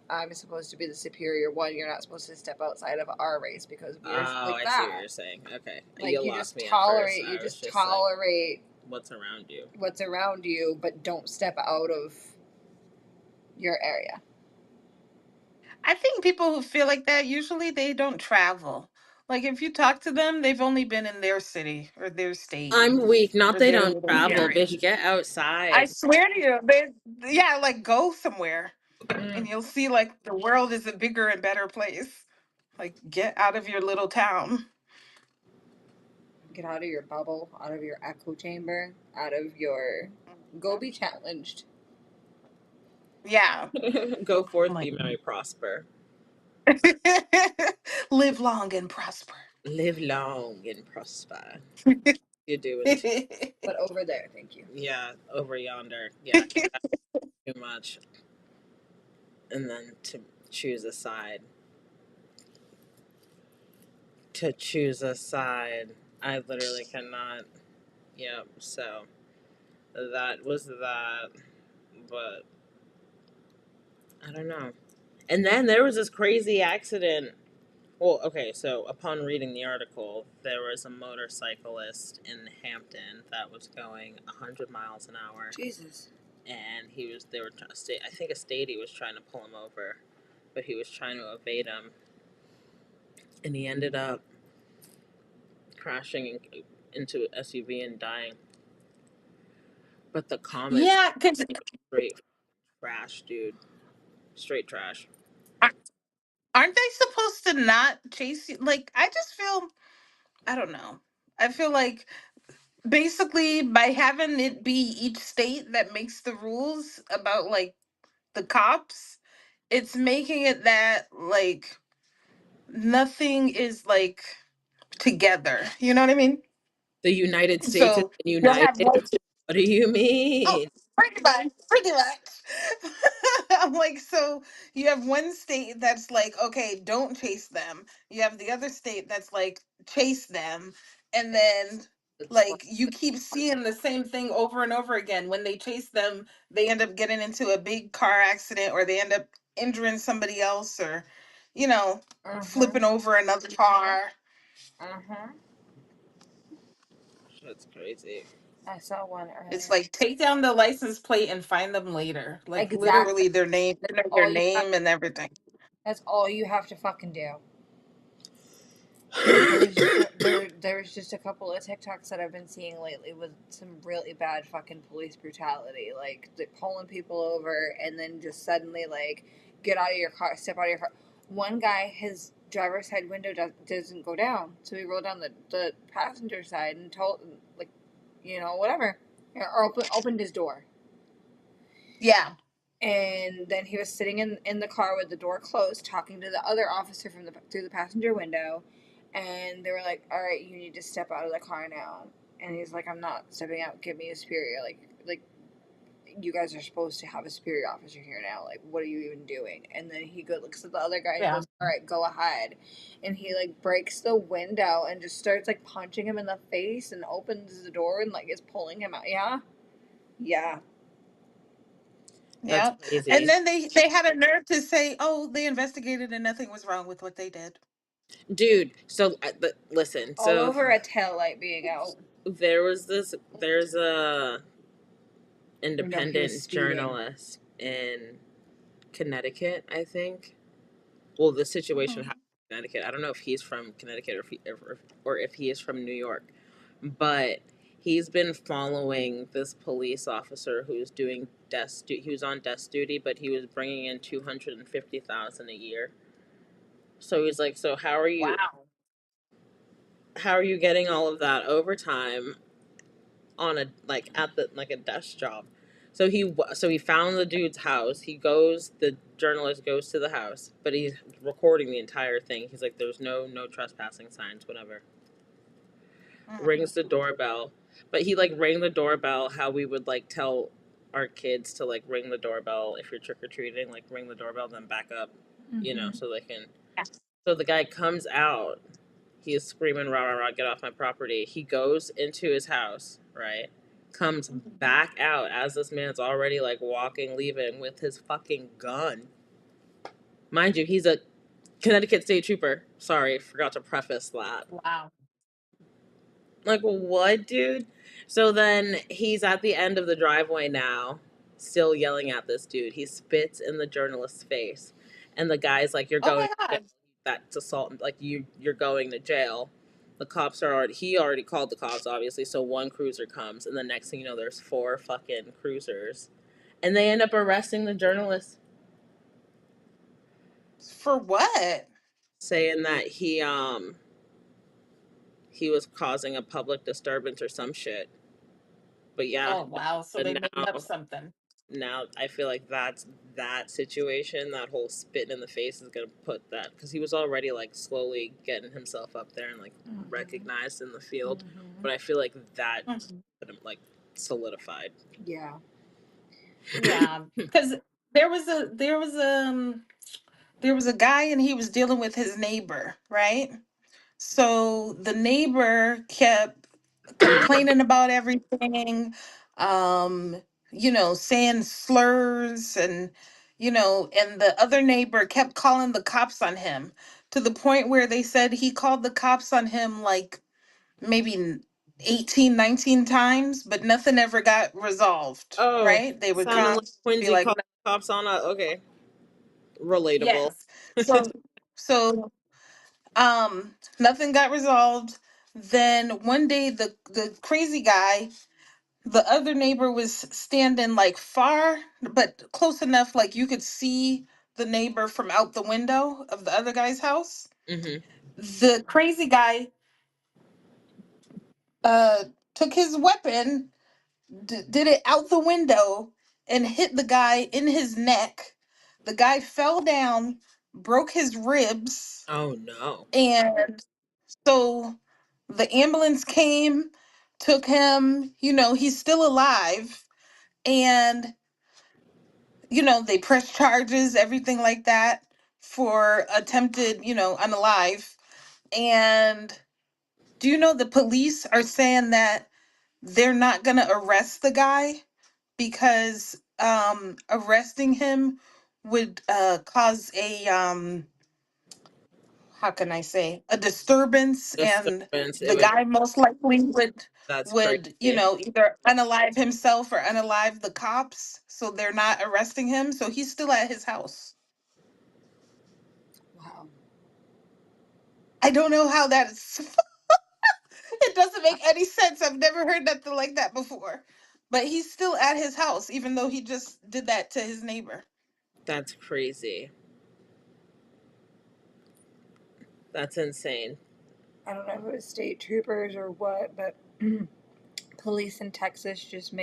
S2: I'm supposed to be the superior one? You're not supposed to step outside of our race because we're
S1: Oh,
S2: like
S1: I see what
S2: that.
S1: you're saying. Okay,
S2: Like,
S1: you lost me at first.
S2: you
S1: I was
S2: just
S1: just like,
S2: tolerate
S1: what's around you?
S2: what's around you, but don't step out of your area.
S3: I think people who feel like that usually they don't travel. Like if you talk to them, they've only been in their city or their state
S1: I'm weak. Not
S3: or
S1: they
S3: their
S1: don't
S3: little
S1: travel,
S3: area.
S1: bitch. Get
S3: I
S1: outside.
S3: swear to you, they yeah, like go somewhere and
S2: Mm.
S3: you'll see like the world is a bigger and better place. Like get out of your little town.
S2: Get out of your bubble, out of your echo chamber, out of your. Go be challenged.
S3: Yeah.
S1: Go forth,
S3: Like
S1: be merry, prosper.
S3: live long and prosper.
S1: Live long and prosper. You're doing too.
S2: But over there, thank you.
S1: Yeah, over yonder. Yeah, too much. And then to choose a side. To choose a side. I literally cannot. Yeah, so that was that. But I don't know. And then there was this crazy accident. Well, okay, so upon reading the article, there was a motorcyclist in Hampton that was going 100 miles an hour.
S2: Jesus.
S1: And they were trying to stay, I think a statey was trying to pull him over, but he was trying to evade him. And he ended up crashing into an SUV and dying. But the comments,
S3: Yeah, because
S1: straight trash, dude. Straight trash.
S3: aren't they supposed to not chase you? Like, I just feel, I don't know. I feel like basically by having it be each state that makes the rules about like the cops, it's making it that like nothing is like together. You know what I mean?
S1: The United States isn't
S3: So you'll
S1: united?
S3: have one.
S1: What do you
S3: Oh,
S1: mean?
S3: pretty much, pretty much. I'm like, so you have one state that's like, okay, don't chase them. You have the other state that's like, chase them. And then, like, you keep seeing the same thing over and over again. When they chase them, they end up getting into a big car accident or they end up injuring somebody else or, you know,
S2: Mm-hmm.
S3: flipping over another car.
S2: Mm-hmm.
S1: That's crazy.
S2: I saw one
S3: It's
S2: earlier.
S3: like take down the license plate and find them later. Like
S2: Exactly.
S3: literally their name,
S2: That's
S3: their
S2: all you have.
S3: name and everything.
S2: That's all you have to fucking do. There was just a couple of TikToks that I've been seeing lately with some really bad fucking police brutality, like pulling people over and then just suddenly like get out of your car, step out of your car. One guy, his driver's side window doesn't go down, so he rolled down the passenger side and told like, whatever, or opened his door.
S3: Yeah.
S2: And then he was sitting in the car with the door closed, talking to the other officer through the passenger window, and they were like, "All right, you need to step out of the car now." And he's like, "I'm not stepping out. Give me a superior. Like you guys are supposed to have a superior officer here now. Like, what are you even doing?" And then looks at the other guy and
S3: Yeah.
S2: goes, "All right, go ahead." And he like breaks the window and just starts like punching him in the face and opens the door and like is pulling him out. Yeah, yeah.
S1: That's
S3: Yeah. And
S1: crazy.
S3: then they had a nerve to say, "Oh, they investigated and nothing was wrong with what they did."
S1: Dude, so listen,
S2: All
S1: so
S2: over a taillight being out.
S1: there's a
S2: Or no, he was
S1: independent
S2: speeding.
S1: journalist in Connecticut, I think. Well, the situation happened in Connecticut. I don't know if he's from Connecticut or if he is from New York, but he's been following this police officer who's doing he was on desk duty, but he was bringing in 250,000 a year. So he's like, so
S3: Wow.
S1: how are you getting all of that overtime on a like at the like a desk job? So he found the dude's house. The journalist goes to the house, but he's recording the entire thing. He's like, there's no trespassing signs, whatever. Rings the doorbell, but he like rang the doorbell how we would like tell our kids to like ring the doorbell if you're trick or treating, like ring the doorbell then back up, so they can. So the guy comes out. He is screaming, rah, rah, rah, get off my property. He goes into his house, right? Comes back out as this man's already like walking, leaving with his fucking gun. Mind you, he's a Connecticut state trooper. Sorry, forgot to preface that.
S3: Wow.
S1: Like, what, dude? So then he's at the end of the driveway now, still yelling at this dude. He spits in the journalist's face. And the guy's like, you're
S3: Oh
S1: going
S3: my
S1: to jail.
S3: God.
S1: That's assault. Like, you're going to jail. The cops he already called the cops, obviously. So one cruiser comes. And the next thing you know, there's 4 fucking cruisers. And they end up arresting the journalist,
S3: For what?
S1: saying that he was causing a public disturbance or some shit. But yeah,
S3: Oh wow. So
S1: but
S3: they made up
S1: now
S3: something.
S1: I feel like that situation, that whole spitting in the face is gonna put that, because he was already like slowly getting himself up there and like recognized in the field, but I feel like that
S3: Mhm.
S1: like solidified.
S2: Yeah.
S3: Yeah, because there was a there was there was a guy and he was dealing with his neighbor, right? So the neighbor kept complaining about everything, um, saying slurs and the other neighbor kept calling the cops on him to the point where they said he called the cops on him like maybe 18, 19 times, but nothing ever got resolved,
S1: Oh,
S3: right? They would
S1: sounding like
S3: constantly be
S1: Quincy
S3: like,
S1: called the cops on us. Okay, relatable.
S3: yes. So nothing got resolved. Then one day the crazy guy, the other neighbor was standing like far but close enough like you could see the neighbor from out the window of the other guy's house.
S1: Mm-hmm.
S3: The crazy guy uh took his weapon, did it out the window and hit the guy in his neck. The guy fell down, broke his ribs,
S1: Oh no.
S3: and so the ambulance came, took him, he's still alive. And, they press charges, everything like that for attempted, unalive. And do you know the police are saying that they're not going to arrest the guy because arresting him would cause a how can I say, a disturbance, and
S1: Disturbance. It
S3: the
S1: would.
S3: guy most likely would
S1: That's
S3: would
S1: crazy.
S3: either unalive himself or unalive the cops, so they're not arresting him, so he's still at his house.
S2: Wow.
S3: I don't know how that is. It doesn't make any sense. I've never heard nothing like that before, but he's still at his house even though he just did that to his neighbor.
S1: That's crazy. That's insane.
S2: I don't know if it was state troopers or what, but police in Texas just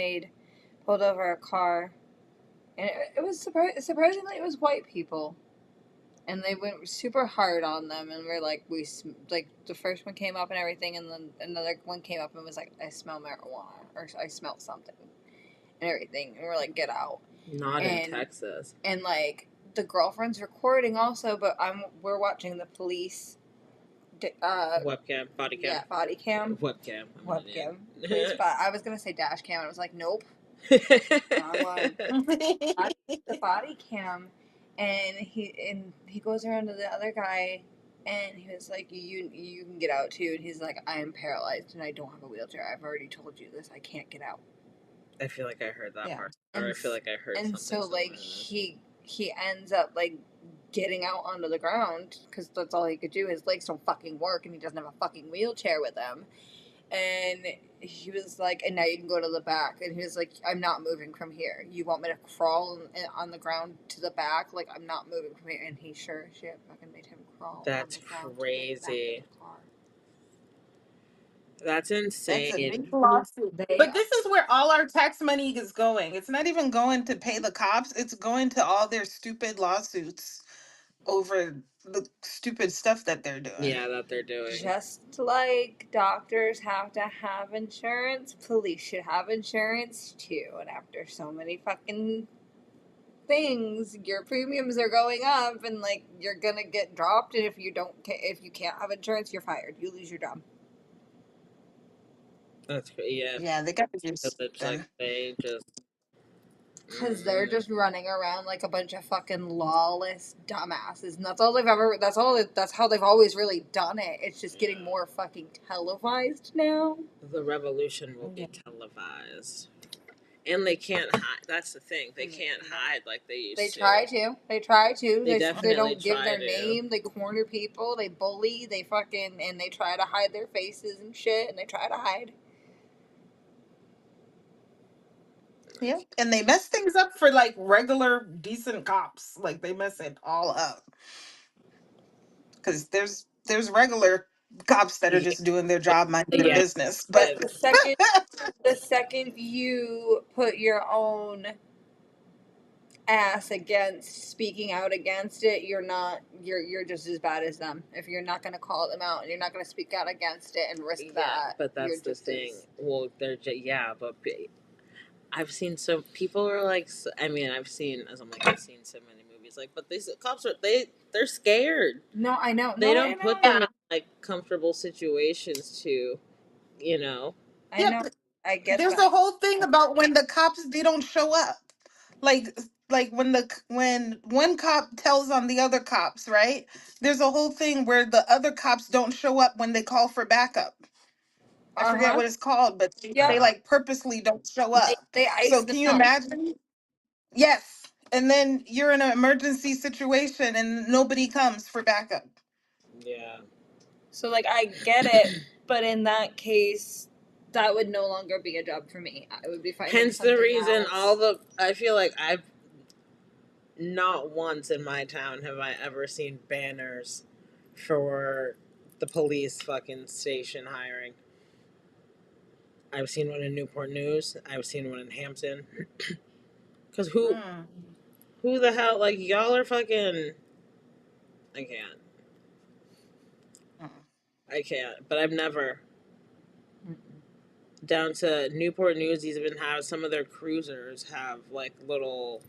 S2: pulled over a car, and it was surprisingly it was white people, and they went super hard on them, and we're like like the first one came up and everything, and then another one came up and was like, I smell marijuana or I smell something and everything, and we're like, get out.
S1: Not in
S2: And
S1: Texas.
S2: and like the girlfriend's recording also, but we're watching the police.
S1: Webcam, body cam.
S2: Yeah, body cam.
S1: Webcam.
S2: Webcam. Police I was gonna say dash cam, and I was like, nope. Wrong one. The body cam, and he goes around to the other guy And he was like, you can get out too. And he's like, I am paralyzed and I don't have a wheelchair. I've already told you this. I can't get out.
S1: I feel like I heard that
S3: Yeah.
S1: part, or I feel like I heard
S2: And
S1: something
S2: so like
S1: similar to this.
S2: he ends up like getting out onto the ground because that's all he could do. His legs don't fucking work, and he doesn't have a fucking wheelchair with him. And he was like, and now you can go to the back. And he was like, I'm not moving from here. You want me to crawl on the ground to the back? Like, I'm not moving from here. And he sure as shit fucking made him crawl.
S1: That's
S2: on the ground
S1: crazy.
S2: to the back of the car.
S1: That's insane.
S3: That's a big lawsuit.
S2: They
S3: But this is where all our tax money is going. It's not even going to pay the cops. It's going to all their stupid lawsuits over the stupid stuff that they're doing.
S1: Yeah, that they're doing.
S2: just like doctors have to have insurance, police should have insurance too. And after so many fucking things, your premiums are going up, and like you're gonna get dropped. And if if you can't have insurance, you're fired. You lose your job.
S1: That's yeah.
S3: Yeah, they got to do
S1: It's like
S3: something.
S1: they just
S2: Because they're just running around like a bunch of fucking lawless dumbasses, and that's all they've ever. That's how they've always really done it. It's just getting more fucking televised now.
S1: the revolution will be televised, and they can't hide. That's the thing. They can't hide like they used
S2: They
S1: to.
S2: try to. They try to.
S1: They
S2: They
S1: definitely
S2: don't give
S1: try
S2: their
S1: to.
S2: name. They corner people. They bully. They fucking and they try to hide their faces and shit. And they try to hide.
S3: Yeah. And they mess things up for like regular decent cops. Like they mess it all up. Because there's regular cops that are
S1: Yeah,
S3: just doing their job, minding their
S1: yeah.
S3: business.
S2: But
S3: But
S2: the second you put your own ass against speaking out against it, you're just as bad as them. If you're not gonna call them out and you're not gonna speak out against it and risk that,
S1: but that's the thing. Well, they're but I've seen so people are like. I mean, I've seen I've seen so many movies. Like, but these cops they're scared.
S2: No, I know.
S1: They
S2: No,
S1: don't put them in like comfortable situations to, you know.
S2: I
S3: yeah,
S2: know. I get
S3: there's
S2: that.
S3: a whole thing about when the cops they don't show up. Like when one cop tells on the other cops, right? There's a whole thing where the other cops don't show up when they call for backup. I forget what it's called, but they
S2: Yep.
S3: like purposely don't show up.
S2: They ice
S3: So
S2: them
S3: can you
S2: out.
S3: imagine? Yes. And then you're in an emergency situation and nobody comes for backup.
S1: Yeah.
S2: So like I get it, but in that case, that would no longer be a job for me. I would be finding
S1: Hence the
S2: something
S1: reason
S2: else.
S1: I feel like I've not once in my town have I ever seen banners for the police fucking station hiring. I've seen one in Newport News. I've seen one in Hampton. Cause who the hell like y'all are fucking. I can't. I can't. But I've never down to Newport News. Even have some of their cruisers have like little,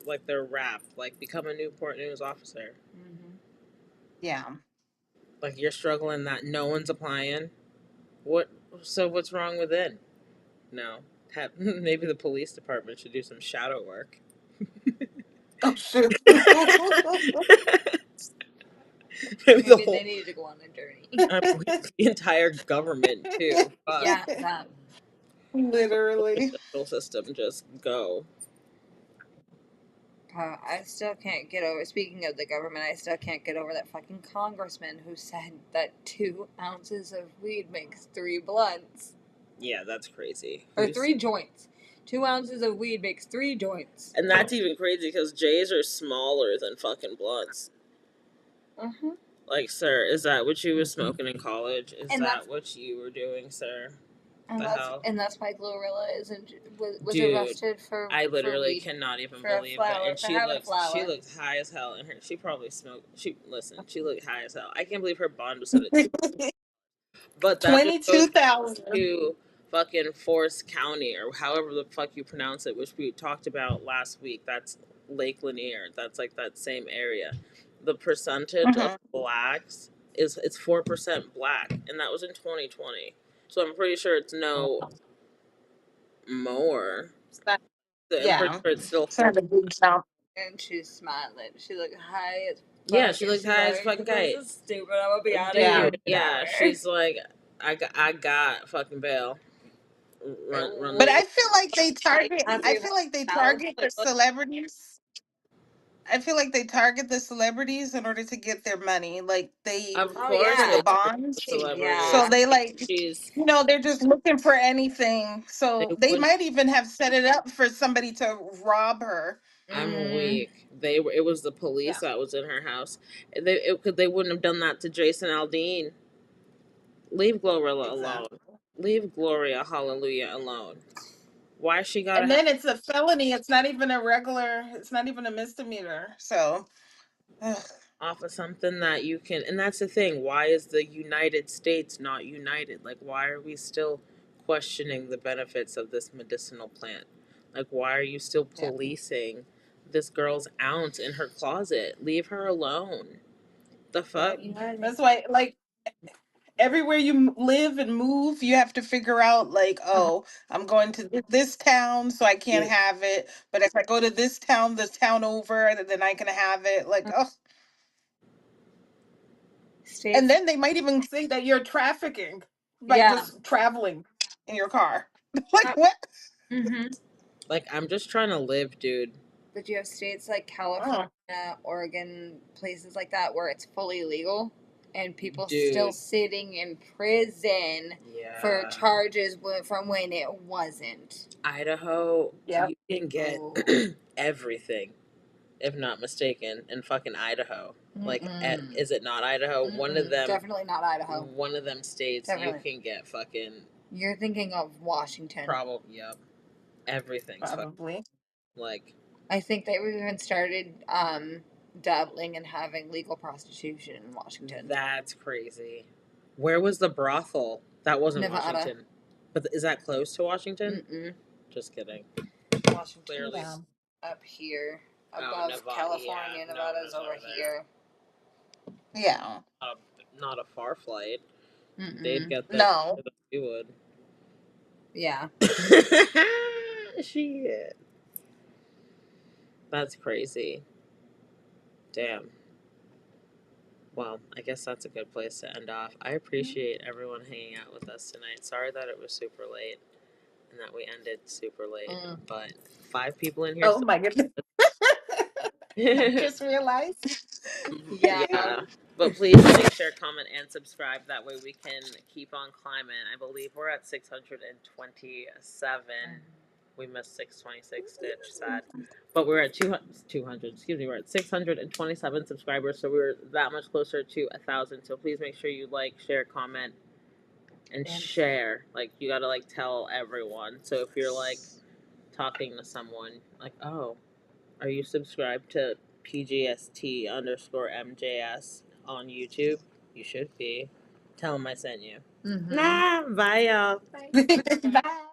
S1: like they're wrapped. Like become a Newport News officer.
S3: Yeah.
S1: Like you're struggling that no one's applying. What? So what's wrong with it? No. Maybe the police department should do some shadow work.
S3: Oh shit.
S1: Maybe the
S2: Maybe
S1: whole
S2: they needed to go on a journey.
S1: the entire government too. Fuck.
S2: Yeah, that.
S3: Literally.
S1: The judicial system just go.
S2: I still can't get over. Speaking of the government, I still can't get over that fucking congressman who said that 2 ounces of weed makes 3 blunts
S1: Yeah, that's crazy.
S2: or 3 joints. 2 ounces of weed makes 3 joints.
S1: And that's even crazy because J's are smaller than fucking blunts. Like, sir, is that what you were smoking in college? Is that what you were doing, sir?
S2: And that's why GloRilla was
S1: Dude,
S2: arrested for.
S1: I literally
S2: for weed,
S1: cannot even
S2: for
S1: believe
S2: flower,
S1: that. And
S2: for having a flower.
S1: she looks high as hell, and she probably smoked. She looked high as hell. I can't believe her bond was set at But that just goes
S3: 22,000.
S1: to fucking Forest County or however the fuck you pronounce it, which we talked about last week. That's Lake Lanier. That's like that same area. The percentage of blacks it's 4% black, and that was in 2020. So I'm pretty sure it's no more. I'm pretty
S3: Yeah.
S1: sure it's still
S3: It's not a big jump.
S2: And she's smiling. She looked high as
S1: Yeah,
S2: But
S1: she looked high as a fucking kite.
S2: This is stupid. I'm gonna be out of
S3: Yeah.
S2: here.
S1: Dude, yeah, she's like, I got fucking bail. Run
S3: But
S1: this.
S3: I feel like they target.
S2: After
S3: I
S2: you
S3: feel like they
S2: have
S3: target the
S2: like, look,
S3: celebrities. I feel like they target the celebrities in order to get their money. Like they
S1: Of
S2: oh
S1: course,
S3: for
S2: yeah,
S3: the
S1: they target the
S3: bonds. So
S1: celebrities.
S3: they like,
S1: She's.
S3: they're just looking for anything.
S1: They
S3: So they
S1: would.
S3: might even have set it up for somebody to rob her.
S1: I'm weak. They were. It was the police that was in her house. They wouldn't have done that to Jason Aldean. Leave GloRilla alone. Leave Gloria Hallelujah alone. Why she gotta
S3: And
S1: have
S3: then it's a felony. It's not even a regular. It's not even a misdemeanor. So, ugh.
S1: off of something that you can? And that's the thing. Why is the United States not united? Like, why are we still questioning the benefits of this medicinal plant? Like, why are you still policing this girl's ounce in her closet? Leave her alone. The fuck?
S3: That's why, like, everywhere you live and move, you have to figure out, like, oh, I'm going to this town, so I can't have it. But if I go to this town over, then I can have it. Like, oh, and then they might even think that you're trafficking by just traveling in your car. Like, what?
S1: Like, I'm just trying to live, dude.
S2: But you have states like
S3: Oh,
S2: California, Oregon, places like that where it's fully legal and people
S1: Dude.
S2: still sitting in prison for
S1: Yeah.
S2: charges from when it wasn't.
S1: Idaho,
S3: yeah.
S1: you can get
S2: Oh.
S1: everything, if not mistaken, in fucking Idaho. Like,
S2: Mm-mm.
S1: is it not Idaho? One of them,
S2: Definitely not Idaho.
S1: one of them states,
S2: Definitely.
S1: you can get fucking
S2: You're thinking of Washington.
S1: probably, yep, everything's fucking,
S3: Probably.
S2: I
S1: like,
S2: think they even started dabbling and having legal prostitution in Washington.
S1: that's crazy. Where was the brothel? That wasn't
S2: Nevada.
S1: Washington. But is that close to Washington?
S2: Mm-mm.
S1: Just kidding.
S2: Washington
S1: Clearly.
S2: up here
S1: Oh,
S2: above
S1: Nevada,
S2: California.
S1: yeah, no,
S2: Nevada's over
S1: there.
S2: here.
S3: Yeah.
S1: Not a far flight.
S2: Mm-mm.
S1: They'd get there.
S3: No.
S1: We would.
S2: Yeah.
S1: Shit. That's crazy. Damn. Well, I guess that's a good place to end off. I appreciate everyone hanging out with us tonight. Sorry that it was super late and that we ended super late. But 5 people in here.
S3: Oh my goodness. Just realized.
S2: Yeah.
S1: But please like, share, comment, and subscribe. That way we can keep on climbing. I believe we're at 627. We missed 626, Stitch. Sad. But we're at 200. Excuse me. We're at 627 subscribers. So we're that much closer to 1,000. So please make sure you like, share, comment, and share. Like, you got to, like, tell everyone. So if you're, like, talking to someone, like, oh, are you subscribed to PGST _ MJS on YouTube? You should be. Tell them I sent you.
S2: Mm-hmm.
S1: Nah, bye, y'all.
S3: Bye.